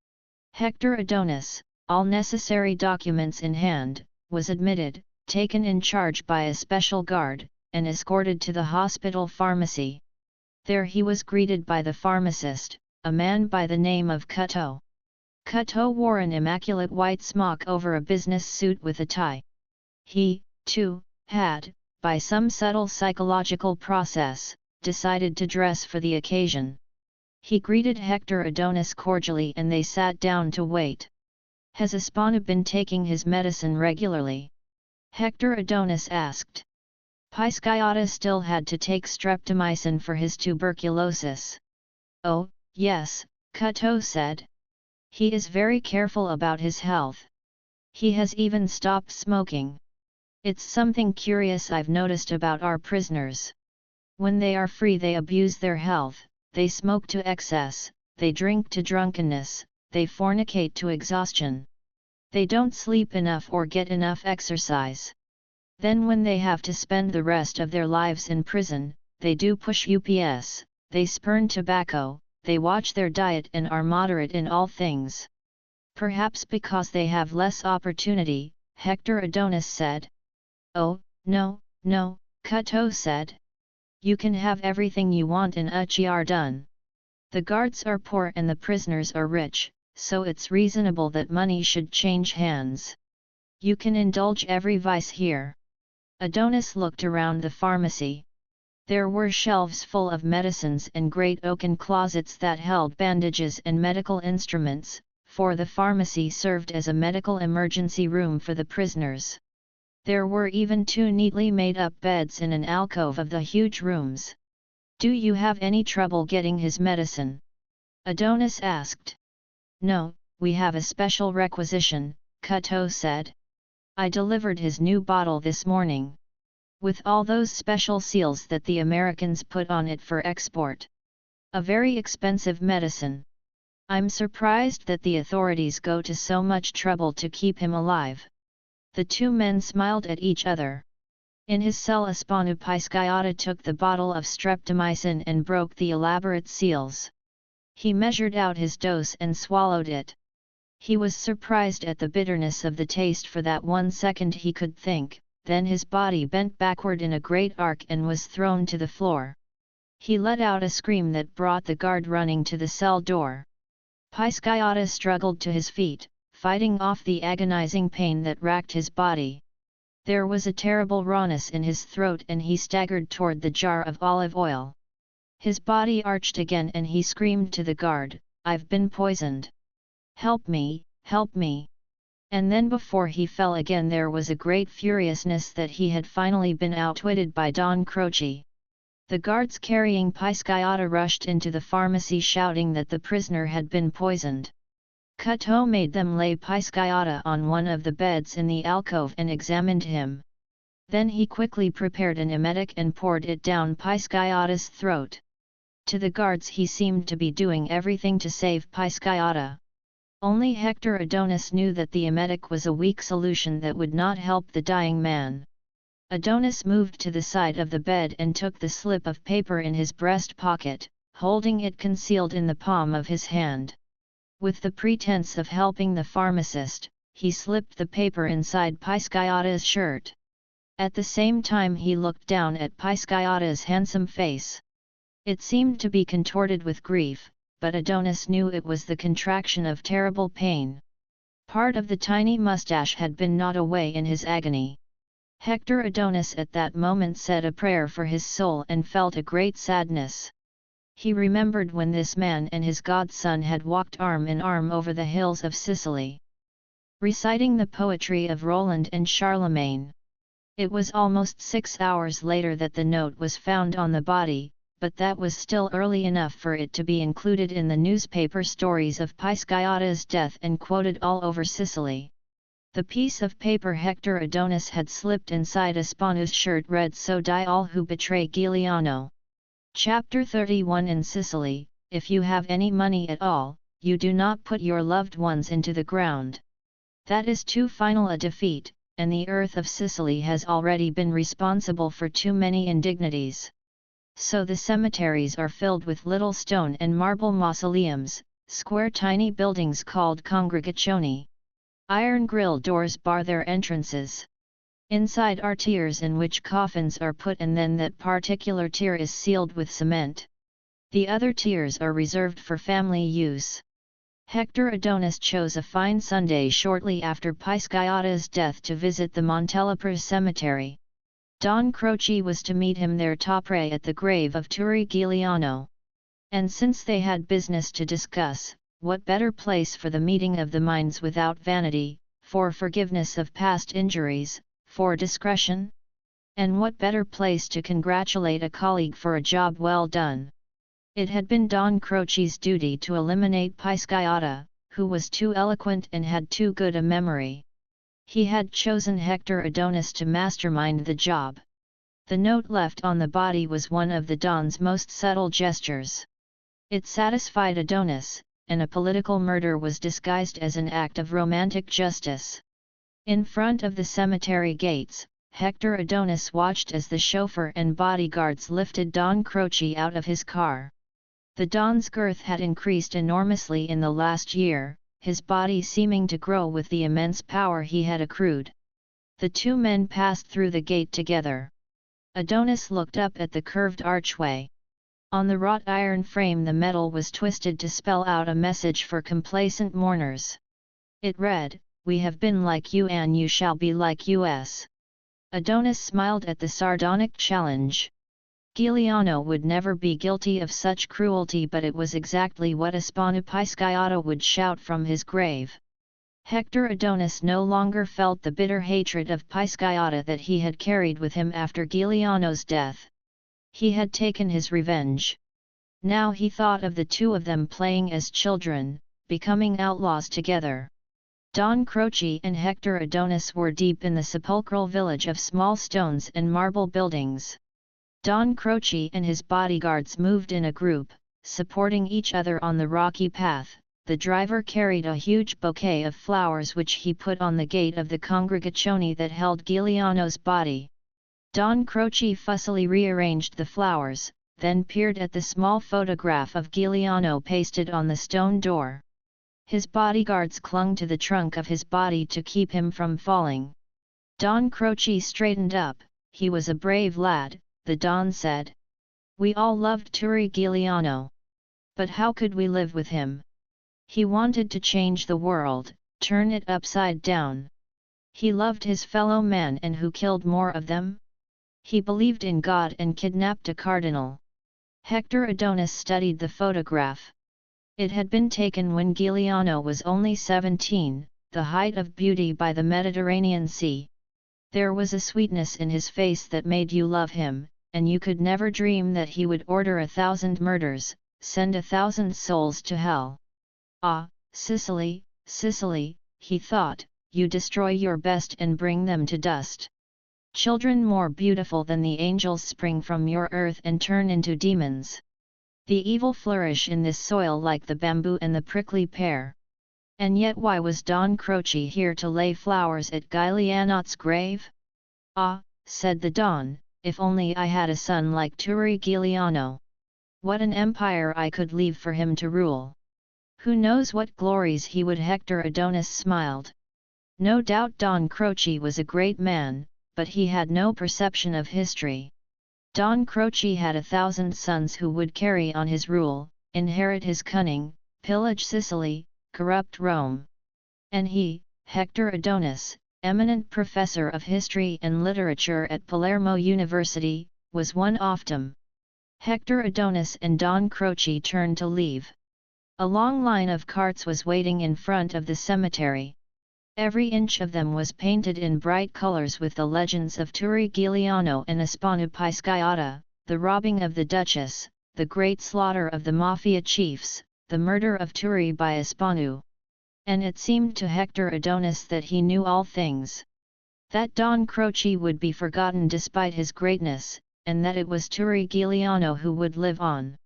Hector Adonis, all necessary documents in hand, was admitted, taken in charge by a special guard, and escorted to the hospital pharmacy. There he was greeted by the pharmacist, a man by the name of Cutto. Cutto wore an immaculate white smock over a business suit with a tie. He, too, had, by some subtle psychological process, decided to dress for the occasion. He greeted Hector Adonis cordially and they sat down to wait. "Has Ospano been taking his medicine regularly?" Hector Adonis asked. Pisciotta still had to take streptomycin for his tuberculosis. "Oh, yes," Cutto said. "He is very careful about his health. He has even stopped smoking. It's something curious I've noticed about our prisoners. When they are free they abuse their health, they smoke to excess, they drink to drunkenness, they fornicate to exhaustion. They don't sleep enough or get enough exercise. Then when they have to spend the rest of their lives in prison, they do push UPS, they spurn tobacco, they watch their diet and are moderate in all things." "Perhaps because they have less opportunity," Hector Adonis said. "Oh, no, no," Cutto said. "You can have everything you want in Ucciardone. The guards are poor and the prisoners are rich, so it's reasonable that money should change hands. You can indulge every vice here." Adonis looked around the pharmacy. There were shelves full of medicines and great oaken closets that held bandages and medical instruments, for the pharmacy served as a medical emergency room for the prisoners. There were even 2 neatly made-up beds in an alcove of the huge rooms. "Do you have any trouble getting his medicine?" Adonis asked. "No, we have a special requisition, Cato said. I delivered his new bottle this morning. With all those special seals that the Americans put on it for export. A very expensive medicine. I'm surprised that the authorities go to so much trouble to keep him alive. The two men smiled at each other. In his cell Aspanu Pisciata took the bottle of streptomycin and broke the elaborate seals. He measured out his dose and swallowed it. He was surprised at the bitterness of the taste. For that 1 second he could think, then his body bent backward in a great arc and was thrown to the floor. He let out a scream that brought the guard running to the cell door. Pisciata struggled to his feet, fighting off the agonizing pain that racked his body. There was a terrible rawness in his throat and he staggered toward the jar of olive oil. His body arched again and he screamed to the guard, "I've been poisoned. Help me, help me." And then before he fell again there was a great furiousness that he had finally been outwitted by Don Croce. The guards carrying Pisciata rushed into the pharmacy shouting that the prisoner had been poisoned. Cato made them lay Pisciata on one of the beds in the alcove and examined him. Then he quickly prepared an emetic and poured it down Pisciata's throat. To the guards he seemed to be doing everything to save Pisciata. Only Hector Adonis knew that the emetic was a weak solution that would not help the dying man. Adonis moved to the side of the bed and took the slip of paper in his breast pocket, holding it concealed in the palm of his hand. With the pretense of helping the pharmacist, he slipped the paper inside Pisciata's shirt. At the same time he looked down at Pisciata's handsome face. It seemed to be contorted with grief, but Adonis knew it was the contraction of terrible pain. Part of the tiny mustache had been gnawed away in his agony. Hector Adonis at that moment said a prayer for his soul and felt a great sadness. He remembered when this man and his godson had walked arm in arm over the hills of Sicily, reciting the poetry of Roland and Charlemagne. It was almost 6 hours later that the note was found on the body, but that was still early enough for it to be included in the newspaper stories of Pisciata's death and quoted all over Sicily. The piece of paper Hector Adonis had slipped inside Aspanu's shirt read, "So die all who betray Giuliano." Chapter 31. In Sicily, if you have any money at all, you do not put your loved ones into the ground. That is too final a defeat, and the earth of Sicily has already been responsible for too many indignities. So the cemeteries are filled with little stone and marble mausoleums, square tiny buildings called congregazioni. Iron grille doors bar their entrances. Inside are tiers in which coffins are put and then that particular tier is sealed with cement. The other tiers are reserved for family use. Hector Adonis chose a fine Sunday shortly after Pisciata's death to visit the Montelepre cemetery. Don Croce was to meet him there to pray at the grave of Turi Giuliano. And since they had business to discuss, what better place for the meeting of the minds without vanity, for forgiveness of past injuries, for discretion? And what better place to congratulate a colleague for a job well done? It had been Don Croce's duty to eliminate Pisciata, who was too eloquent and had too good a memory. He had chosen Hector Adonis to mastermind the job. The note left on the body was one of the Don's most subtle gestures. It satisfied Adonis, and a political murder was disguised as an act of romantic justice. In front of the cemetery gates, Hector Adonis watched as the chauffeur and bodyguards lifted Don Croce out of his car. The Don's girth had increased enormously in the last year, his body seeming to grow with the immense power he had accrued. The two men passed through the gate together. Adonis looked up at the curved archway. On the wrought iron frame the metal was twisted to spell out a message for complacent mourners. It read, "We have been like you and you shall be like us." Adonis smiled at the sardonic challenge. Giuliano would never be guilty of such cruelty, but it was exactly what Aspanu Pisciata would shout from his grave. Hector Adonis no longer felt the bitter hatred of Pisciata that he had carried with him after Giuliano's death. He had taken his revenge. Now he thought of the two of them playing as children, becoming outlaws together. Don Croce and Hector Adonis were deep in the sepulchral village of small stones and marble buildings. Don Croce and his bodyguards moved in a group, supporting each other on the rocky path. The driver carried a huge bouquet of flowers which he put on the gate of the congregazione that held Giuliano's body. Don Croce fussily rearranged the flowers, then peered at the small photograph of Giuliano pasted on the stone door. His bodyguards clung to the trunk of his body to keep him from falling. Don Croce straightened up. He was a brave lad, the Don said. We all loved Turi Giuliano. But how could we live with him? He wanted to change the world, turn it upside down. He loved his fellow man, and who killed more of them? He believed in God and kidnapped a cardinal. Hector Adonis studied the photograph. It had been taken when Giuliano was only 17, the height of beauty by the Mediterranean Sea. There was a sweetness in his face that made you love him, and you could never dream that he would order 1,000 murders, send 1,000 souls to hell. Ah, Sicily, Sicily, he thought, you destroy your best and bring them to dust. Children more beautiful than the angels spring from your earth and turn into demons. The evil flourish in this soil like the bamboo and the prickly pear. And yet why was Don Croce here to lay flowers at Giuliano's grave? Ah, said the Don, if only I had a son like Turi Giuliano. What an empire I could leave for him to rule. Who knows what glories he would. Hector Adonis smiled. No doubt Don Croce was a great man, but he had no perception of history. Don Croce had 1,000 sons who would carry on his rule, inherit his cunning, pillage Sicily, corrupt Rome. And he, Hector Adonis, eminent professor of history and literature at Palermo University, was one of them. Hector Adonis and Don Croce turned to leave. A long line of carts was waiting in front of the cemetery. Every inch of them was painted in bright colors with the legends of Turi Giuliano and Aspanu Pisciata, the robbing of the Duchess, the great slaughter of the Mafia chiefs, the murder of Turi by Aspanu. And it seemed to Hector Adonis that he knew all things. That Don Croce would be forgotten despite his greatness, and that it was Turi Giuliano who would live on.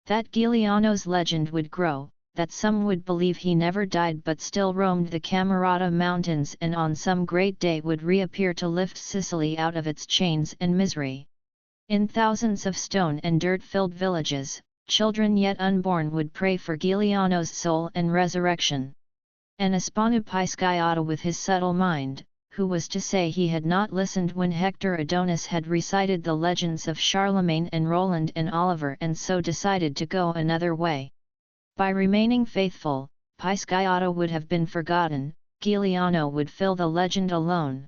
That Giuliano's legend would grow, that some would believe he never died but still roamed the Camerata Mountains and on some great day would reappear to lift Sicily out of its chains and misery. In thousands of stone and dirt-filled villages, children yet unborn would pray for Giuliano's soul and resurrection. And Aspanu Pisciata, with his subtle mind, who was to say he had not listened when Hector Adonis had recited the legends of Charlemagne and Roland and Oliver, and so decided to go another way. By remaining faithful, Pisciata would have been forgotten, Giuliano would fill the legend alone.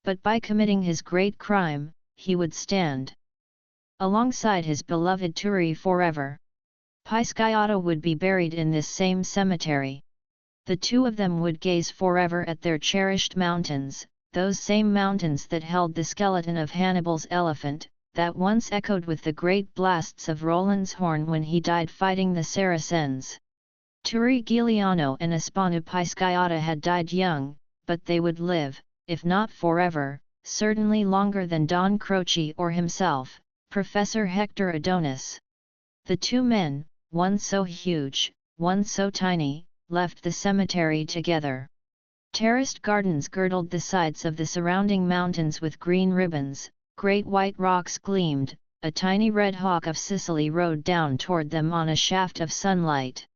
But by committing his great crime, he would stand alongside his beloved Turi forever. Pisciata would be buried in this same cemetery. The two of them would gaze forever at their cherished mountains, those same mountains that held the skeleton of Hannibal's elephant, that once echoed with the great blasts of Roland's horn when he died fighting the Saracens. Turi Giuliano and Aspanu Pisciata had died young, but they would live, if not forever, certainly longer than Don Croce or himself, Professor Hector Adonis. The two men, one so huge, one so tiny, left the cemetery together. Terraced gardens girdled the sides of the surrounding mountains with green ribbons, great white rocks gleamed, a tiny red hawk of Sicily rode down toward them on a shaft of sunlight.